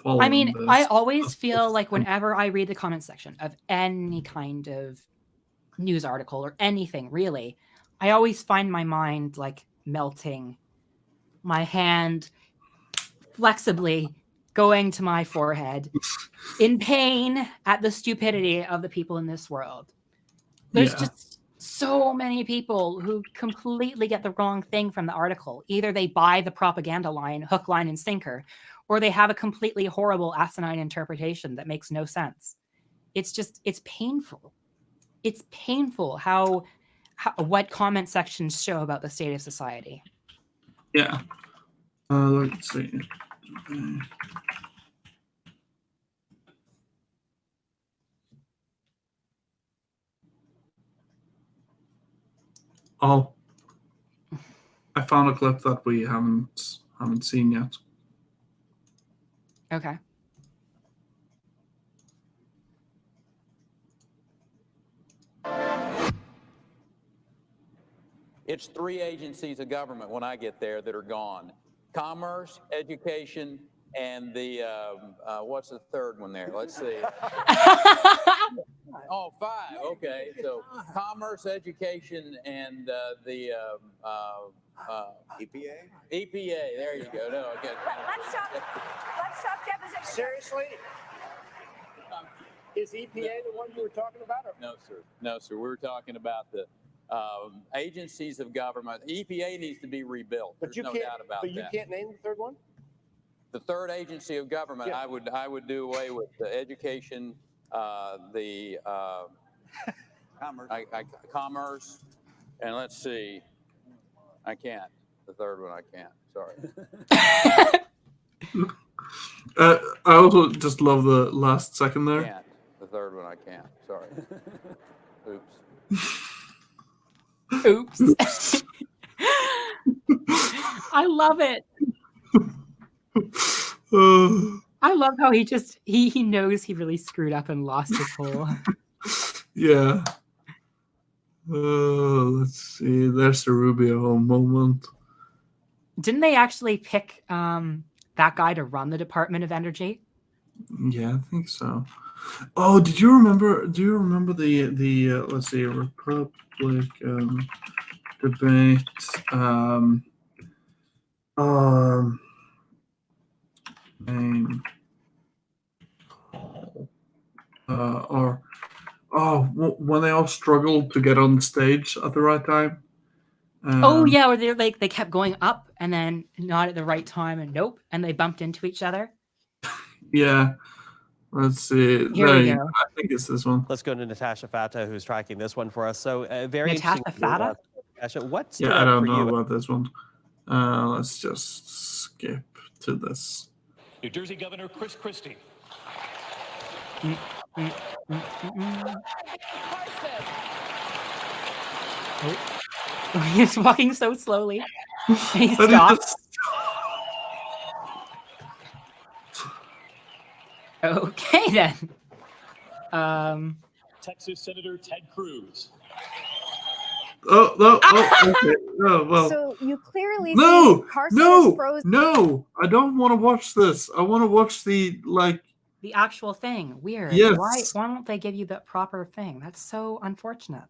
I mean, this. I always feel like whenever I read the comment section of any kind of news article or anything, really, I always find my mind like melting, my hand flexibly going to my forehead in pain at the stupidity of the people in this world. There's just so many people who completely get the wrong thing from the article. Either they buy the propaganda line, hook, line, and sinker, or they have a completely horrible, asinine interpretation that makes no sense. It's painful. It's painful how what comment sections show about the state of society. Yeah. Let's see. Oh, I found a clip that we haven't seen yet. Okay. It's 3 agencies of government when I get there that are gone: commerce, education, and the what's the third one there? Let's see. Oh, 5. Okay, so commerce, education, and the EPA. EPA. There you go. No, okay. Let's stop deposition. Seriously? Is EPA the one you were talking about? Or? No, sir. No, sir. We were talking about the agencies of government. EPA needs to be rebuilt. But There's no doubt about that. But you can't name the third one? The third agency of government, I would do away with the education, the commerce, and let's see. I can't. The third one, I can't. Sorry. I also just love the last second there. Can't. The third one, I can't. Sorry. Oops. Oops. I love it. I love how he knows he really screwed up and lost his whole. Yeah. Let's see. There's the Rubio moment. Didn't they actually pick that guy to run the Department of Energy? Yeah, I think so. Oh, do you remember the let's see, Republican debate? Main when they all struggled to get on the stage at the right time. Oh yeah, or they kept going up and then not at the right time and nope, and they bumped into each other. Yeah. Let's see. Here we go. I think it's this one. Let's go to Natasha Fata, who's tracking this one for us. So very Natasha interesting. Fata? Natasha, what stood Yeah, I out don't for know you? about this one. Let's just skip to this. New Jersey Governor Chris Christie. Oh. He's walking so slowly. He stops. Okay then. Texas Senator Ted Cruz. Okay. Oh, well. So you clearly No, see Carson no, is frozen. no! I don't want to watch this. I want to watch the the actual thing. Weird. Yes. Why don't they give you the proper thing? That's so unfortunate.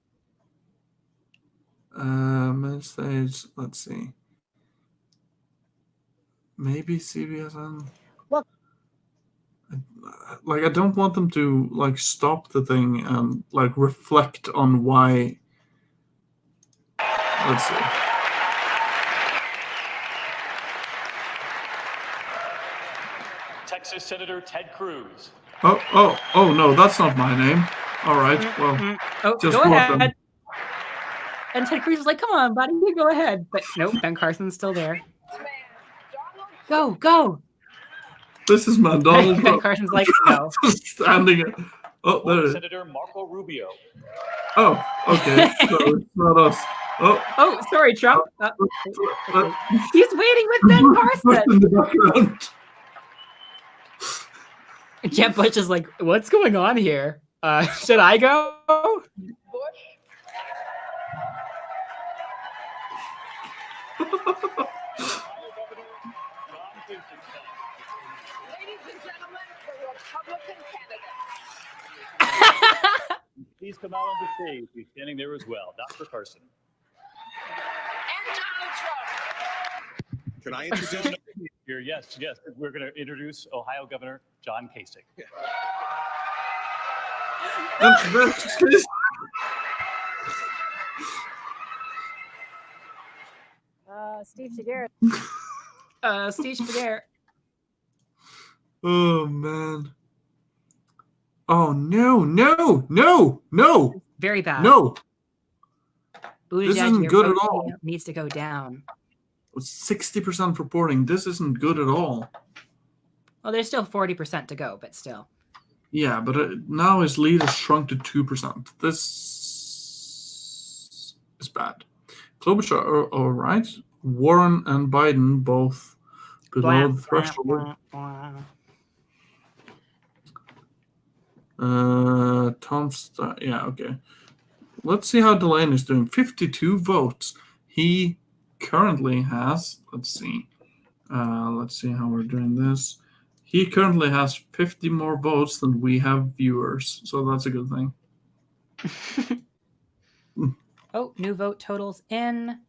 Main stage. Let's see. Maybe CBSN. Well, I don't want them to stop the thing and reflect on why. Let's see. Texas Senator Ted Cruz. Oh no, that's not my name. All right, well, just go welcome. ahead. And Ted Cruz is like, "Come on, buddy, you go ahead." But nope, Ben Carson's still there. Go. This is my Donald. Ben Carson's like, "No." Just standing. Oh, there it is. Senator Marco Rubio. Oh, okay. So it's not us. Oh, sorry, Trump. He's waiting with Ben Carson. In the background. Jeb Bush is like, "What's going on here? Should I go?" Ladies and gentlemen, the Republican candidate. Please come out on the stage. He's standing there as well. Dr. Carson. And Donald Trump. Can I introduce here? Yes. We're going to introduce Ohio Governor John Kasich. Steve Seager. Steve Seager. Oh man. Oh no. Very bad. No. Buttigieg, This isn't your good at vote all. Needs to go down. 60% reporting. This isn't good at all. Well, there's still 40% to go, but still. Yeah, but now his lead has shrunk to 2%. This is bad. Klobuchar, all right. Warren and Biden both below the threshold. Yeah, okay. Let's see how Delaney's doing. 52 votes. He currently has, let's see how we're doing this. He currently has 50 more votes than we have viewers, so that's a good thing. Oh, new vote totals in.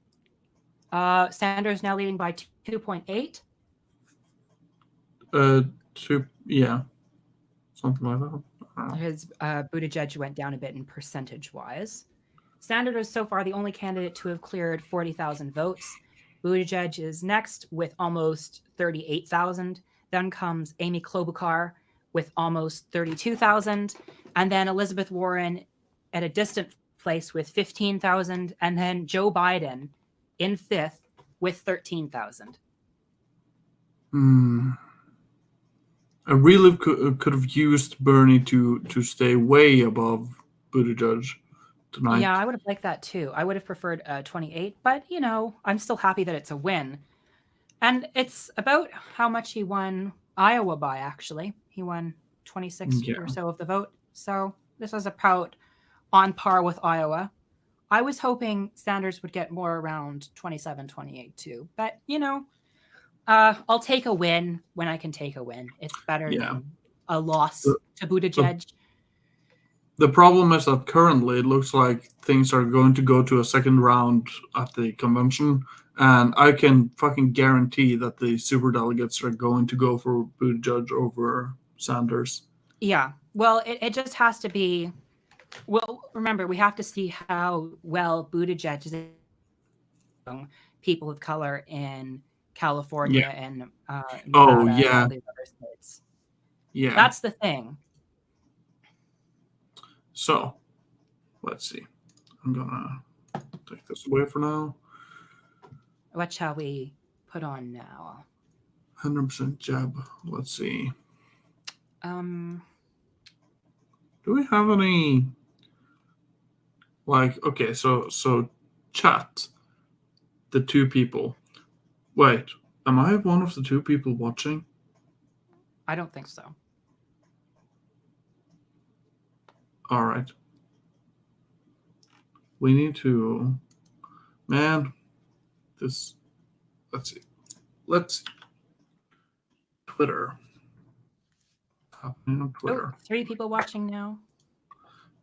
Sanders now leading by 2.8. Yeah, something like that. His Buttigieg went down a bit in percentage-wise. Sanders is so far the only candidate to have cleared 40,000 votes. Buttigieg is next with almost 38,000. Then comes Amy Klobuchar with almost 32,000. And then Elizabeth Warren at a distant place with 15,000. And then Joe Biden in fifth with 13,000. I really could have used Bernie to stay way above Buttigieg tonight. Yeah, I would have liked that too. I would have preferred 28, but I'm still happy that it's a win. And it's about how much he won Iowa by, actually. He won 26 or so of the vote. So this was about on par with Iowa. I was hoping Sanders would get more around 27, 28 too. But, I'll take a win when I can take a win. It's better than a loss to Buttigieg. The problem is that currently it looks like things are going to go to a second round at the convention, And I can fucking guarantee that the superdelegates are going to go for Buttigieg over Sanders. Yeah. Well, it just has to be. Well, remember, we have to see how well Buttigieg is people of color in California and Nevada Oh, and yeah. all these other states. Yeah. That's the thing. So, let's see. I'm gonna take this away for now. What shall we put on now? 100% Jeb. Let's see. Do we have any? Like, okay, so chat. The two people. Wait, am I one of the two people watching? I don't think so. All right. We need to, man. This. Let's see. Twitter. Happening on Twitter. 3 people watching now.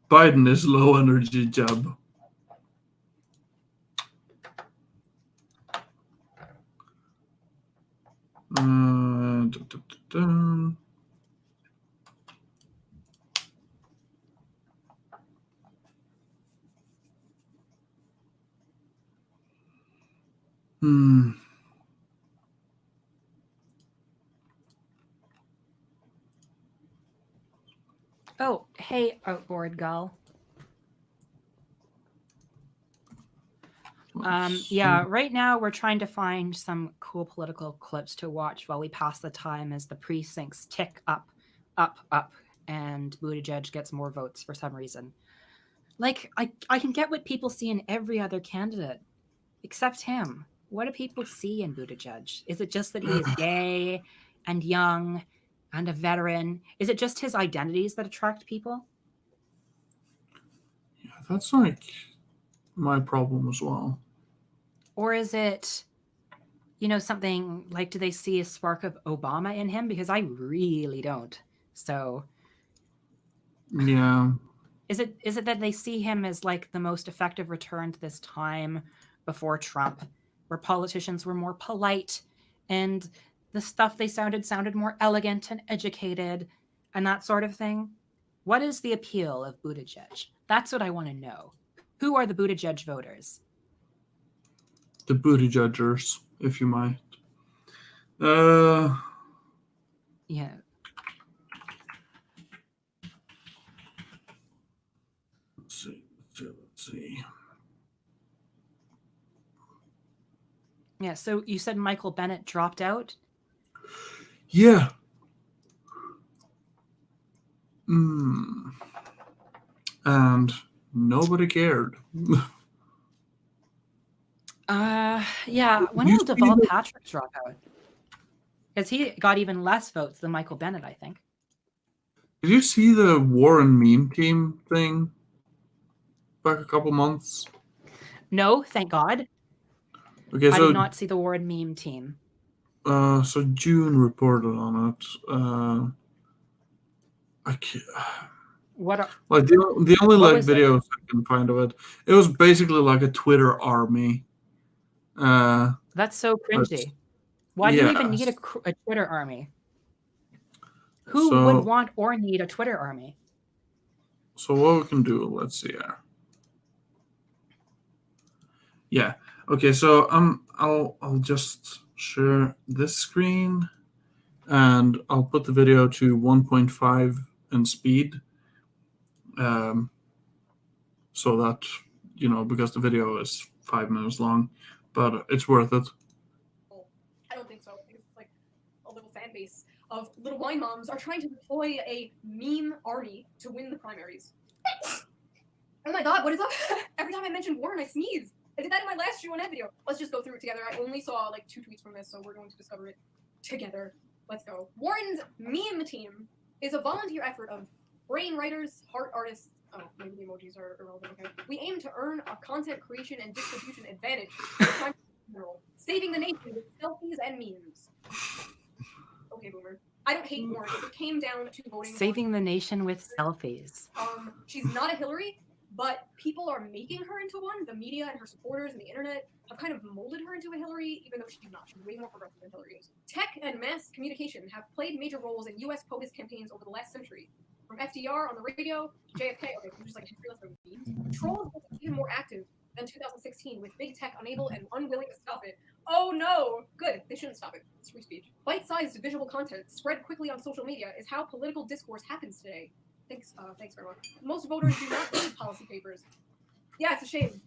Biden is low energy, Jeb. Oh, hey, Outboard Gull. Yeah, right now we're trying to find some cool political clips to watch while we pass the time as the precincts tick up, and Buttigieg gets more votes for some reason. Like, I can get what people see in every other candidate, except him. What do people see in Buttigieg? Is it just that he is gay and young and a veteran? Is it just his identities that attract people? Yeah, that's like my problem as well. Or is it, something like, do they see a spark of Obama in him? Because I really don't. So, yeah. Is it that they see him as like the most effective return to this time before Trump, where politicians were more polite and the stuff they sounded more elegant and educated and that sort of thing? What is the appeal of Buttigieg? That's what I want to know. Who are the Buttigieg voters? The Buttigiegers, if you might. Yeah. Let's see. Yeah, so you said Michael Bennet dropped out? Yeah. And nobody cared. Yeah. When will Deval Patrick drop out? Because he got even less votes than Michael Bennet, I think. Did you see the Warren meme team thing back a couple months? No, thank God. Okay, I so did not see the Warren meme team. So June reported on it. I can't. What? Like the only like videos I can find of it, it was basically like a Twitter army. That's so cringy. Why do you even need a Twitter army? Who would want or need a Twitter army? So what we can do? Let's see here. Yeah. Okay. So I'll just share this screen, and I'll put the video to 1.5 in speed. So that because the video is 5 minutes long, but it's worth it. I don't think so. It's like a little fan base of little wine moms are trying to deploy a meme army to win the primaries. Oh my god, what is up? Every time I mention Warren, I sneeze. I did that in my last Q&A video. Let's just go through it together. I only saw like 2 tweets from this, so we're going to discover it together. Let's go. Warren's meme team is a volunteer effort of brain writers, heart artists. Oh, maybe the emojis are irrelevant. Okay. We aim to earn a content creation and distribution advantage, saving the nation with selfies and memes. Okay, Boomer. I don't hate Warren. If it came down to voting, saving the nation with selfies. She's not a Hillary, but people are making her into one. The media and her supporters and the internet have kind of molded her into a Hillary, even though she's not. She's way more progressive than Hillary is. Tech and mass communication have played major roles in U.S. POTUS campaigns over the last century. From FDR on the radio to JFK, okay, just like a history lesson of memes. Trolls were even more active than 2016, with big tech unable and unwilling to stop it. Oh no! Good, they shouldn't stop it. It's free speech. Bite-sized visual content spread quickly on social media is how political discourse happens today. Thanks very much. Most voters do not read policy papers. Yeah, it's a shame.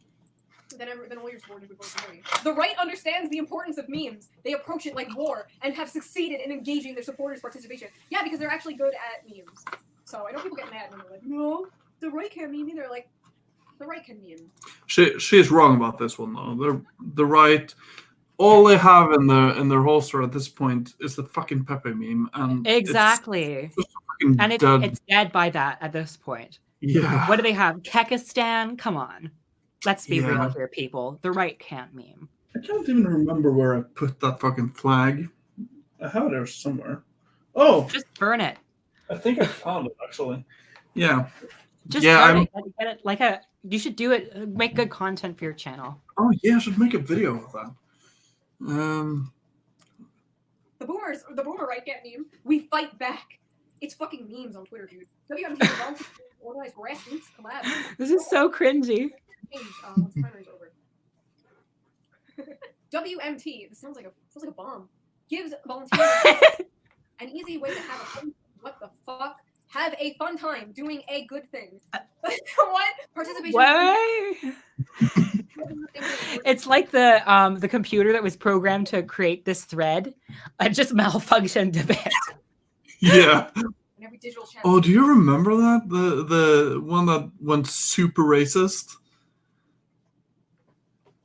Then all your supporters would vote for me. The right understands the importance of memes. They approach it like war and have succeeded in engaging their supporters' participation. Yeah, because they're actually good at memes. So I know people get mad when they're like, no, the right can't meme either. Like, the right can meme. She's wrong about this one though. The right, all they have in their holster at this point is the fucking Pepe meme, and exactly, and it's dead by that at this point. Yeah. What do they have? Kekistan? Come on, let's be real here, people. The right can't meme. I can't even remember where I put that fucking flag. I have it there somewhere. Oh, just burn it. I think I found it actually. Yeah. Just burn it. Get it like a. You should do it. Make good content for your channel. Oh yeah, I should make a video of that. The boomer right get meme. We fight back. It's fucking memes on Twitter, dude. WMT organized grassroots collab. This is so cringy. Once the primary's over. WMT. This sounds like a bomb. Gives volunteers an easy way to have a fun. What the fuck? Have a fun time doing a good thing. What? Participation. What? It's like the computer that was programmed to create this thread just malfunctioned a bit. Yeah. Every digital chat. Oh, do you remember that? The one that went super racist?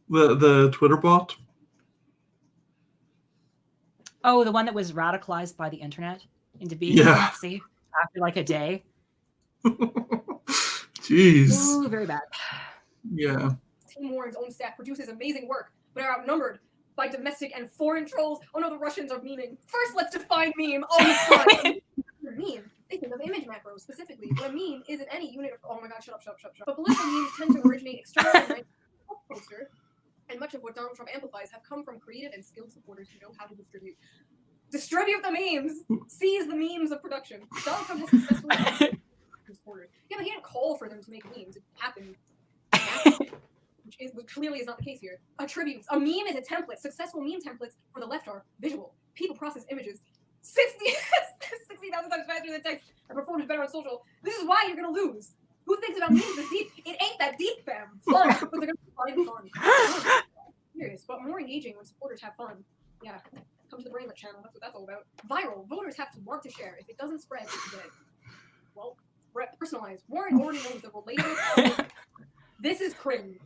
The Twitter bot? Oh, the one that was radicalized by the internet into being Nazi after like a day. Jeez. Ooh, very bad. Yeah. Team Warren's own staff produces amazing work, but are outnumbered by domestic and foreign trolls. Oh no, the Russians are memeing. First, let's define meme. Oh, meme. They think of image macros specifically, but a meme isn't any unit of. Oh my god, shut up. But political memes tend to originate externally poster, and much of what Donald Trump amplifies have come from creative and skilled supporters who know how to distribute. Distribute the memes. Seize the memes of production. Donald Trump has successfully supporters. Yeah, but he didn't call for them to make memes. It happened. Which clearly is not the case here. Attributes. A meme is a template. Successful meme templates for the left are visual. People process images 60,000 times faster than text and perform better on social. This is why you're gonna lose. Who thinks about memes this deep? It ain't that deep, fam. Fun, but they're gonna find fun. Serious, but more engaging when supporters have fun. Yeah. Come to the Brainlet channel. That's what that's all about. Viral. Voters have to want to share. If it doesn't spread, it's dead. Well, personalized. Warren already knows the relatable. This is cringe.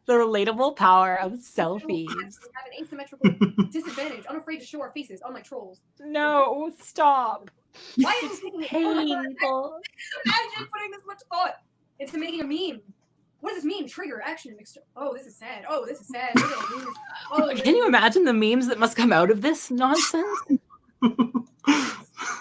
The relatable power of selfies. We have an asymmetrical disadvantage. Unafraid to show our faces, unlike trolls. No, stop. Why is it taking painful? Imagine putting this much thought into making a meme. What does this mean? Trigger, action, oh, this is sad. Oh, this is sad. Oh, can you imagine the memes that must come out of this nonsense? This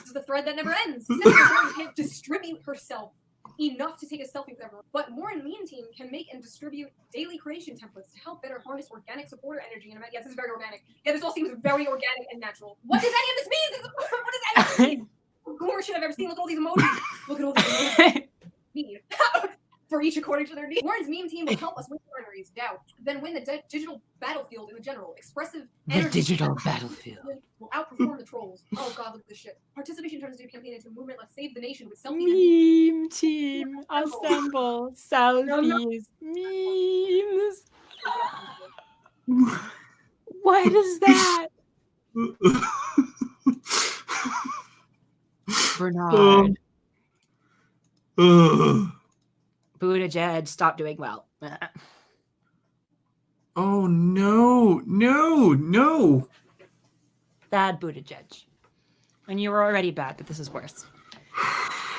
is the thread that never ends. Senator can't distribute herself enough to take a selfie with everyone, but Warren Meme Team can make and distribute daily creation templates to help better harness organic supporter energy. And yes, this is very organic. Yeah, this all seems very organic and natural. What does any of this mean? What does any of this mean? More shit I've ever seen. Look at all these emojis. Look at all these emojis. For each according to their needs. Warren's Meme Team will help us win primaries, doubt, then win the digital battlefield in the general. Expressive energy. The digital battlefield will outperform the trolls. Oh god, look at this shit. Participation turns the campaign into a movement. Let's save the nation with selfies. Meme team, assemble, selfies, memes. What is that? Bernard. Buttigieg, stop doing well. Oh no. Bad Buttigieg. And you were already bad, but this is worse.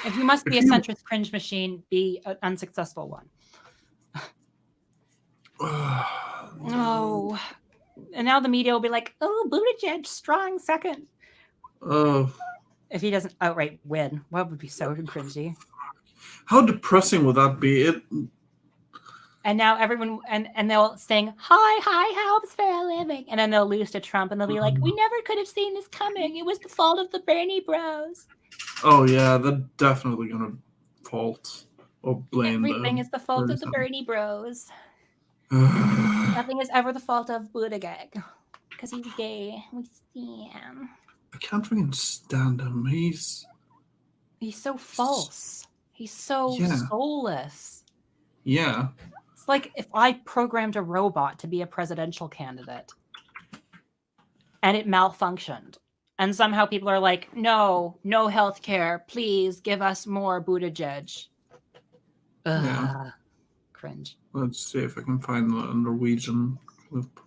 If you must be a centrist cringe machine, be an unsuccessful one. Oh. And now the media will be like, oh, Buttigieg, strong second. Oh. If he doesn't outright win, what would be so cringy? How depressing would that be? And now everyone and they'll sing high hopes for a living, and then they'll lose to Trump, and they'll be like, "We never could have seen this coming. It was the fault of the Bernie Bros. Oh yeah, they're definitely gonna fault or blame Everything is the fault of the Bernie Bros. Nothing is ever the fault of Buttigieg because he's gay. We stand. I can't freaking stand him. He's so false. He's so soulless. Yeah. It's like if I programmed a robot to be a presidential candidate and it malfunctioned. And somehow people are like, no healthcare. Please give us more Buttigieg. Yeah. Cringe. Let's see if I can find the Norwegian clip.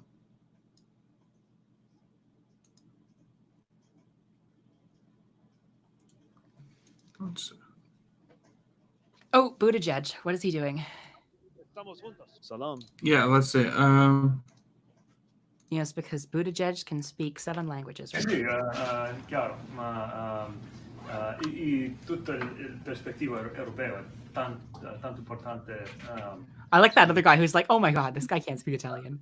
Let's see. Oh, Buttigieg. What is he doing? Salam. Yeah, let's see. Yes, because Buttigieg can speak 7 languages. Right? Sì, chiaro, ma in tutta la perspectiva europea è tanto importante. I like that other guy who's like, oh my god, this guy can't speak Italian.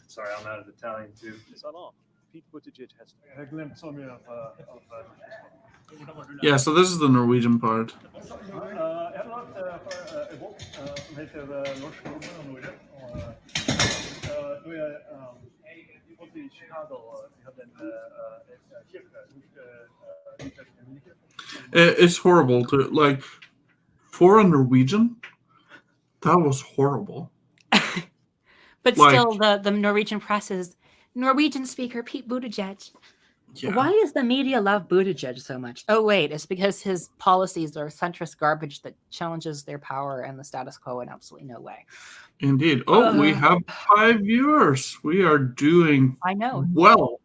Sorry, I'm out of Italian too. Salam. Pete Buttigieg has A glimpse of Yeah, so this is the Norwegian part. It's horrible to like for a Norwegian. That was horrible. But still, the Norwegian press is Norwegian speaker Pete Buttigieg. Yeah. Why does the media love Buttigieg so much? Oh, wait, it's because his policies are centrist garbage that challenges their power and the status quo in absolutely no way. Indeed. Oh, we have 5 viewers. We are doing well.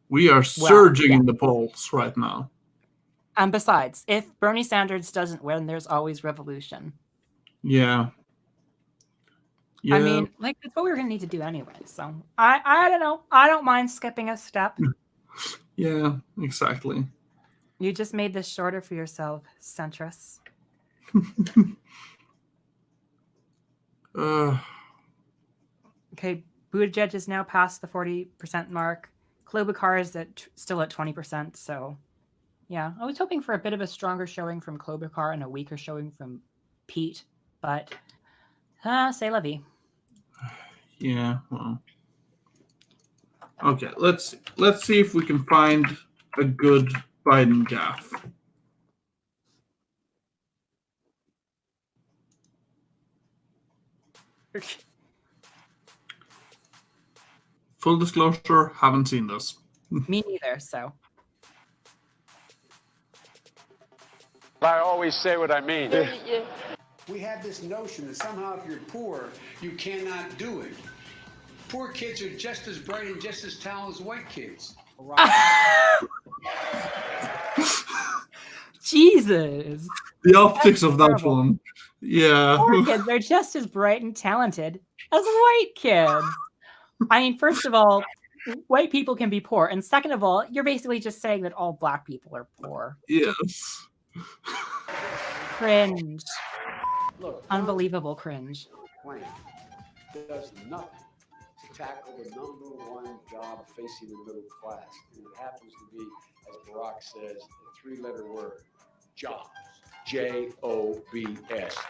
We are surging in the polls right now. And besides, if Bernie Sanders doesn't win, there's always revolution. Yeah. I mean, like, that's what we were going to need to do anyway. So I don't know. I don't mind skipping a step. Yeah, exactly. You just made this shorter for yourself, centrists. Okay, Buttigieg is now past the 40% mark. Klobuchar is still at 20%. So, yeah, I was hoping for a bit of a stronger showing from Klobuchar and a weaker showing from Pete, but c'est la vie. Yeah, well. Okay, let's see if we can find a good Biden gaffe. Full disclosure, haven't seen this. Me neither, so. I always say what I mean. We have this notion that somehow if you're poor, you cannot do it. Poor kids are just as bright and just as talented as white kids. Jesus. The optics of that one. Yeah. Poor kids are just as bright and talented as white kids. I mean, first of all, white people can be poor. And second of all, you're basically just saying that all black people are poor. Yes. Cringe. Look, unbelievable cringe. Plan does nothing to tackle the #1 job facing the middle class. And it happens to be, as Barack says, a 3-letter word: jobs. Jobs.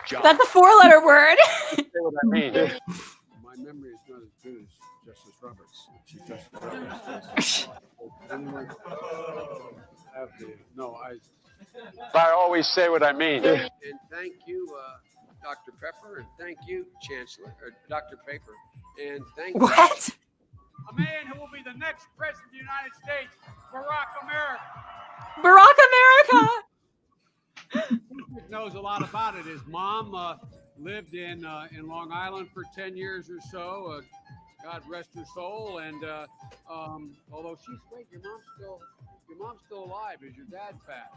Jobs. That's a 4-letter word. What I mean. My memory is not as good as Justice Roberts. Chief Justice Roberts. I always say what I mean. And thank you, Dr. Pepper, and thank you, Chancellor, or Dr. Paper, and thank you. What? A man who will be the next president of the United States, Barack America. Barack America. He knows a lot about it. His mom lived in Long Island for 10 years or so. God rest her soul. And although she's great, your mom's still alive. Is your dad passed?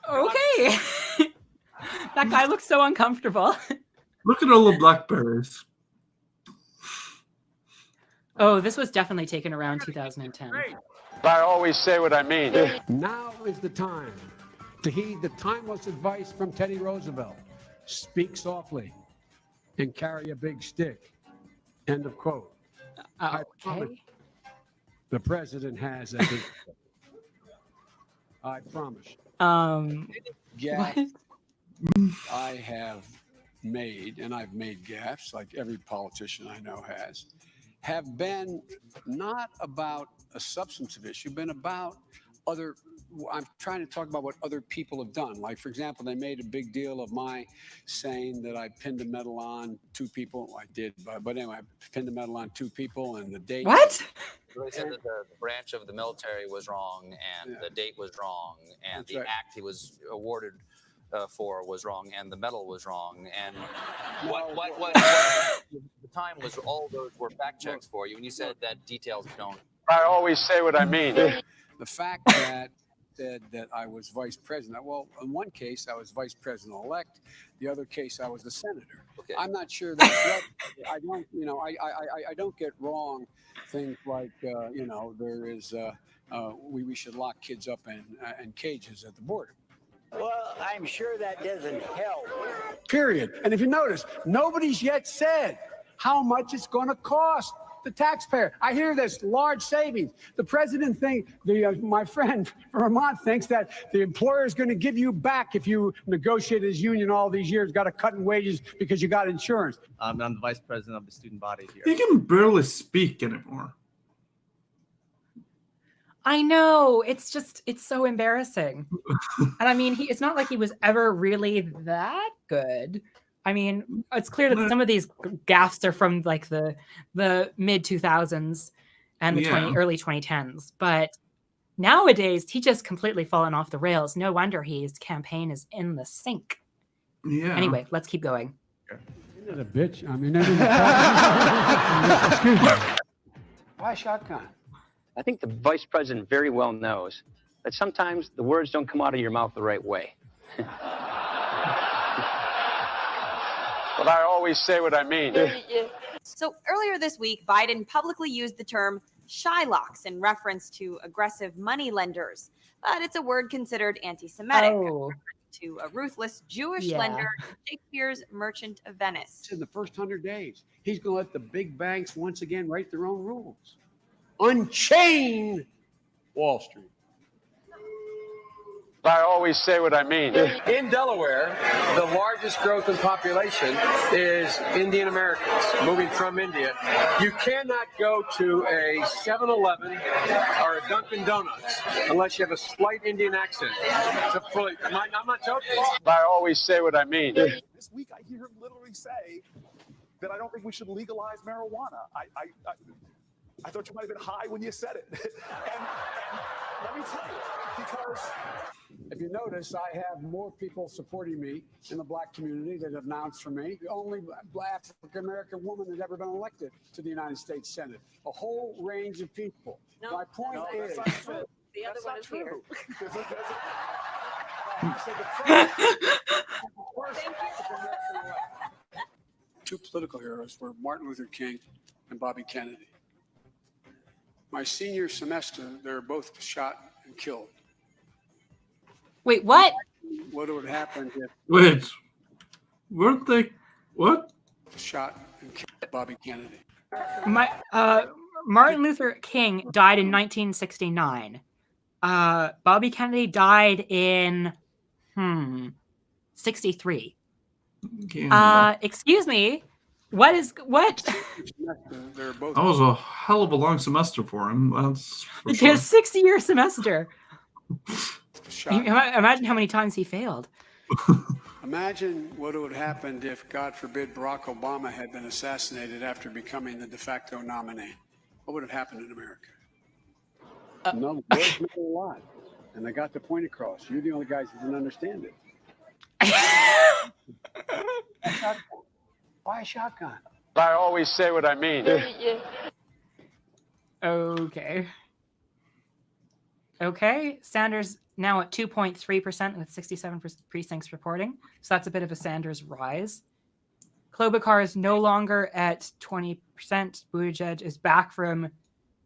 Okay. That guy looks so uncomfortable. Look at all the blackberries. Oh, this was definitely taken around 2010. I always say what I mean. Now is the time to heed the timeless advice from Teddy Roosevelt. Speak softly and carry a big stick. End of quote. I promise Okay. the president has a big stick. I promise. What? I have made, and I've made gaffes like every politician I know has, have been not about a substantive issue, been about other. I'm trying to talk about what other people have done. Like, for example, they made a big deal of my saying that I pinned a medal on 2 people. I did, but anyway, I pinned a medal on 2 people, and the date. What? They said that the branch of the military was wrong, and the date was wrong, and That's the right. act he was awarded for was wrong, and the medal was wrong, and the time was all those were fact checks for you, and you said that details don't. I always say what I mean. The fact that said that I was vice president. Well, in one case, I was vice president-elect. The other case, I was a senator. Okay. I'm not sure that's right. I don't, I don't get wrong things like, there is, we should lock kids up in cages at the border. Well, I'm sure that doesn't help. Period. And if you notice, nobody's yet said how much it's going to cost the taxpayer. I hear this large savings. The president my friend from Vermont thinks that the employer is going to give you back if you negotiate his union all these years, got a cut in wages because you got insurance. I'm the vice president of the student body here. He can barely speak anymore. I know. It's so embarrassing. And I mean, it's not like he was ever really that good. I mean, it's clear that some of these gaffes are from like the mid 2000s and the early 2010s. But nowadays, he just completely fallen off the rails. No wonder his campaign is in the sink. Yeah. Anyway, let's keep going. Isn't it a bitch? I mean, excuse me. Why shotgun? I think the vice president very well knows that sometimes the words don't come out of your mouth the right way. But I always say what I mean. So earlier this week, Biden publicly used the term Shylocks in reference to aggressive money lenders, but it's a word considered anti-Semitic to a ruthless Jewish lender in Shakespeare's Merchant of Venice. In the first 100 days, he's going to let the big banks once again write their own rules. Unchain Wall Street. I always say what I mean. In Delaware, the largest growth in population is Indian Americans moving from India. You cannot go to a 7-Eleven or a Dunkin' Donuts unless you have a slight Indian accent. I'm not joking. I always say what I mean. This week, I hear him literally say that I don't think we should legalize marijuana. I thought you might have been high when you said it. and let me tell you, because if you notice, I have more people supporting me in the black community that have announced for me. The only black African-American woman that's ever been elected to the United States Senate. A whole range of people. No, my point is... that's not true. The other one is here. Two political heroes were Martin Luther King and Bobby Kennedy. My senior semester, they were both shot and killed. Wait, what? What would happen if... Wait, weren't they... What? Shot and killed Bobby Kennedy. Martin Luther King died in 1969. Bobby Kennedy died in 63. Excuse me. What? They're both... That was a hell of a long semester for him. That's for It's a 6-year semester. Imagine how many times he failed. Imagine what would have happened if, God forbid, Barack Obama had been assassinated after becoming the de facto nominee. What would have happened in America? No, words meant a lot. And I got the point across. You're the only guys who didn't understand it. Why a shotgun? I always say what I mean. Okay. Sanders now at 2.3% with 67 precincts reporting. So that's a bit of a Sanders rise. Klobuchar is no longer at 20%. Buttigieg is back from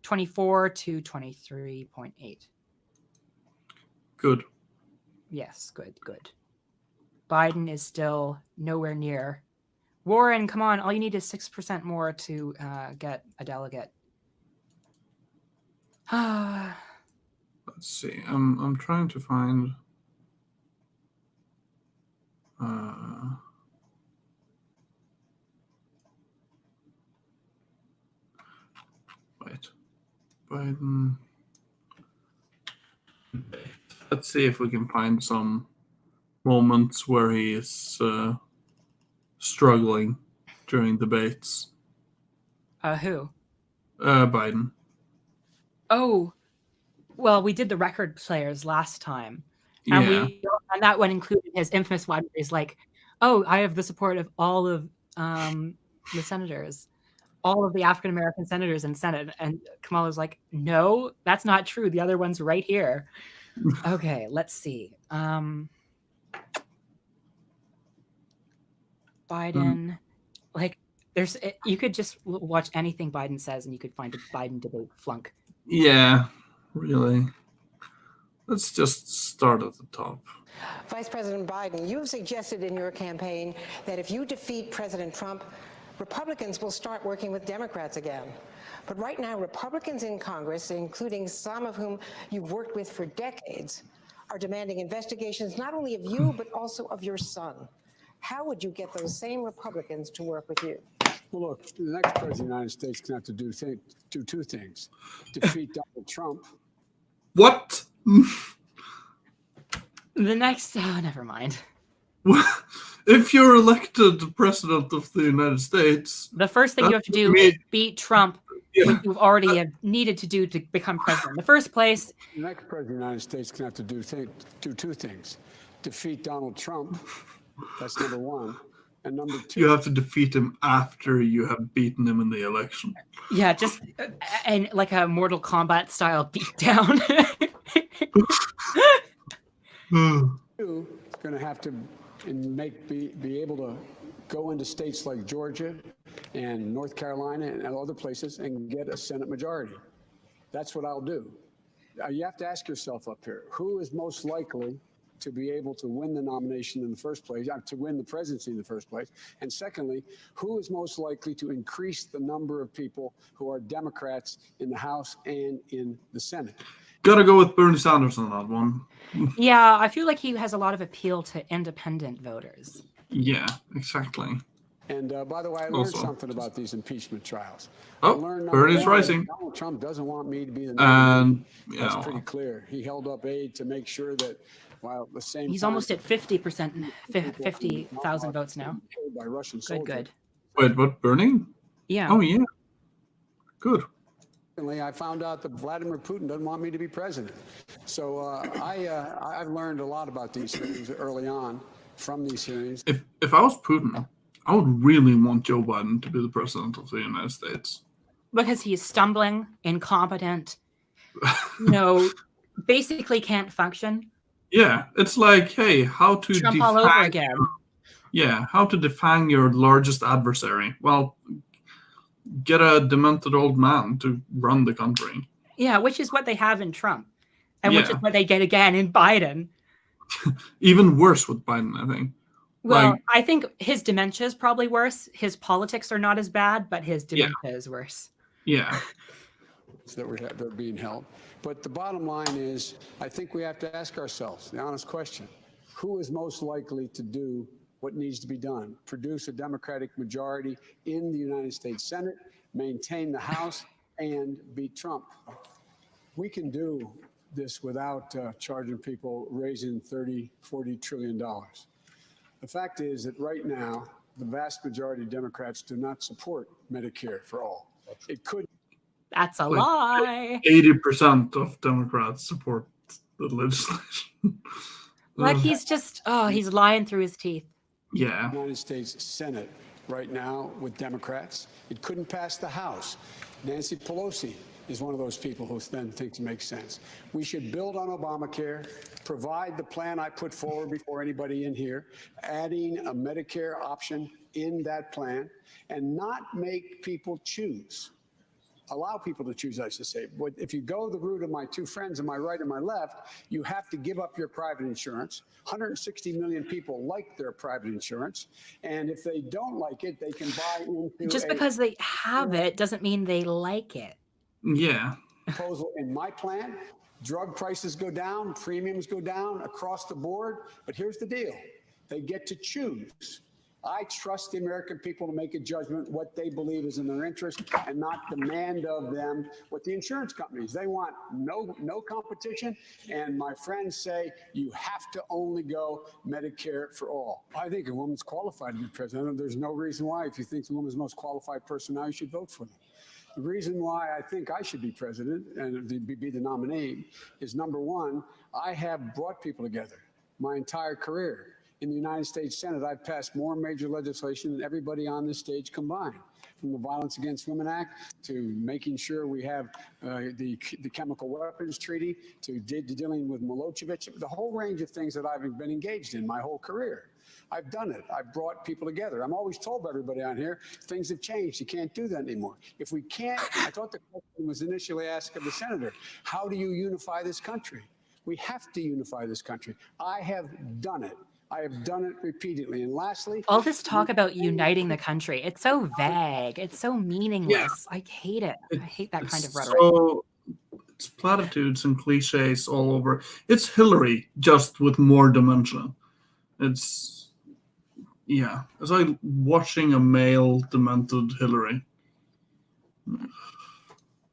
24 to 23.8. Good. Yes, good. Biden is still nowhere near. Warren, come on. All you need is 6% more to get a delegate. Let's see. I'm trying to find. Wait. Biden. Let's see if we can find some moments where he is struggling during debates. Who? Biden. Oh, well, we did the record players last time, and Yeah. and that one included his infamous one where he's like, "Oh, I have the support of all of the senators, all of the African American senators in Senate," and Kamala's like, "No, that's not true. The other one's right here." Okay, let's see. Biden, like, you could just watch anything Biden says, and you could find a Biden debate flunk. Yeah, really. Let's just start at the top. Vice President Biden, you have suggested in your campaign that if you defeat President Trump, Republicans will start working with Democrats again. But right now, Republicans in Congress, including some of whom you've worked with for decades, are demanding investigations not only of you, but also of your son. How would you get those same Republicans to work with you? Well, look, the next president of the United States can have to do two things: defeat Donald Trump. What? The next, never mind. If you're elected president of the United States, the first thing you have to do is beat Trump, which you've already needed to do to become president. In the first place, the next president of the United States can have to do two things: defeat Donald Trump. That's number one. And number two, you have to defeat him after you have beaten him in the election. Yeah, just and like a Mortal Kombat style beatdown. You're going to have to be able to go into states like Georgia and North Carolina and other places and get a Senate majority. That's what I'll do. You have to ask yourself up here, who is most likely to be able to win the nomination in the first place, to win the presidency in the first place? And secondly, who is most likely to increase the number of people who are Democrats in the House and in the Senate? Gotta go with Bernie Sanders on that one. Yeah, I feel like he has a lot of appeal to independent voters. Yeah, exactly. And by the way, I learned something about these impeachment trials. Oh, Bernie's rising. Donald Trump doesn't want me to be the and that's pretty clear. He held up aid to make sure that while the same he's almost at 50%, 50,000 votes now. By Russian soldiers. Good. Wait, what? Bernie? Yeah. Oh, yeah. Good. I found out that Vladimir Putin doesn't want me to be president. So I've learned a lot about these things early on from these hearings. If I was Putin, I would really want Joe Biden to be the president of the United States. Because he's stumbling, incompetent, basically can't function. Yeah, it's like, hey, how to Trump all over again. How to defang your largest adversary. Well, get a demented old man to run the country. Yeah, which is what they have in Trump. And which is what they get again in Biden. Even worse with Biden, I think. Well, I think his dementia is probably worse. His politics are not as bad, but his dementia is worse. Yeah. They're being held. But the bottom line is, I think we have to ask ourselves the honest question: who is most likely to do what needs to be done? Produce a Democratic majority in the United States Senate, maintain the House, and beat Trump. We can do this without charging people raising $30-40 trillion. The fact is that right now, the vast majority of Democrats do not support Medicare for all. It could. That's a lie. 80% of Democrats support the legislation. Like he's just, he's lying through his teeth. Yeah. United States Senate right now with Democrats. It couldn't pass the House. Nancy Pelosi is one of those people who then thinks it makes sense. We should build on Obamacare, provide the plan I put forward before anybody in here, adding a Medicare option in that plan, and not make people choose. allow people to choose, I should say. But if you go the route of my two friends on my right and my left, you have to give up your private insurance. 160 million people like their private insurance. And if they don't like it, they can buy into Just because they have it doesn't mean they like it. Yeah. Proposal in my plan. Drug prices go down, premiums go down across the board. But here's the deal. They get to choose. I trust the American people to make a judgment what they believe is in their interest and not demand of them what the insurance companies. They want no competition. And my friends say you have to only go Medicare for all. I think a woman's qualified to be president. There's no reason why. If you think the woman's the most qualified person now, you should vote for them. The reason why I think I should be president and be the nominee is, number one, I have brought people together my entire career. In the United States Senate, I've passed more major legislation than everybody on this stage combined, from the Violence Against Women Act to making sure we have the Chemical Weapons Treaty to dealing with Milosevic, the whole range of things that I've been engaged in my whole career. I've done it. I've brought people together. I'm always told by everybody on here, things have changed. You can't do that anymore. If we can't, I thought the question was initially asked of the senator, how do you unify this country? We have to unify this country. I have done it. I have done it repeatedly. And lastly, all this talk about uniting the country, it's so vague. It's so meaningless. I hate it. I hate that kind of rhetoric. So it's platitudes and cliches all over. It's Hillary, just with more dimension. It's like watching a male demented Hillary.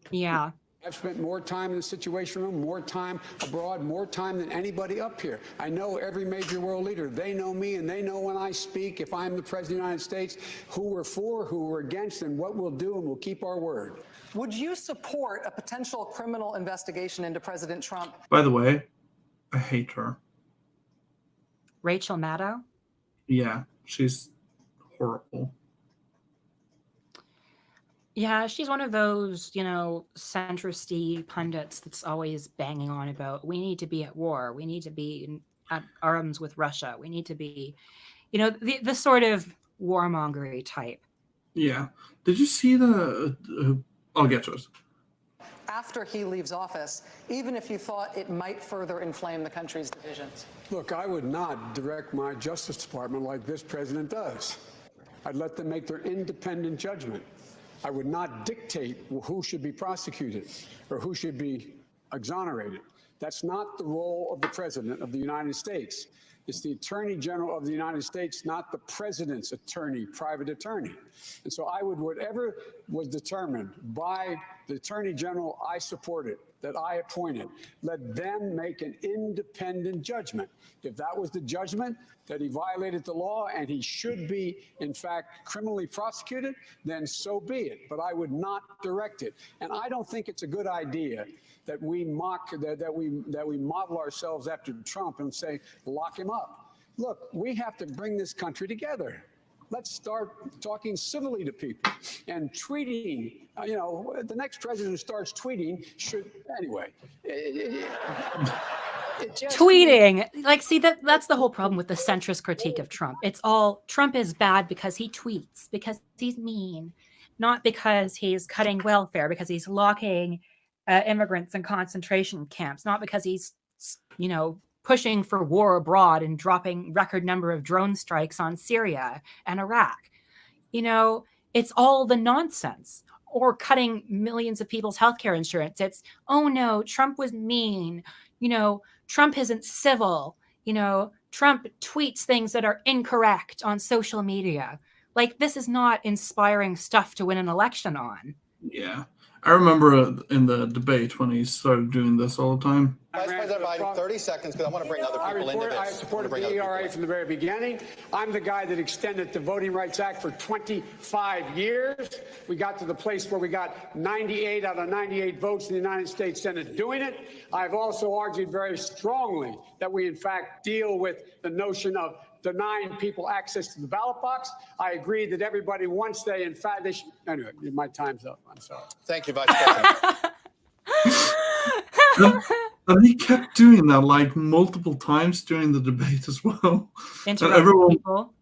Yeah. I've spent more time in the Situation Room, more time abroad, more time than anybody up here. I know every major world leader. They know me, and they know when I speak, if I'm the President of the United States, who we're for, who we're against, and what we'll do, and we'll keep our word. Would you support a potential criminal investigation into President Trump? By the way, I hate her. Rachel Maddow? Yeah, she's horrible. Yeah, she's one of those, centrist-y pundits that's always banging on about, we need to be at war. We need to be at arms with Russia. We need to be, the sort of warmongery type. Yeah. Did you see I'll get to it. After he leaves office, even if you thought it might further inflame the country's divisions? Look, I would not direct my Justice Department like this president does. I'd let them make their independent judgment. I would not dictate who should be prosecuted or who should be exonerated. That's not the role of the President of the United States. It's the Attorney General of the United States, not the President's attorney, private attorney. And so I would, whatever was determined by the Attorney General I supported, that I appointed, let them make an independent judgment. If that was the judgment that he violated the law and he should be, in fact, criminally prosecuted, then so be it. But I would not direct it. And I don't think it's a good idea that we we model ourselves after Trump and say, lock him up. Look, we have to bring this country together. Let's start talking civilly to people and tweeting. The next president who starts tweeting should, anyway. Tweeting, that's the whole problem with the centrist critique of Trump. It's all Trump is bad because he tweets, because he's mean, not because he's cutting welfare, because he's locking immigrants in concentration camps, not because he's, pushing for war abroad and dropping record number of drone strikes on Syria and Iraq. It's all the nonsense. Or cutting millions of people's healthcare insurance. It's, oh no, Trump was mean. Trump isn't civil. Trump tweets things that are incorrect on social media. This is not inspiring stuff to win an election on. Yeah. I remember in the debate when he started doing this all the time. Vice President Biden, 30 seconds, because I want to bring other people into this. I supported the ERA from the very beginning. I'm the guy that extended the Voting Rights Act for 25 years. We got to the place where we got 98 out of 98 votes in the United States Senate doing it. I've also argued very strongly that we, in fact, deal with the notion of denying people access to the ballot box. I agree that everybody, once they, in fact, they should. Anyway, my time's up. I'm sorry. Thank you, Vice President. And he kept doing that multiple times during the debate as well. Interrupting people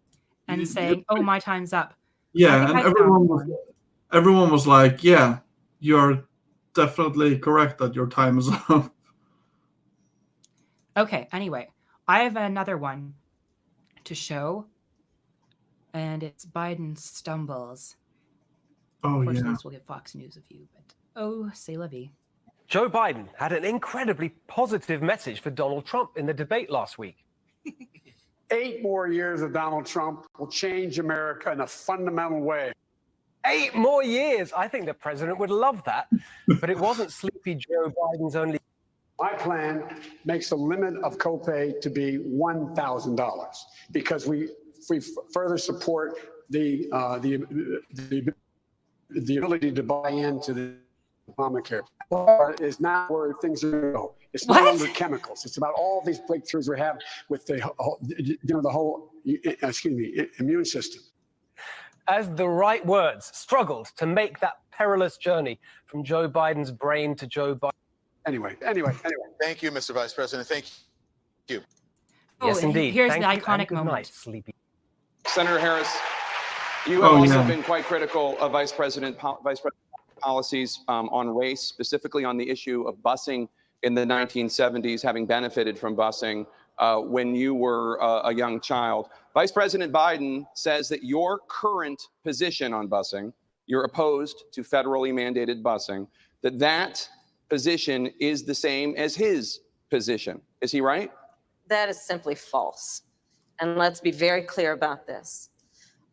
and saying, "Oh, my time's up." Yeah, and everyone was like, "Yeah, you're definitely correct that your time is up. Okay, anyway, I have another one to show, and it's Biden stumbles. Oh, Unfortunately, yeah. this will get Fox News of you, but oh, c'est la vie. Joe Biden had an incredibly positive message for Donald Trump in the debate last week. 8 more years of Donald Trump will change America in a fundamental way. 8 more years. I think the president would love that. But it wasn't Sleepy Joe Biden's only. My plan makes the limit of copay to be $1,000 because we further support the ability to buy into the Obamacare. Is not where things are going to go. It's no longer chemicals. It's about all these breakthroughs we have with the whole immune system. As the right words struggled to make that perilous journey from Joe Biden's brain to Joe Biden. Anyway. Thank you, Mr. Vice President. Thank you. Yes, indeed. Here's Thank the you, iconic and good moment. night, Sleepy. Senator Harris, you have also been quite critical of Vice President policies on race, specifically on the issue of busing in the 1970s, having benefited from busing when you were a young child. Vice President Biden says that your current position on busing, you're opposed to federally mandated busing, that position is the same as his position. Is he right? That is simply false. And let's be very clear about this.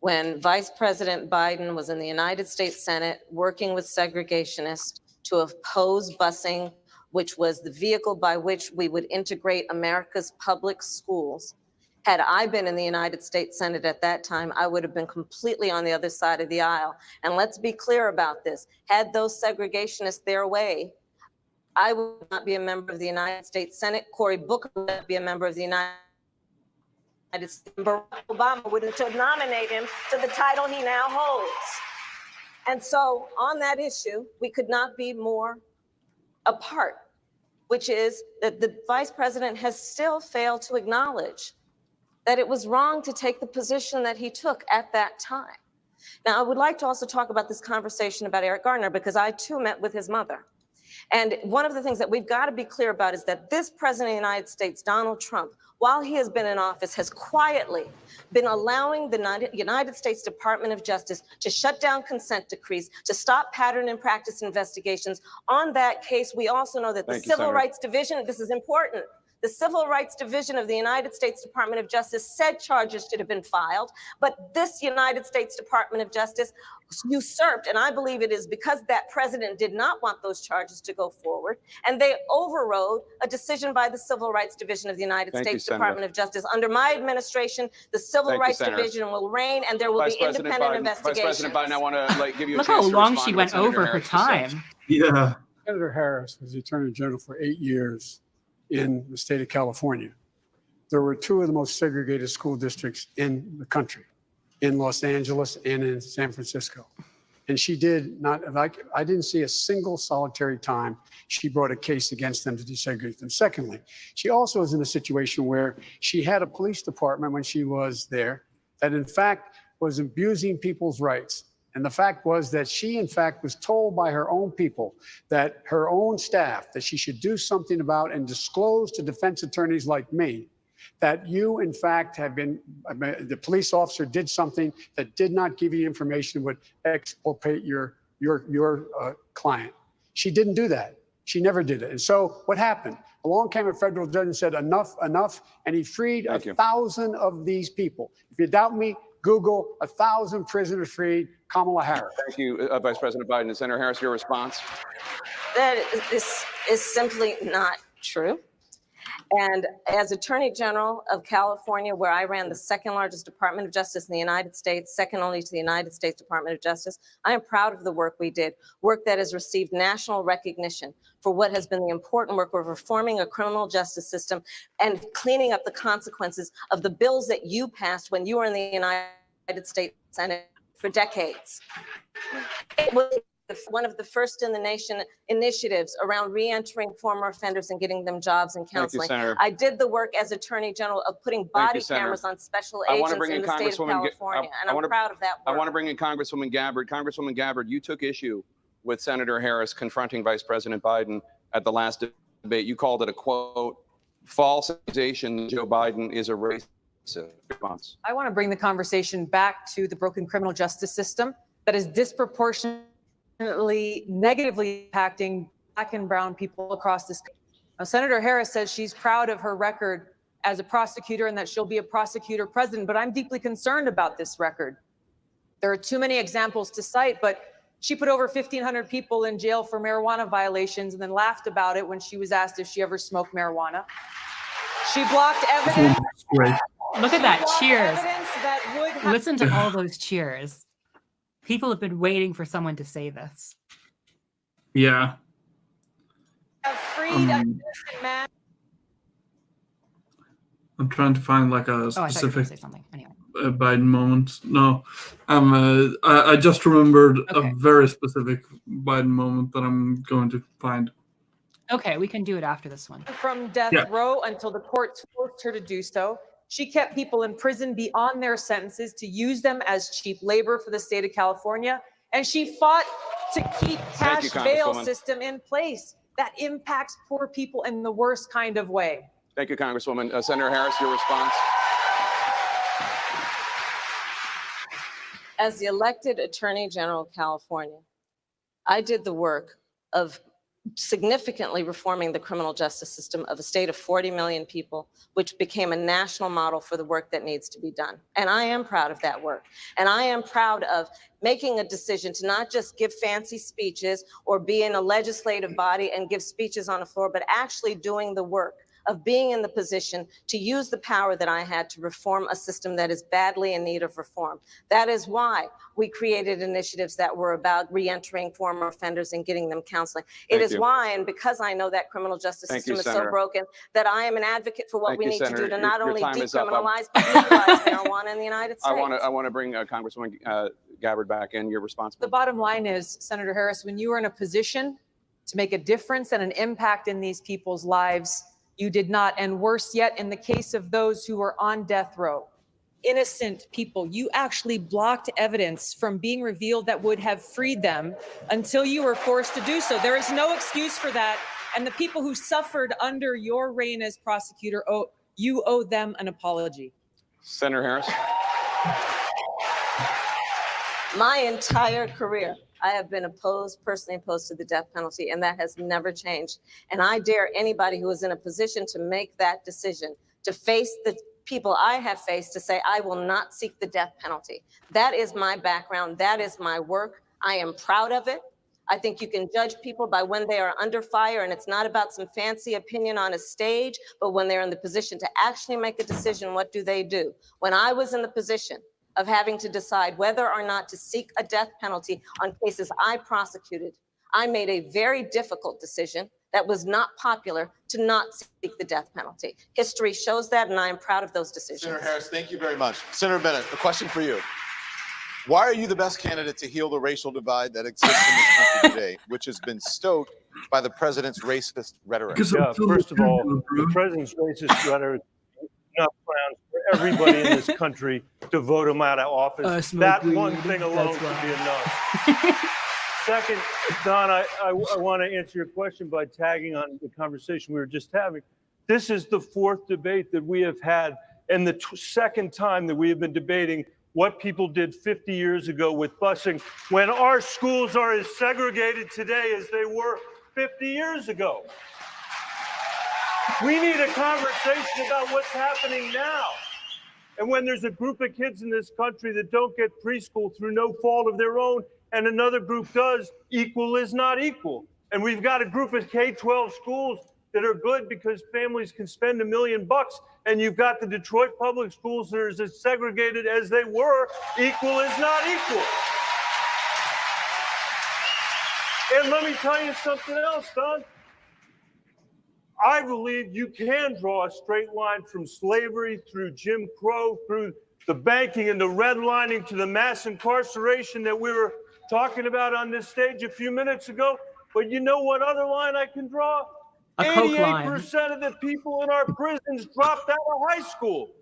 When Vice President Biden was in the United States Senate working with segregationists to oppose busing, which was the vehicle by which we would integrate America's public schools, had I been in the United States Senate at that time, I would have been completely on the other side of the aisle. And let's be clear about this. Had those segregationists their way, I would not be a member of the United States Senate. Cory Booker would not be a member of the United States. Barack Obama wouldn't have nominated him to the title he now holds. And so on that issue, we could not be more apart, which is that the vice president has still failed to acknowledge that it was wrong to take the position that he took at that time. Now, I would like to also talk about this conversation about Eric Garner, because I too met with his mother. And one of the things that we've got to be clear about is that this president of the United States, Donald Trump, while he has been in office, has quietly been allowing the United States Department of Justice to shut down consent decrees, to stop pattern and practice investigations. On that case, we also know that the Civil Rights Division, this is important, the Civil Rights Division of the United States Department of Justice said charges should have been filed, but this United States Department of Justice usurped, and I believe it is because that president did not want those charges to go forward, and they overrode a decision by the Civil Rights Division of the United States Department of Justice. Under my administration, the Civil Rights Division will reign, and there will be independent investigations. Vice President Biden, I want to give you a Look chance how to long respond she to went what Senator over her Harris just said. time. Yeah. Senator Harris was the Attorney General for 8 years in the state of California. There were 2 of the most segregated school districts in the country, in Los Angeles and in San Francisco. And she did not, I didn't see a single solitary time she brought a case against them to desegregate them. Secondly, she also was in a situation where she had a police department when she was there that in fact was abusing people's rights. And the fact was that she, in fact, was told by her own people, that her own staff, that she should do something about and disclose to defense attorneys like me that you, in fact, have been, the police officer did something that did not give you information would exculpate your client. She didn't do that. She never did it. And so what happened? Along came a federal judge and said, enough, and he freed 1,000 of these people. If you doubt me, Google 1,000 prisoners freed, Kamala Harris. Thank you, Vice President Biden. And Senator Harris, your response? That is simply not true. And as Attorney General of California, where I ran the second largest Department of Justice in the United States, second only to the United States Department of Justice, I am proud of the work we did, work that has received national recognition for what has been the important work of reforming a criminal justice system and cleaning up the consequences of the bills that you passed when you were in the United States Senate for decades. It was one of the first in the nation initiatives around re-entering former offenders and getting them jobs and counseling. I did the work as Attorney General of putting body cameras on special agents in the state of California, and I'm proud of that work. I want to bring in Congresswoman Gabbard. Congresswoman Gabbard, you took issue with Senator Harris confronting Vice President Biden at the last debate. You called it a, quote, false accusation that Joe Biden is a racist. Response. I want to bring the conversation back to the broken criminal justice system that is disproportionately negatively impacting Black and brown people across this country. Now, Senator Harris says she's proud of her record as a prosecutor and that she'll be a prosecutor president, but I'm deeply concerned about this record. There are too many examples to cite, but she put over 1,500 people in jail for marijuana violations and then laughed about it when she was asked if she ever smoked marijuana. She blocked evidence. Great. Look at that. Cheers. That would have Listen to all those cheers. People have been waiting for someone to say this. Yeah. freed an innocent man. I'm trying to find like a Oh, I thought you were specific gonna say something. Anyway. Biden moment. No, I just remembered a very specific Biden moment that I'm going to find. Okay, we can do it after this one. From death row until the courts forced her to do so. She kept people in prison beyond their sentences to use them as cheap labor for the state of California. And she fought to keep cash bail system in place that impacts poor people in the worst kind of way. Thank you, Congresswoman. Senator Harris, your response. As the elected Attorney General of California, I did the work of significantly reforming the criminal justice system of a state of 40 million people, which became a national model for the work that needs to be done. And I am proud of that work. And I am proud of making a decision to not just give fancy speeches or be in a legislative body and give speeches on the floor, but actually doing the work of being in the position to use the power that I had to reform a system that is badly in need of reform. That is why we created initiatives that were about reentering former offenders and getting them counseling. It is why, and because I know that criminal justice system is so broken, that I am an advocate for what we need to do to not only decriminalize, but legalize marijuana in the United States. I want to bring Congresswoman Gabbard back in. Your response. The bottom line is, Senator Harris, when you are in a position to make a difference and an impact in these people's lives, you did not. And worse yet, in the case of those who were on death row, innocent people, you actually blocked evidence from being revealed that would have freed them until you were forced to do so. There is no excuse for that. And the people who suffered under your reign as prosecutor, you owe them an apology. Senator Harris. My entire career, I have been personally opposed to the death penalty, and that has never changed. And I dare anybody who is in a position to make that decision, to face the people I have faced, to say, I will not seek the death penalty. That is my background. That is my work. I am proud of it. I think you can judge people by when they are under fire, and it's not about some fancy opinion on a stage, but when they're in the position to actually make a decision, what do they do? When I was in the position of having to decide whether or not to seek a death penalty on cases I prosecuted, I made a very difficult decision that was not popular to not seek the death penalty. History shows that, and I am proud of those decisions. Senator Harris, thank you very much. Senator Bennett, a question for you. Why are you the best candidate to heal the racial divide that exists in this country today, which has been stoked by the president's racist rhetoric? Yeah, first of all, the president's racist rhetoric is enough grounds for everybody in this country to vote him out of office. That one thing alone should be enough. Second, Don, I want to answer your question by tagging on the conversation we were just having. This is the fourth debate that we have had, and the second time that we have been debating what people did 50 years ago with busing, when our schools are as segregated today as they were 50 years ago. We need a conversation about what's happening now. And when there's a group of kids in this country that don't get preschool through no fault of their own, and another group does, equal is not equal. And we've got a group of K-12 schools that are good because families can spend $1 million, and you've got the Detroit public schools that are as segregated as they were. Equal is not equal. And let me tell you something else, Don. I believe you can draw a straight line from slavery through Jim Crow, through the banking and the redlining to the mass incarceration that we were talking about on this stage a few minutes ago. But you know what other line I can draw? 88% of the people in our prisons dropped out of high school.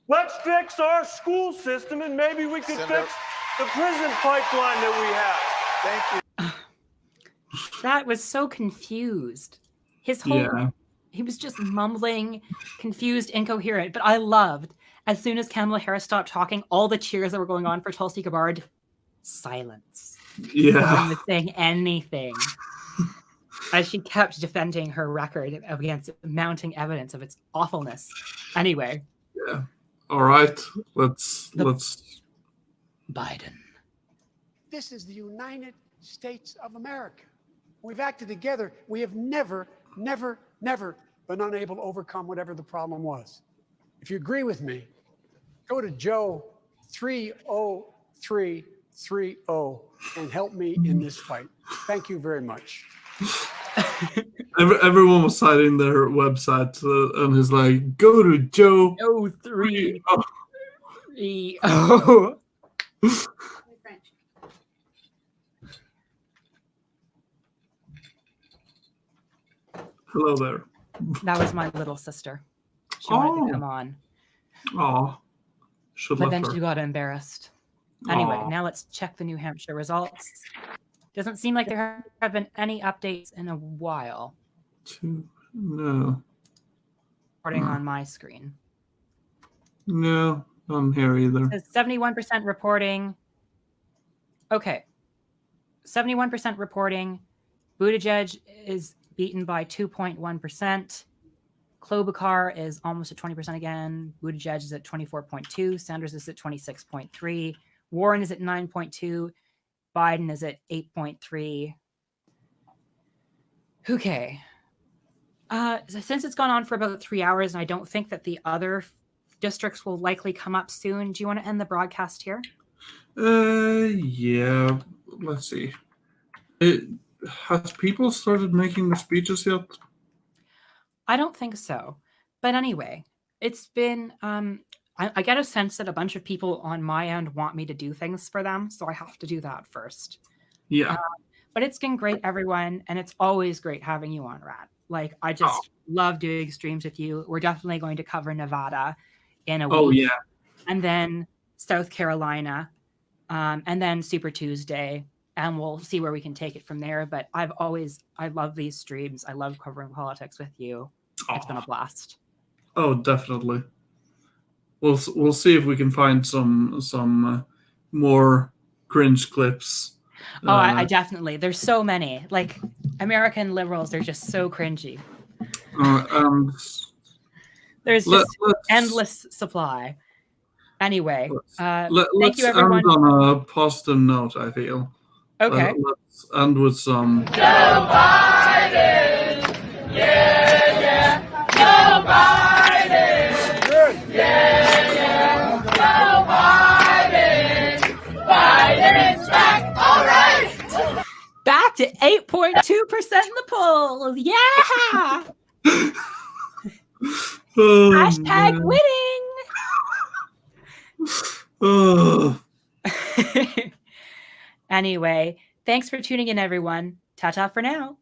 Let's fix our school system, and maybe we can fix the prison pipeline that we have. Thank you. That was so confused. His whole he was just mumbling, confused, incoherent. But I loved as soon as Kamala Harris stopped talking, all the cheers that were going on for Tulsi Gabbard, silence. Yeah. No one was saying anything. As she kept defending her record against mounting evidence of its awfulness. Anyway. Yeah. All right. Let's Biden. This is the United States of America. We've acted together. We have never been unable to overcome whatever the problem was. If you agree with me, go to Joe 30330 and help me in this fight. Thank you very much. Everyone was citing their website and is like, go to Joe 330. Hello there. That was my little sister. She wanted to come on. Oh, but then she got embarrassed. Anyway, now let's check the New Hampshire results. Doesn't seem like there have been any updates in a while. No. Reporting on my screen. No, not here either. It says 71% reporting. Okay. 71% reporting. Buttigieg is beaten by 2.1%. Klobuchar is almost at 20% again. Buttigieg is at 24.2. Sanders is at 26.3. Warren is at 9.2. Biden is at 8.3. Okay. Since it's gone on for about 3 hours, and I don't think that the other districts will likely come up soon, do you want to end the broadcast here? Yeah. Let's see. Has people started making their speeches yet? I don't think so. But anyway, it's been... I get a sense that a bunch of people on my end want me to do things for them, so I have to do that first. Yeah. But it's been great, everyone, and it's always great having you on, Rat. Like, I just love doing streams with you. We're definitely going to cover Nevada in a week. Oh, yeah. And then South Carolina, and then Super Tuesday, and we'll see where we can take it from there. But I love these streams. I love covering politics with you. It's been a blast. Oh, definitely. We'll see if we can find some more cringe clips. I definitely. There's so many. Like, American liberals, they're just so cringy. There's just endless supply. Anyway, thank you, everyone. Let's end on a positive note, I feel. Okay. Let's end with some... Joe Biden! Yeah, yeah! Joe Biden! Yeah, yeah! Joe Biden! Biden's back! All right! Back to 8.2% in the polls. Yeah! Hashtag man. winning. Anyway, thanks for tuning in, everyone. Ta-ta for now.